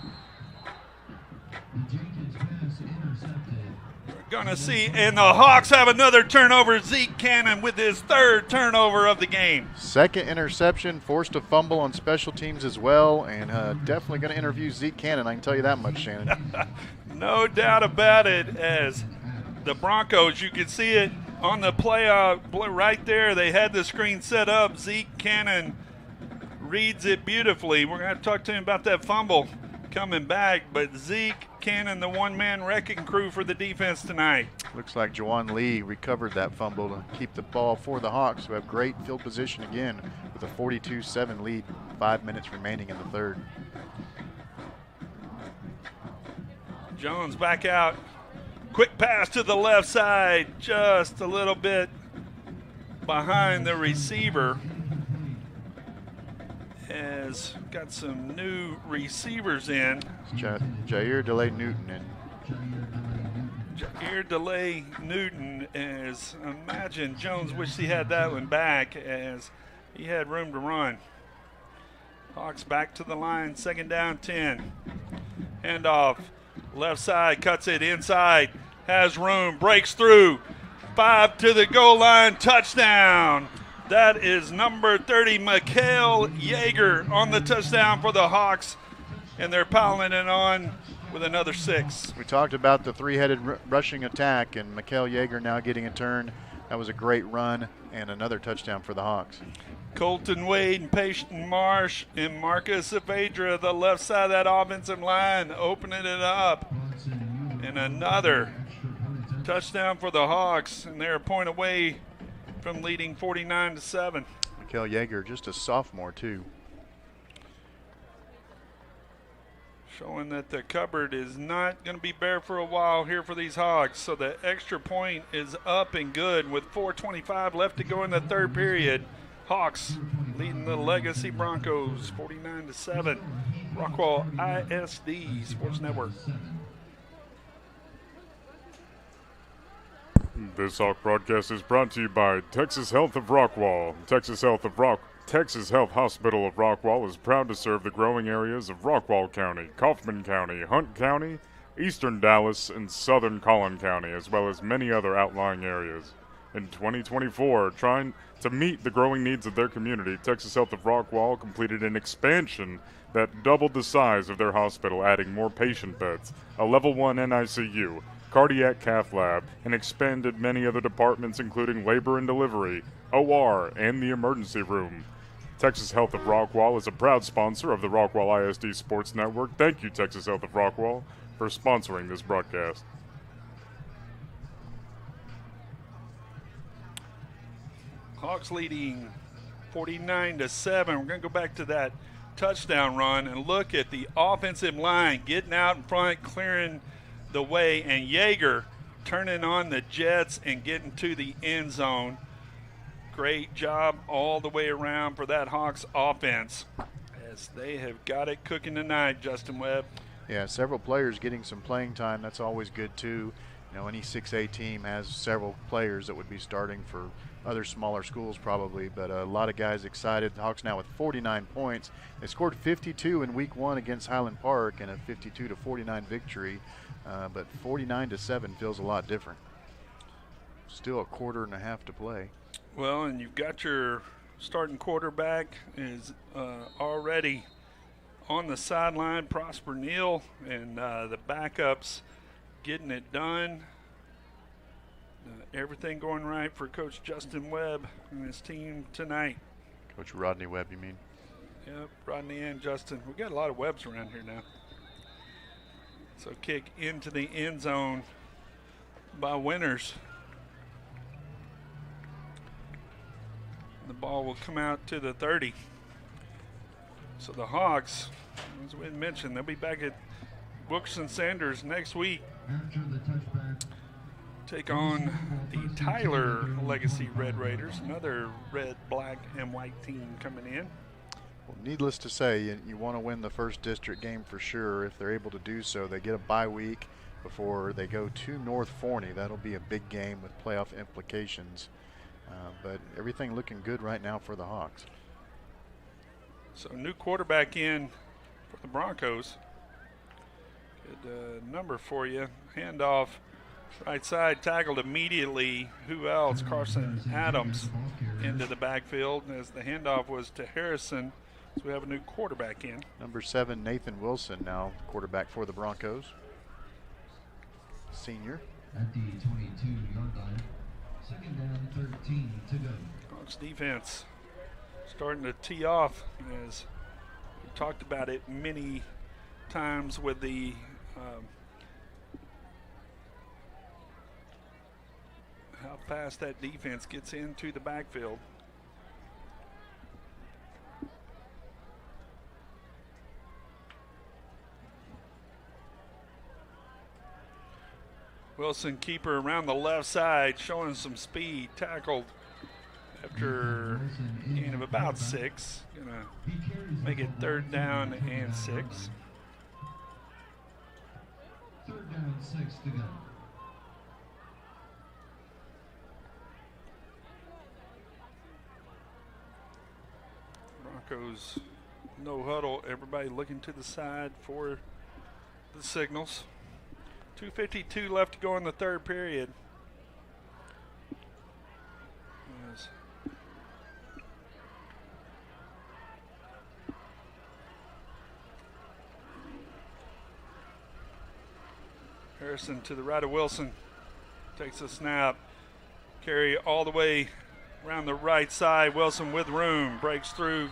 A: Gonna see, and the Hawks have another turnover. Zeke Cannon with his 3rd turnover of the game.
B: 2nd interception, forced a fumble on special teams as well, and definitely going to interview Zeke Cannon, I can tell you that much, Shannon.
A: No doubt about it, as the Broncos, you can see it on the play right there. They had the screen set up. Zeke Cannon reads it beautifully. We're going to talk to him about that fumble coming back, but Zeke Cannon, the one-man wrecking crew for the defense tonight.
B: Looks like Juwan Lee recovered that fumble to keep the ball for the Hawks, who have great field position again with a 42-7 lead, 5 minutes remaining in the 3rd.
A: Jones back out. Quick pass to the left side, just a little bit behind the receiver. Has got some new receivers in.
B: Jair DeLay-Newton in.
A: Jair DeLay-Newton, as imagine Jones wished he had that one back, as he had room to run. Hawks back to the line, 2nd down, 10. Handoff, left side, cuts it inside, has room, breaks through, 5 to the goal line, touchdown. That is number 30, Mikael Yeager, on the touchdown for the Hawks, and they're piling it on with another 6.
B: We talked about the 3-headed rushing attack, and Mikael Yeager now getting a turn. That was a great run and another touchdown for the Hawks.
A: Colton Wade and Peyton Marsh and Marcus Avedra, the left side of that offensive line, opening it up. And another touchdown for the Hawks, and they're a point away from leading 49-7.
B: Mikael Yeager, just a sophomore too.
A: Showing that the cupboard is not going to be bare for a while here for these Hawks. So the extra point is up and good with 4:25 left to go in the 3rd period. Hawks leading the Legacy Broncos 49-7. Rockwall ISD Sports Network.
G: This Hawk broadcast is brought to you by Texas Health of Rockwall. Texas Health Hospital of Rockwall is proud to serve the growing areas of Rockwall County, Kaufman County, Hunt County, eastern Dallas, and southern Collin County, as well as many other outlying areas. In 2024, trying to meet the growing needs of their community, Texas Health of Rockwall completed an expansion that doubled the size of their hospital, adding more patient beds, a level 1 NICU, cardiac cath lab, and expanded many other departments including labor and delivery, OR, and the emergency room. Texas Health of Rockwall is a proud sponsor of the Rockwall ISD Sports Network. Thank you, Texas Health of Rockwall, for sponsoring this broadcast.
A: Hawks leading 49-7. We're going to go back to that touchdown run and look at the offensive line getting out in front, clearing the way, and Yeager turning on the jets and getting to the end zone. Great job all the way around for that Hawks offense, as they have got it cooking tonight, Justin Webb.
B: Yeah, several players getting some playing time. That's always good too. You know, any 6A team has several players that would be starting for other smaller schools probably, but a lot of guys excited. The Hawks now with 49 points. They scored 52 in week 1 against Highland Park in a 52-49 victory, but 49-7 feels a lot different. Still a quarter and a half to play.
A: Well, and you've got your starting quarterback is already on the sideline, Prosper Neal, and the backups getting it done. Everything going right for Coach Justin Webb and his team tonight.
B: Coach Rodney Webb, you mean?
A: Yep, Rodney and Justin. We've got a lot of Webbs around here now. So kick into the end zone by Winters. The ball will come out to the 30. So the Hawks, as we mentioned, they'll be back at Wilkerson Sanders next week.
C: After the touchback,
A: Take on the Tyler Legacy Red Raiders, another red, black, and white team coming in.
B: Well, needless to say, you want to win the first district game for sure. If they're able to do so, they get a bye week before they go to North Forney. That'll be a big game with playoff implications. But everything looking good right now for the Hawks.
A: So new quarterback in for the Broncos. Good number for you. Handoff Right side tackled immediately. Who else? Carson Adams into the backfield as the handoff was to Harrison. So we have a new quarterback in.
B: Number 7, Nathan Wilson, now quarterback for the Broncos. Senior.
C: At the 22-yard line, 2nd down, 13 to go.
A: Hawks defense starting to tee off, as we talked about it many times with the how fast that defense gets into the backfield. Wilson, keeper around the left side, showing some speed, tackled after a gain of about 6. Gonna make it 3rd down and 6.
C: 3rd down, 6 to go.
A: Broncos no huddle, everybody looking to the side for the signals. 2:52 left to go in the 3rd period. As Harrison to the right of Wilson, takes a snap, carry all the way around the right side. Wilson with room, breaks through,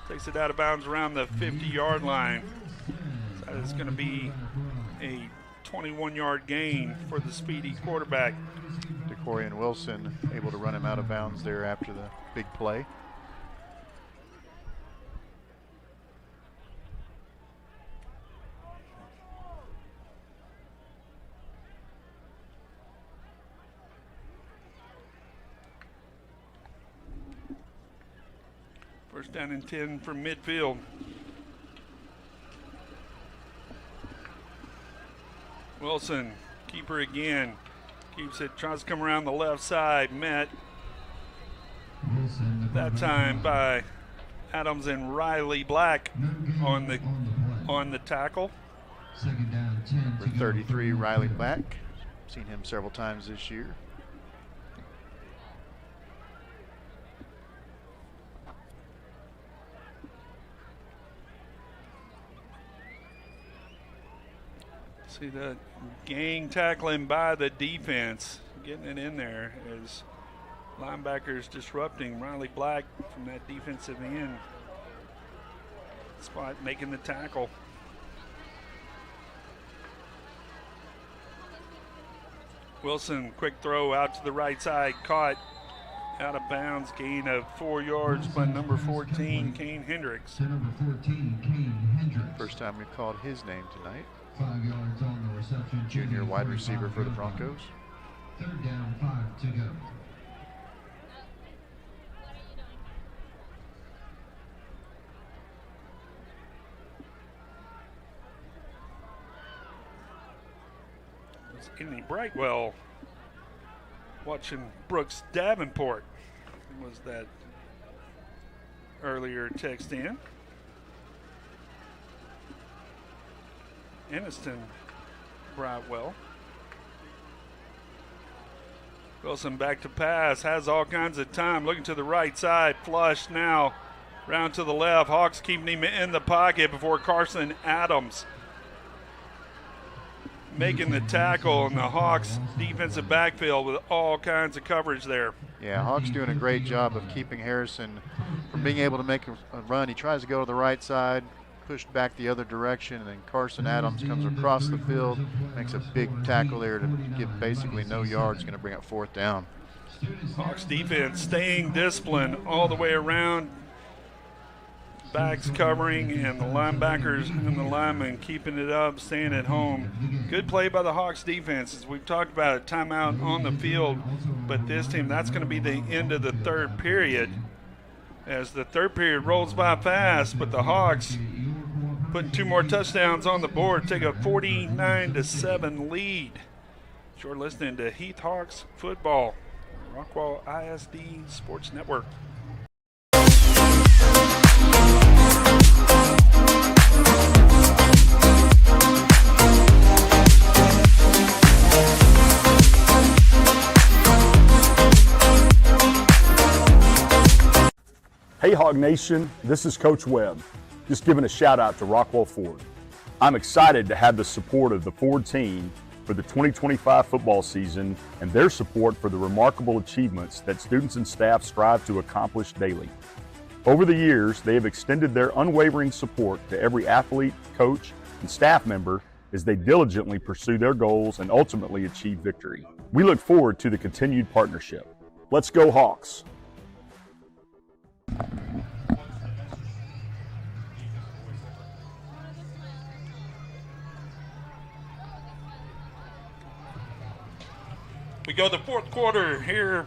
A: takes it out of bounds around the 50-yard line. That is going to be a 21-yard gain for the speedy quarterback.
B: DeCorian Wilson able to run him out of bounds there after the big play.
A: First down and 10 from midfield. Wilson, keeper again, keeps it, tries to come around the left side, met that time by Adams and Riley Black on the tackle.
C: 2nd down, 10
B: Number 33, Riley Black. Seen him several times this year.
A: See that gang tackling by the defense, getting it in there as linebackers disrupting Riley Black from that defensive end spot, making the tackle. Wilson, quick throw out to the right side, caught out of bounds, gain of 4 yards by number 14, Kane Hendricks.
C: To number 14, Kane Hendricks.
B: First time we've called his name tonight.
C: 5 yards on the reception.
B: Junior wide receiver for the Broncos.
C: 3rd down, 5 to go.
A: It's Andy Brightwell watching Brooks Davenport, was that earlier text in. Eniston Brightwell. Wilson back to pass, has all kinds of time, looking to the right side, flush now, round to the left. Hawks keeping him in the pocket before Carson Adams making the tackle, and the Hawks defensive backfield with all kinds of coverage there.
B: Yeah, Hawks doing a great job of keeping Harrison from being able to make a run. He tries to go to the right side, pushed back the other direction, and then Carson Adams comes across the field, makes a big tackle there to give basically no yards, going to bring up 4th down.
A: Hawks defense staying disciplined all the way around, backs covering, and the linebackers and the linemen keeping it up, staying at home. Good play by the Hawks defense. As we've talked about it, timeout on the field, but this team, that's going to be the end of the 3rd period, as the 3rd period rolls by fast, but the Hawks putting 2 more touchdowns on the board, take a 49-7 lead. You're listening to Heath Hawks football, Rockwall ISD Sports Network.
K: Hawk Nation, this is Coach Webb, just giving a shout out to Rockwall Ford. I'm excited to have the support of the Ford team for the 2025 football season and their support for the remarkable achievements that students and staff strive to accomplish daily. Over the years, they have extended their unwavering support to every athlete, coach, and staff member as they diligently pursue their goals and ultimately achieve victory. We look forward to the continued partnership. Let's go Hawks!
A: We go the fourth quarter here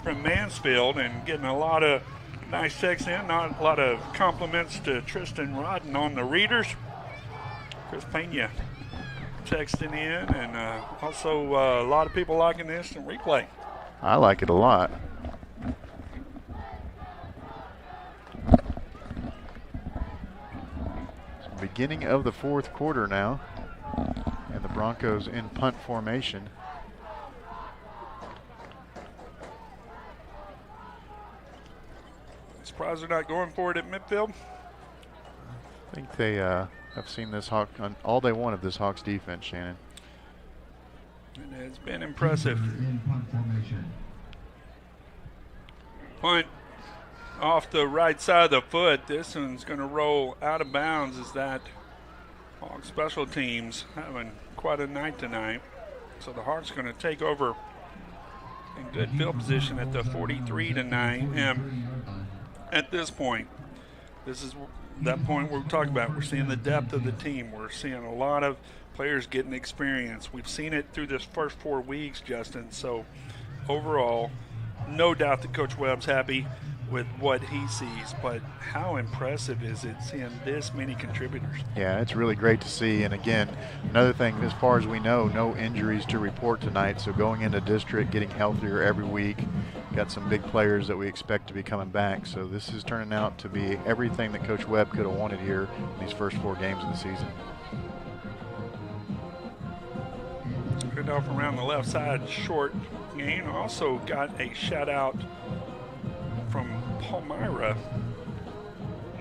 A: from Mansfield and getting a lot of nice texts in, not a lot of compliments to Tristan Rodden on the readers. Chris Pena texting in, and also a lot of people liking the instant replay.
B: I like it a lot. Beginning of the fourth quarter now, and the Broncos in punt formation.
A: Surprised they're not going for it at midfield.
B: I think they have seen this all they want of this Hawks defense, Shannon.
A: And it's been impressive. Punt off the right side of the foot. This one's going to roll out of bounds. Is that Hawks special teams having quite a night tonight. So the Hawks going to take over in good field position at the 43-9. And at this point, this is that point we're talking about. We're seeing the depth of the team. We're seeing a lot of players getting experience. We've seen it through this first 4 weeks, Justin. So overall, no doubt that Coach Webb's happy with what he sees, but how impressive is it seeing this many contributors?
B: Yeah, it's really great to see. And again, another thing, as far as we know, no injuries to report tonight. So going into district, getting healthier every week. Got some big players that we expect to be coming back. So this is turning out to be everything that Coach Webb could have wanted here in these first 4 games of the season.
A: Good off around the left side, short gain. Also got a shout out from Palmyra,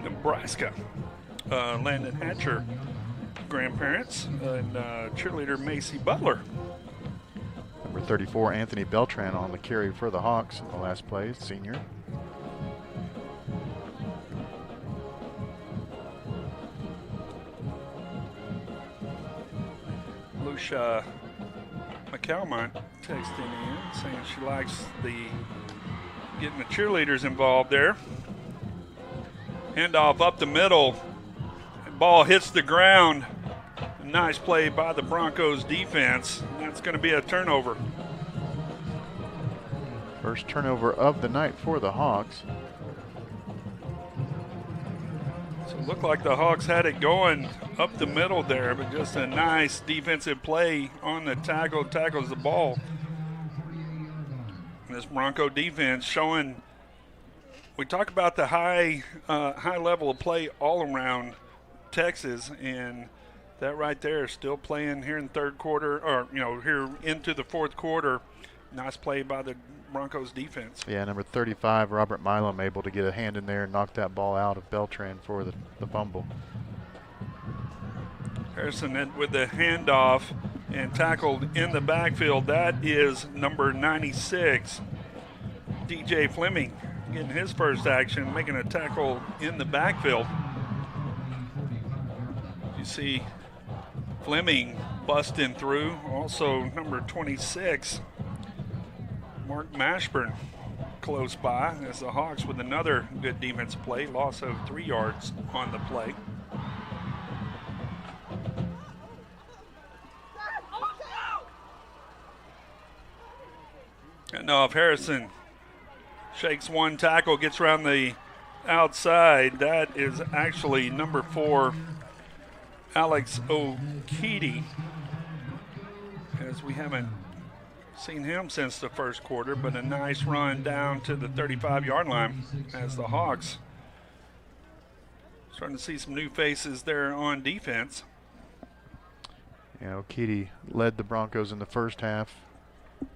A: Nebraska. Landon Hatcher grandparents and cheerleader Macy Butler.
B: Number 34, Anthony Beltran on the carry for the Hawks in the last play, senior.
A: Lucia McCalmont texting in saying she likes getting the cheerleaders involved there. Handoff up the middle. Ball hits the ground. Nice play by the Broncos defense. That's going to be a turnover.
B: First turnover of the night for the Hawks.
A: So it looked like the Hawks had it going up the middle there, but just a nice defensive play on the tackle. Tackles the ball. This Bronco defense showing, we talk about the high level of play all around Texas, and that right there is still playing here in third quarter, or here into the fourth quarter. Nice play by the Broncos defense.
B: Yeah, number 35, Robert Milam, able to get a hand in there and knock that ball out of Beltran for the fumble.
A: Harrison with the handoff and tackled in the backfield. That is number 96, DJ Fleming, getting his first action, making a tackle in the backfield. You see Fleming busting through. Also number 26, Mark Mashburn, close by, as the Hawks with another good defense play. Loss of 3 yards on the play. And off, Harrison shakes one tackle, gets around the outside. That is actually number 4, Alex O'Keefe, as we haven't seen him since the first quarter, but a nice run down to the 35-yard line as the Hawks starting to see some new faces there on defense.
B: Yeah, O'Keefe led the Broncos in the first half,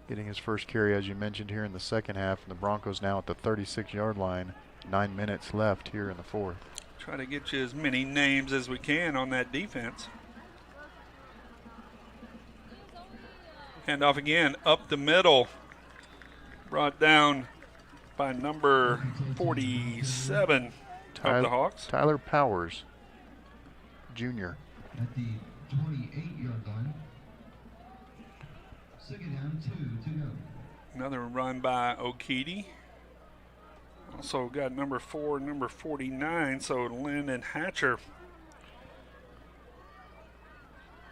B: getting his first carry, as you mentioned, here in the second half, and the Broncos now at the 36-yard line 9 minutes left here in the fourth.
A: Try to get you as many names as we can on that defense. Hand off again, up the middle. Brought down by number 47 of the Hawks.
B: Tyler Powers, Jr.
C: At the 28-yard line. Second down, 2 to go.
A: Another run by Okiti. Also got number 4, number 49, so Landon Hatcher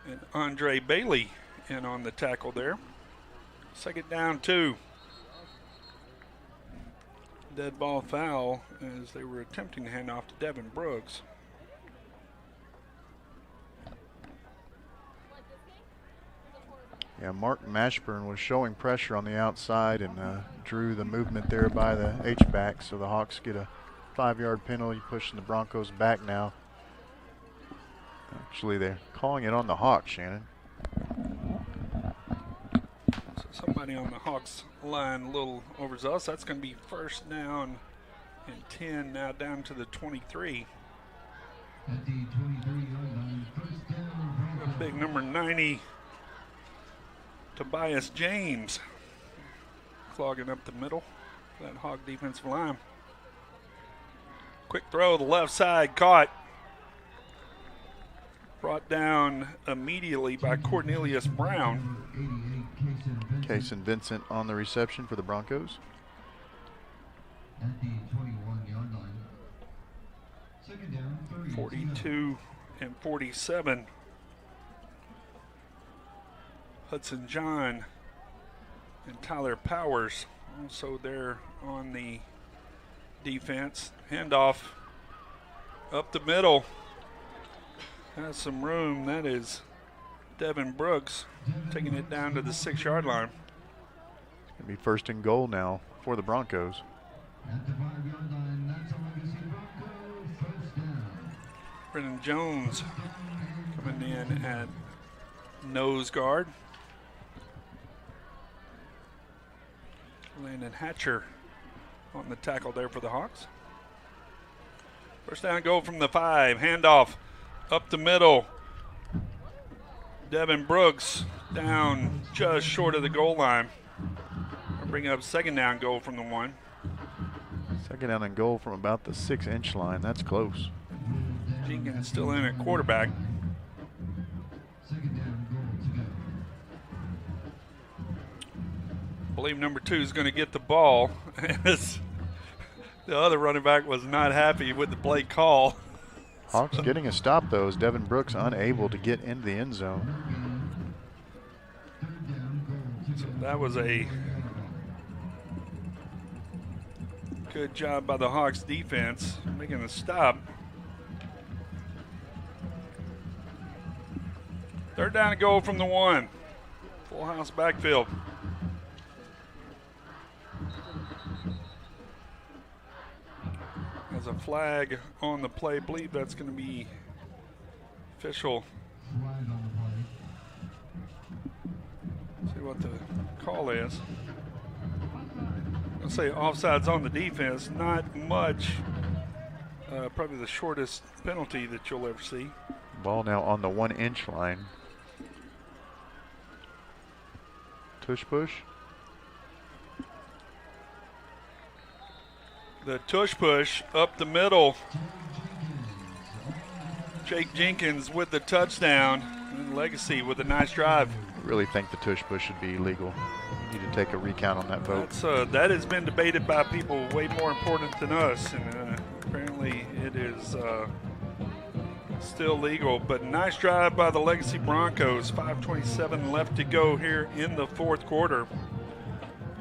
A: and Andre Bailey in on the tackle there. Second down, 2. Dead ball foul as they were attempting to hand off to Devin Brooks.
B: Yeah, Mark Mashburn was showing pressure on the outside and drew the movement there by the H-back, so the Hawks get a 5-yard penalty, pushing the Broncos back now. Actually, they're calling it on the Hawks, Shannon.
A: So somebody on the Hawks line a little overzealous. That's going to be first down and 10, now down to the 23.
C: At the 23-yard line, first down.
A: A big number 90. Tobias James clogging up the middle for that Hawk defensive line. Quick throw to the left side, caught. Brought down immediately by Cornelius Brown.
B: Kason Vincent on the reception for the Broncos.
C: At the 21-yard line. Second down, 30.
A: 42 and 47. Hudson John and Tyler Powers also there on the defense. Handoff up the middle. Has some room. That is Devin Brooks taking it down to the 6-yard line.
B: It's going to be first and goal now for the Broncos.
C: At the 5-yard line, that's a Legacy Bronco, first down.
A: Brennan Jones coming in at nose guard. Landon Hatcher on the tackle there for the Hawks. First down, goal from the 5. Handoff up the middle. Devin Brooks down just short of the goal line. We'll bring up second down goal from the 1.
B: Second down and goal from about the 6-inch line. That's close.
A: Jenkins still in at quarterback.
C: Second down, goal to go.
A: I believe number 2 is going to get the ball, as the other running back was not happy with the play call.
B: Hawks getting a stop, though, as Devin Brooks unable to get into the end zone.
A: So that was a good job by the Hawks defense making the stop. Third down and goal from the 1. Full house backfield. There's a flag on the play. I believe that's going to be official.
C: Flag on the play.
A: See what the call is. I'll say offsides on the defense. Not much. Probably the shortest penalty that you'll ever see.
B: Ball now on the 1-inch line. Tush push.
A: The tush push up the middle. Jake Jenkins with the touchdown. And Legacy with a nice drive.
B: I really think the tush push should be illegal. You need to take a recount on that vote.
A: That has been debated by people way more important than us. And apparently it is still legal. But nice drive by the Legacy Broncos. 5:27 left to go here in the fourth quarter.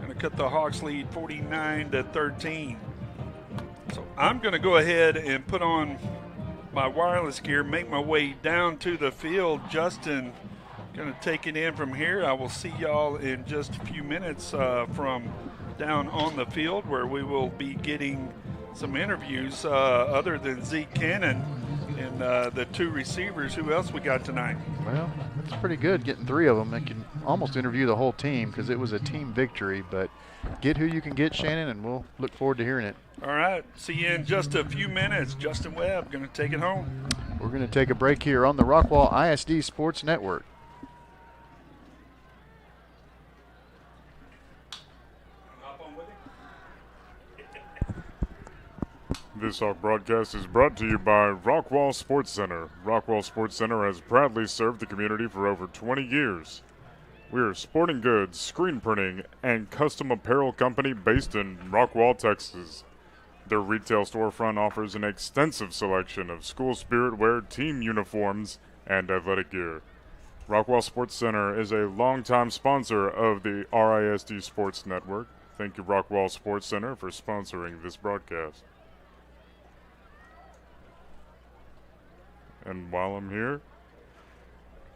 A: Going to cut the Hawks lead 49-13. So I'm going to go ahead and put on my wireless gear, make my way down to the field. Justin going to take it in from here. I will see y'all in just a few minutes from down on the field, where we will be getting some interviews other than Zeke Cannon And the two receivers, who else we got tonight?
B: Well, that's pretty good, getting 3 of them. I can almost interview the whole team because it was a team victory, but get who you can get, Shannon, and we'll look forward to hearing it.
A: All right, see you in just a few minutes. Justin Webb going to take it home.
B: We're going to take a break here on the Rockwall ISD Sports Network.
G: This Hawk broadcast is brought to you by Rockwall Sports Center. Rockwall Sports Center has proudly served the community for over 20 years. We are a sporting goods, screen printing, and custom apparel company based in Rockwall, Texas. Their retail storefront offers an extensive selection of school spirit wear, team uniforms, and athletic gear. Rockwall Sports Center is a longtime sponsor of the RISD Sports Network. Thank you, Rockwall Sports Center, for sponsoring this broadcast. And while I'm here,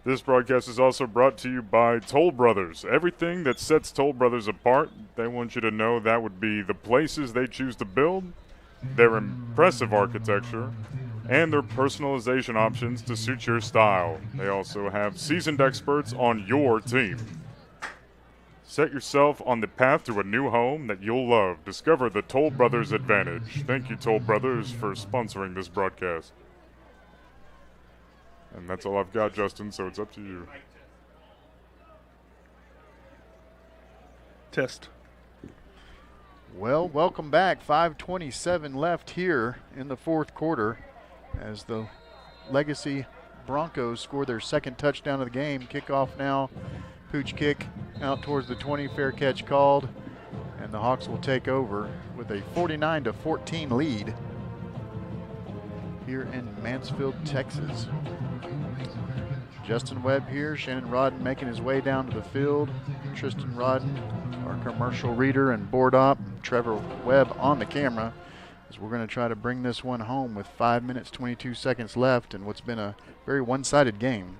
G: this broadcast is also brought to you by Toll Brothers. Everything that sets Toll Brothers apart, they want you to know that would be the places they choose to build, their impressive architecture, and their personalization options to suit your style. They also have seasoned experts on your team. Set yourself on the path to a new home that you'll love. Discover the Toll Brothers advantage. Thank you, Toll Brothers, for sponsoring this broadcast. And that's all I've got, Justin, so it's up to you.
A: Test.
B: Well, welcome back. 5:27 left here in the fourth quarter as the Legacy Broncos score their second touchdown of the game. Kickoff now. Pooch kick out towards the 20. Fair catch called. And the Hawks will take over with a 49-14 lead here in Mansfield, Texas. Justin Webb here, Shannon Rodden making his way down to the field. Tristan Rodden, our commercial reader and board op, and Trevor Webb on the camera, as we're going to try to bring this one home with 5 minutes, 22 seconds left in what's been a very one-sided game.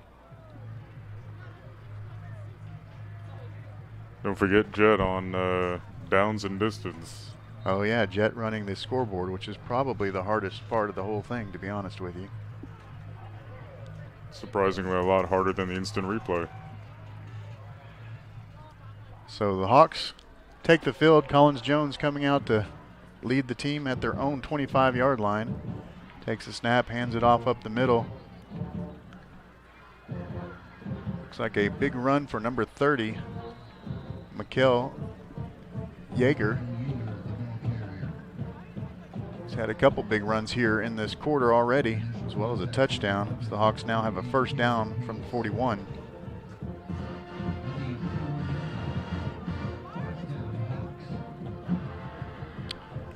G: Don't forget Jet on downs and distance.
B: Oh yeah, Jet running the scoreboard, which is probably the hardest part of the whole thing, to be honest with you.
G: Surprisingly a lot harder than the instant replay.
B: So the Hawks take the field. Collins Jones coming out to lead the team at their own 25-yard line. Takes a snap, hands it off up the middle. Looks like a big run for number 30, Mikael Yeager. He's had a couple big runs here in this quarter already, as well as a touchdown. So the Hawks now have a first down from the 41.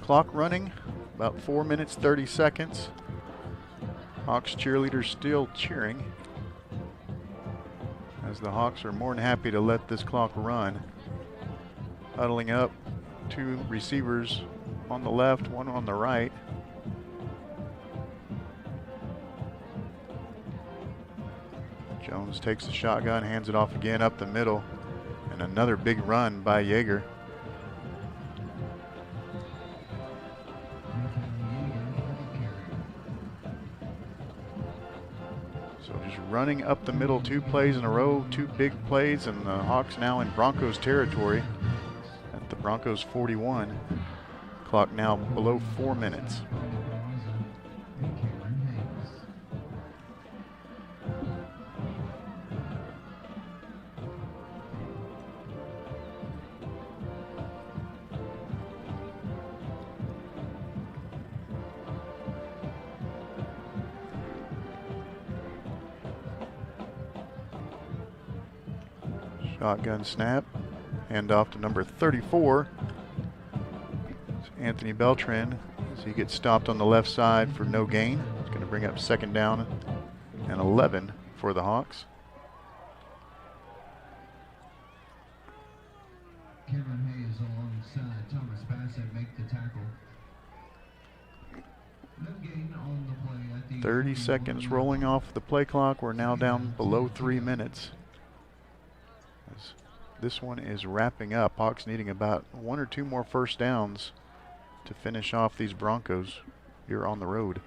B: Clock running, about 4 minutes, 30 seconds. Hawks cheerleaders still cheering, as the Hawks are more than happy to let this clock run. Huddling up, 2 receivers on the left, 1 on the right. Jones takes the shotgun, hands it off again up the middle, and another big run by Yeager. So just running up the middle, 2 plays in a row, 2 big plays, and the Hawks now in Broncos territory at the Broncos 41. Clock now below 4 minutes. Shotgun snap, hand off to number 34. Anthony Beltran, as he gets stopped on the left side for no gain. It's going to bring up second down and 11 for the Hawks.
C: Cameron Hayes alongside Thomas Bassett make the tackle. No gain on the play at the
B: 30 seconds rolling off the play clock. We're now down below 3 minutes. As this one is wrapping up. Hawks needing about 1 or 2 more first downs to finish off these Broncos here on the road.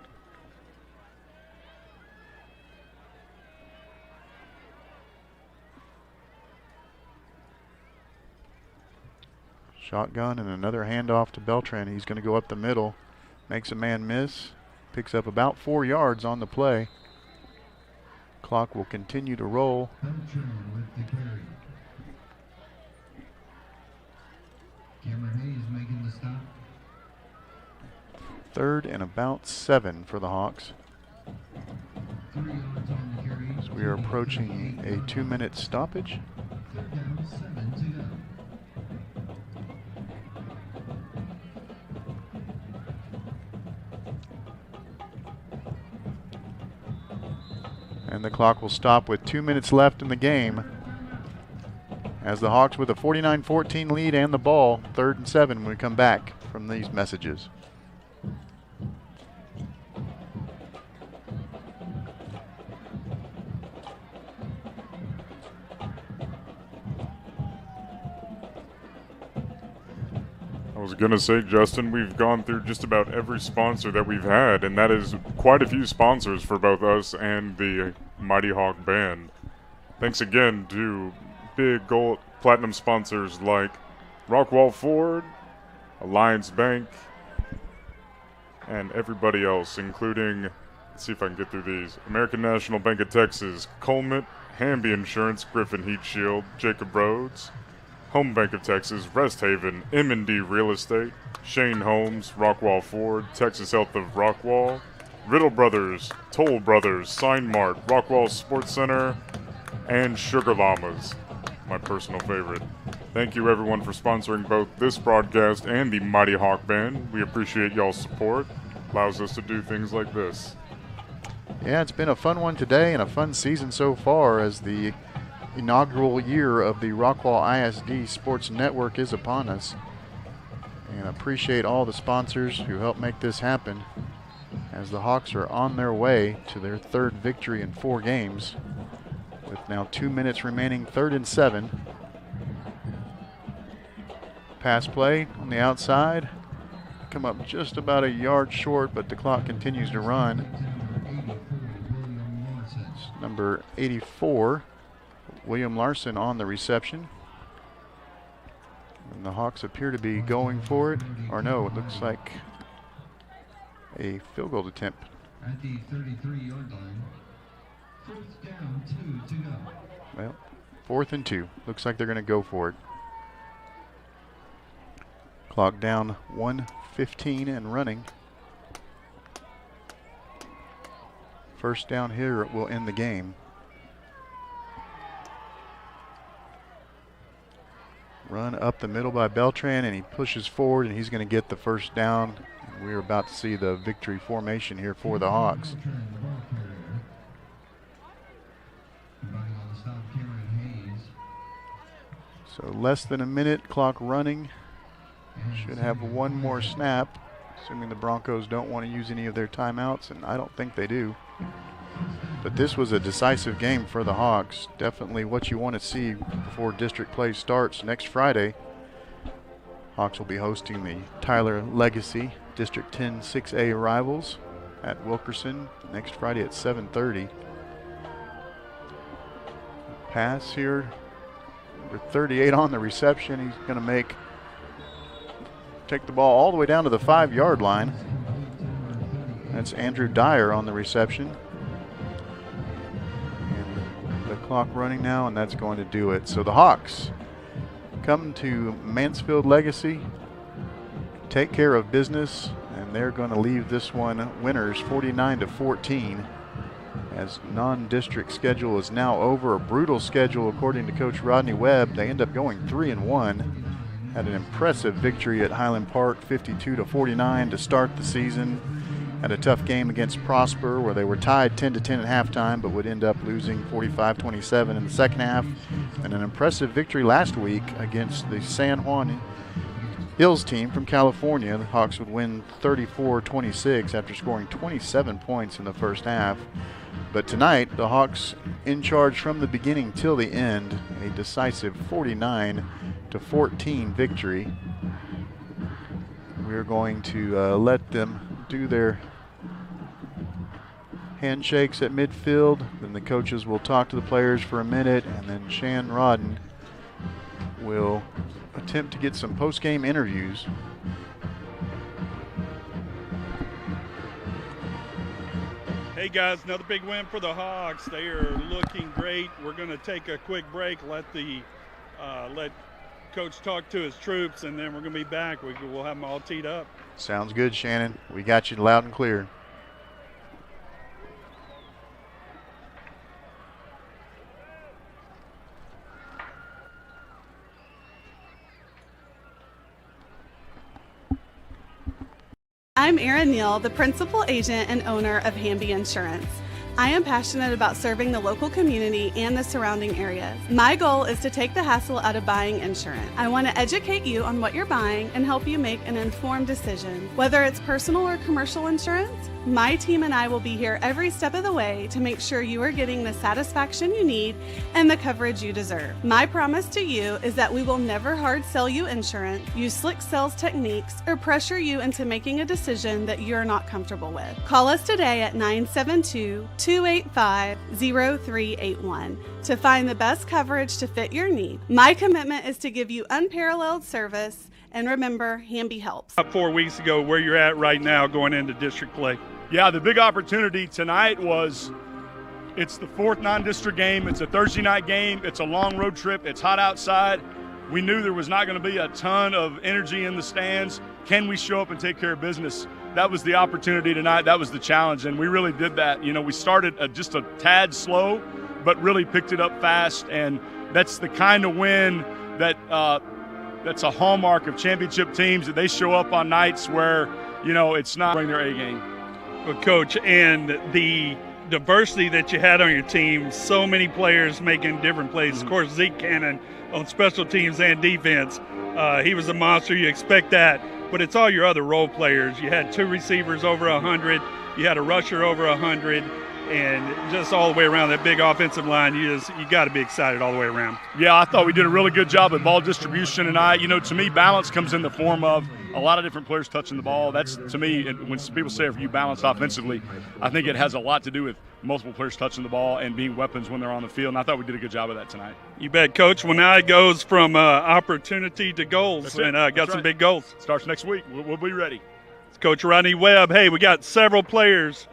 B: Shotgun and another handoff to Beltran. He's going to go up the middle. Makes a man miss. Picks up about 4 yards on the play. Clock will continue to roll.
C: Beltran with the carry. Cameron Hayes making the stop.
B: 3rd and about 7 for the Hawks.
C: 3 yards on the carry.
B: As we are approaching a 2-minute stoppage.
C: 3rd down, 7 to go.
B: And the clock will stop with 2 minutes left in the game. As the Hawks with a 49-14 lead and the ball, 3rd and 7 when we come back from these messages.
G: I was going to say, Justin, we've gone through just about every sponsor that we've had, and that is quite a few sponsors for both us and the Mighty Hawk Band. Thanks again to big gold platinum sponsors like Rockwall Ford, Alliance Bank, and everybody else, including, let's see if I can get through these, American National Bank of Texas, Coleman, Hamby Insurance, Griffin Heat Shield, Jacob Rhodes, Home Bank of Texas, Rest Haven, M&D Real Estate, Shane Holmes, Rockwall Ford, Texas Health of Rockwall, Riddle Brothers, Toll Brothers, Sign Mart, Rockwall Sports Center, and Sugar Llamas, my personal favorite. Thank you everyone for sponsoring both this broadcast and the Mighty Hawk Band. We appreciate y'all's support. Allows us to do things like this.
B: Yeah, it's been a fun one today and a fun season so far as the inaugural year of the Rockwall ISD Sports Network is upon us. And appreciate all the sponsors who helped make this happen as the Hawks are on their way to their 3rd victory in 4 games with now 2 minutes remaining, 3rd and 7. Pass play on the outside. Come up just about a yard short, but the clock continues to run. It's number 84. William Larson on the reception. And the Hawks appear to be going for it. Or no, it looks like a field goal attempt.
C: At the 33-yard line. 4th down, 2 to go.
B: Well, 4th and 2. Looks like they're going to go for it. Clock down 1:15 and running. First down here will end the game. Run up the middle by Beltran, and he pushes forward, and he's going to get the first down. We're about to see the victory formation here for the Hawks. So less than a minute, clock running. Should have one more snap, assuming the Broncos don't want to use any of their timeouts, and I don't think they do. But this was a decisive game for the Hawks. Definitely what you want to see before district play starts next Friday. Hawks will be hosting the Tyler Legacy District 10 6A rivals at Wilkerson next Friday at 7:30. Pass here. Number 38 on the reception. He's going to take the ball all the way down to the 5-yard line. That's Andrew Dyer on the reception. Clock running now, and that's going to do it. So the Hawks come to Mansfield Legacy, take care of business, and they're going to leave this one winners 49-14 as non-district schedule is now over. A brutal schedule according to Coach Rodney Webb. They end up going 3-1. Had an impressive victory at Highland Park 52-49 to start the season. Had a tough game against Prosper where they were tied 10-10 at halftime but would end up losing 45-27 in the second half. And an impressive victory last week against the San Juan Hills team from California. The Hawks would win 34-26 after scoring 27 points in the first half. But tonight, the Hawks in charge from the beginning till the end. A decisive 49-14 victory. We're going to let them do their handshakes at midfield. Then the coaches will talk to the players for a minute, and then Shan Rodden will attempt to get some post-game interviews.
A: Hey guys, another big win for the Hawks. They are looking great. We're going to take a quick break, let Coach talk to his troops, and then we're going to be back. We'll have them all teed up.
B: Sounds good, Shannon. We got you loud and clear.
L: I'm Erin Neal, the principal agent and owner of Hamby Insurance. I am passionate about serving the local community and the surrounding areas. My goal is to take the hassle out of buying insurance. I want to educate you on what you're buying and help you make an informed decision. Whether it's personal or commercial insurance, my team and I will be here every step of the way to make sure you are getting the satisfaction you need and the coverage you deserve. My promise to you is that we will never hard sell you insurance, use slick sales techniques, or pressure you into making a decision that you're not comfortable with. Call us today at 972-285-0381 to find the best coverage to fit your need. My commitment is to give you unparalleled service, and remember, Hamby helps.
A: 4 weeks ago, where you're at right now going into district play.
K: Yeah, the big opportunity tonight was it's the fourth non-district game. It's a Thursday night game. It's a long road trip. It's hot outside. We knew there was not going to be a ton of energy in the stands. Can we show up and take care of business? That was the opportunity tonight. That was the challenge, and we really did that. You know, we started just a tad slow, but really picked it up fast, and that's the kind of win that that's a hallmark of championship teams, that they show up on nights where, you know, it's not bring their A game.
A: Well, Coach, and the diversity that you had on your team, so many players making different plays. Of course, Zeke Cannon on special teams and defense, he was a monster. You expect that, but it's all your other role players. You had 2 receivers over 100. You had a rusher over 100. And just all the way around that big offensive line, you got to be excited all the way around.
K: Yeah, I thought we did a really good job at ball distribution tonight. You know, to me, balance comes in the form of a lot of different players touching the ball. That's, to me, when people say if you balance offensively, I think it has a lot to do with multiple players touching the ball and being weapons when they're on the field. And I thought we did a good job of that tonight.
A: You bet, Coach. Well, now it goes from opportunity to goals, and got some big goals.
K: Starts next week. We'll be ready.
A: It's Coach Rodney Webb. Hey, we got several players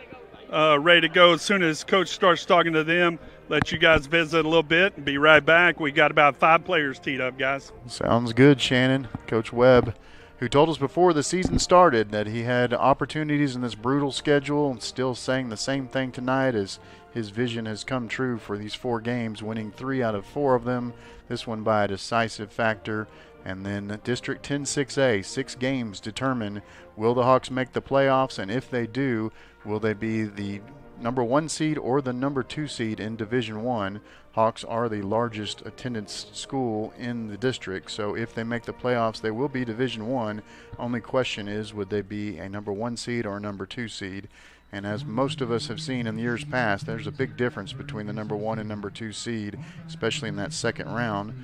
A: ready to go. As soon as Coach starts talking to them, let you guys visit a little bit and be right back. We got about 5 players teed up, guys.
B: Sounds good, Shannon. Coach Webb, who told us before the season started that he had opportunities in this brutal schedule, and still saying the same thing tonight as his vision has come true for these 4 games, winning 3 out of 4 of them, this one by a decisive factor. And then District 10-6A, 6 games determine will the Hawks make the playoffs, and if they do, will they be the number 1 seed or the number 2 seed in Division 1? Hawks are the largest attendance school in the district, so if they make the playoffs, they will be Division 1. Only question is, would they be a number 1 seed or a number 2 seed? And as most of us have seen in the years past, there's a big difference between the number 1 and number 2 seed, especially in that second round.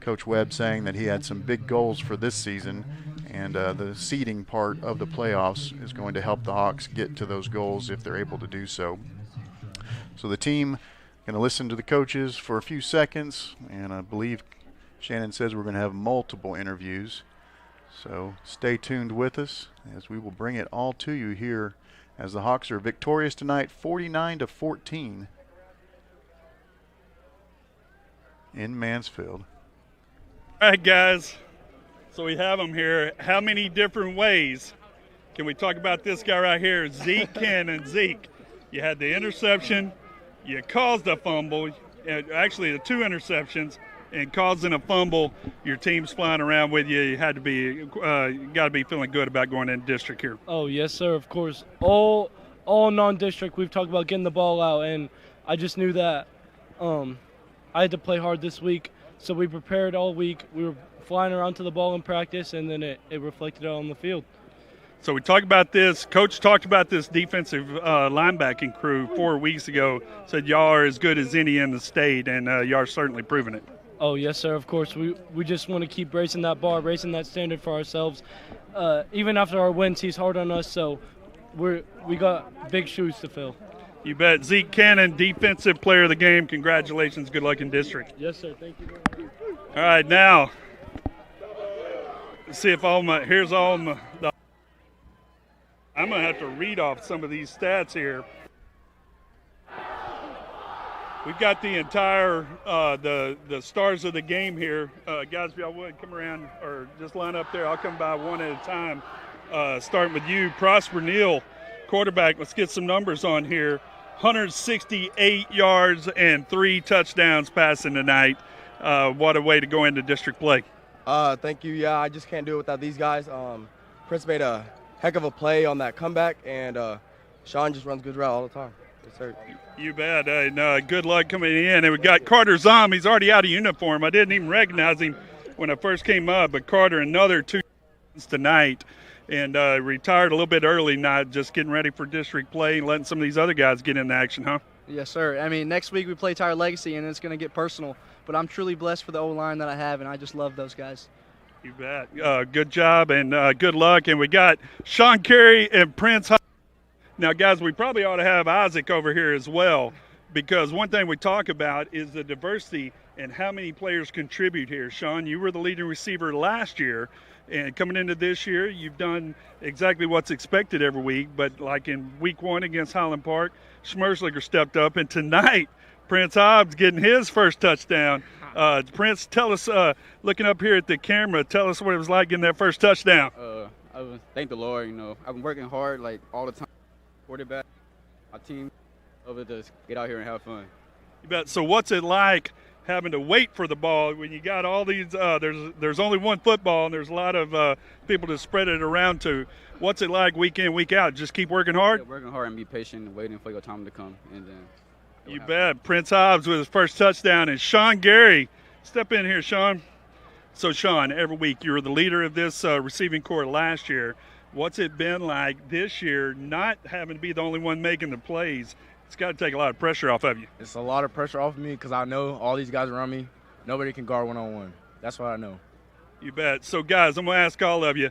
B: Coach Webb saying that he had some big goals for this season, and the seeding part of the playoffs is going to help the Hawks get to those goals if they're able to do so. So the team going to listen to the coaches for a few seconds, and I believe Shannon says we're going to have multiple interviews. So stay tuned with us as we will bring it all to you here as the Hawks are victorious tonight, 49-14 in Mansfield.
A: All right, guys. So we have them here. How many different ways can we talk about this guy right here, Zeke Cannon? Zeke, you had the interception, you caused a fumble, actually the 2 interceptions, and causing a fumble. Your team's flying around with you. You had to be, you got to be feeling good about going in district here.
M: Oh yes, sir. Of course. All non-district, we've talked about getting the ball out, and I just knew that I had to play hard this week. So we prepared all week. We were flying around to the ball in practice, and then it reflected out on the field.
A: So we talked about this. Coach talked about this defensive linebacking crew 4 weeks ago. Said y'all are as good as any in the state, and y'all are certainly proving it.
M: Oh, yes, sir. Of course. We just want to keep raising that bar, raising that standard for ourselves. Even after our wins, he's hard on us, so we got big shoes to fill.
A: You bet. Zeke Cannon, Defensive Player of the Game. Congratulations. Good luck in district.
M: Yes, sir. Thank you very much.
A: All right, now see if here's all my, I'm going to have to read off some of these stats here. We've got the entire, the stars of the game here. Guys, if y'all would come around or just line up there. I'll come by one at a time. Starting with you, Prosper Neal, quarterback. Let's get some numbers on here. 168 yards and 3 touchdowns passing tonight. What a way to go into district play.
N: Thank you. Yeah, I just can't do it without these guys. Prince made a heck of a play on that comeback, and Sean just runs good route all the time. Yes, sir.
A: You bet. Good luck coming in. And we got Carter Zom. He's already out of uniform. I didn't even recognize him when I first came up, but Carter, another 2 tonight, and retired a little bit early, not just getting ready for district play and letting some of these other guys get in action, huh?
O: Yes, sir. I mean, next week we play Tyler Legacy, and it's going to get personal. But I'm truly blessed for the O-line that I have, and I just love those guys.
A: You bet. Good job and good luck. And we got Sean Carey and Prince. Now, guys, we probably ought to have Isaac over here as well, because one thing we talk about is the diversity and how many players contribute here. Sean, you were the leading receiver last year, and coming into this year, you've done exactly what's expected every week. But like in week 1 against Highland Park, Schmerslinger stepped up, and tonight, Prince Hobbs getting his first touchdown. Prince, tell us, looking up here at the camera, tell us what it was like getting that first touchdown.
P: I thank the Lord. I've been working hard like all the time. Quarterback, my team, over to get out here and have fun.
A: You bet. So what's it like having to wait for the ball when you got all these? There's only one football, and there's a lot of people to spread it around to. What's it like week in, week out? Just keep working hard.
P: Yeah, working hard and be patient and waiting for your time to come, and then.
A: You bet. Prince Hobbs with his first touchdown, and Sean Gary. Step in here, Sean. So, Sean, every week you were the leader of this receiving corps last year. What's it been like this year not having to be the only one making the plays? It's got to take a lot of pressure off of you.
N: It's a lot of pressure off of me because I know all these guys around me, nobody can guard one-on-one. That's what I know.
A: You bet. So, guys, I'm going to ask all of you,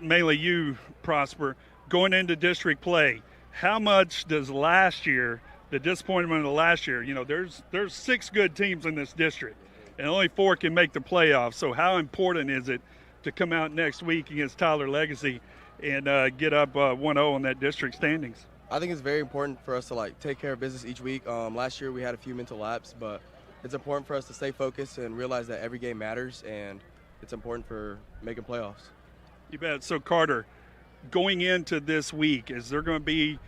A: mainly you, Prosper, going into district play, how much does last year, the disappointment of last year, there's 6 good teams in this district, and only 4 can make the playoffs. So how important is it to come out next week against Tyler Legacy and get up 1-0 in that district standings?
N: I think it's very important for us to take care of business each week. Last year we had a few mental lapses, but it's important for us to stay focused and realize that every game matters, and it's important for making playoffs.
A: You bet. So, Carter, going into this week, is there going to be,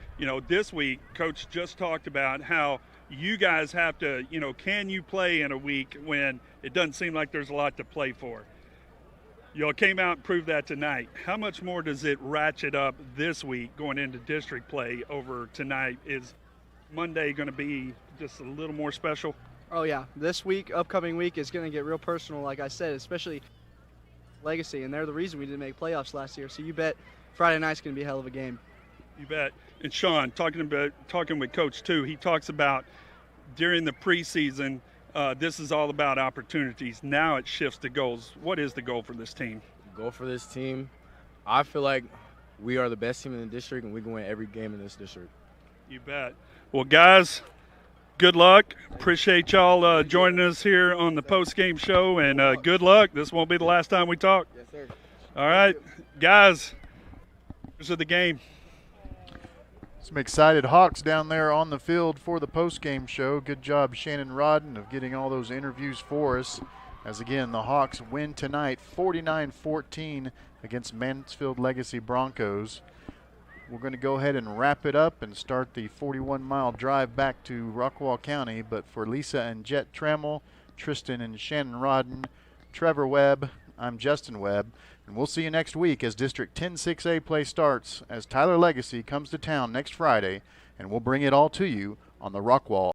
A: this week, Coach just talked about how you guys have to, can you play in a week when it doesn't seem like there's a lot to play for? You came out and proved that tonight. How much more does it ratchet up this week going into district play over tonight? Is Monday going to be just a little more special?
O: Oh, yeah. This week, upcoming week, is going to get real personal, like I said, especially Legacy, and they're the reason we didn't make playoffs last year. So you bet Friday night's going to be a hell of a game.
A: You bet. And Sean, talking with Coach too, he talks about during the preseason, this is all about opportunities. Now it shifts to goals. What is the goal for this team?
N: The goal for this team, I feel like we are the best team in the district, and we can win every game in this district.
A: You bet. Well, guys, good luck. Appreciate y'all joining us here on the post-game show, and good luck. This won't be the last time we talk.
N: Yes, sir.
A: All right, guys, here's the game.
B: Some excited Hawks down there on the field for the post-game show. Good job, Shannon Rodden, of getting all those interviews for us. As again, the Hawks win tonight 49-14 against Mansfield Legacy Broncos. We're going to go ahead and wrap it up and start the 41-mile drive back to Rockwall County. But for Lisa and Jet Trammell, Tristan and Shannon Rodden, Trevor Webb, I'm Justin Webb. And we'll see you next week as District 10-6A play starts as Tyler Legacy comes to town next Friday, and we'll bring it all to you on the Rockwall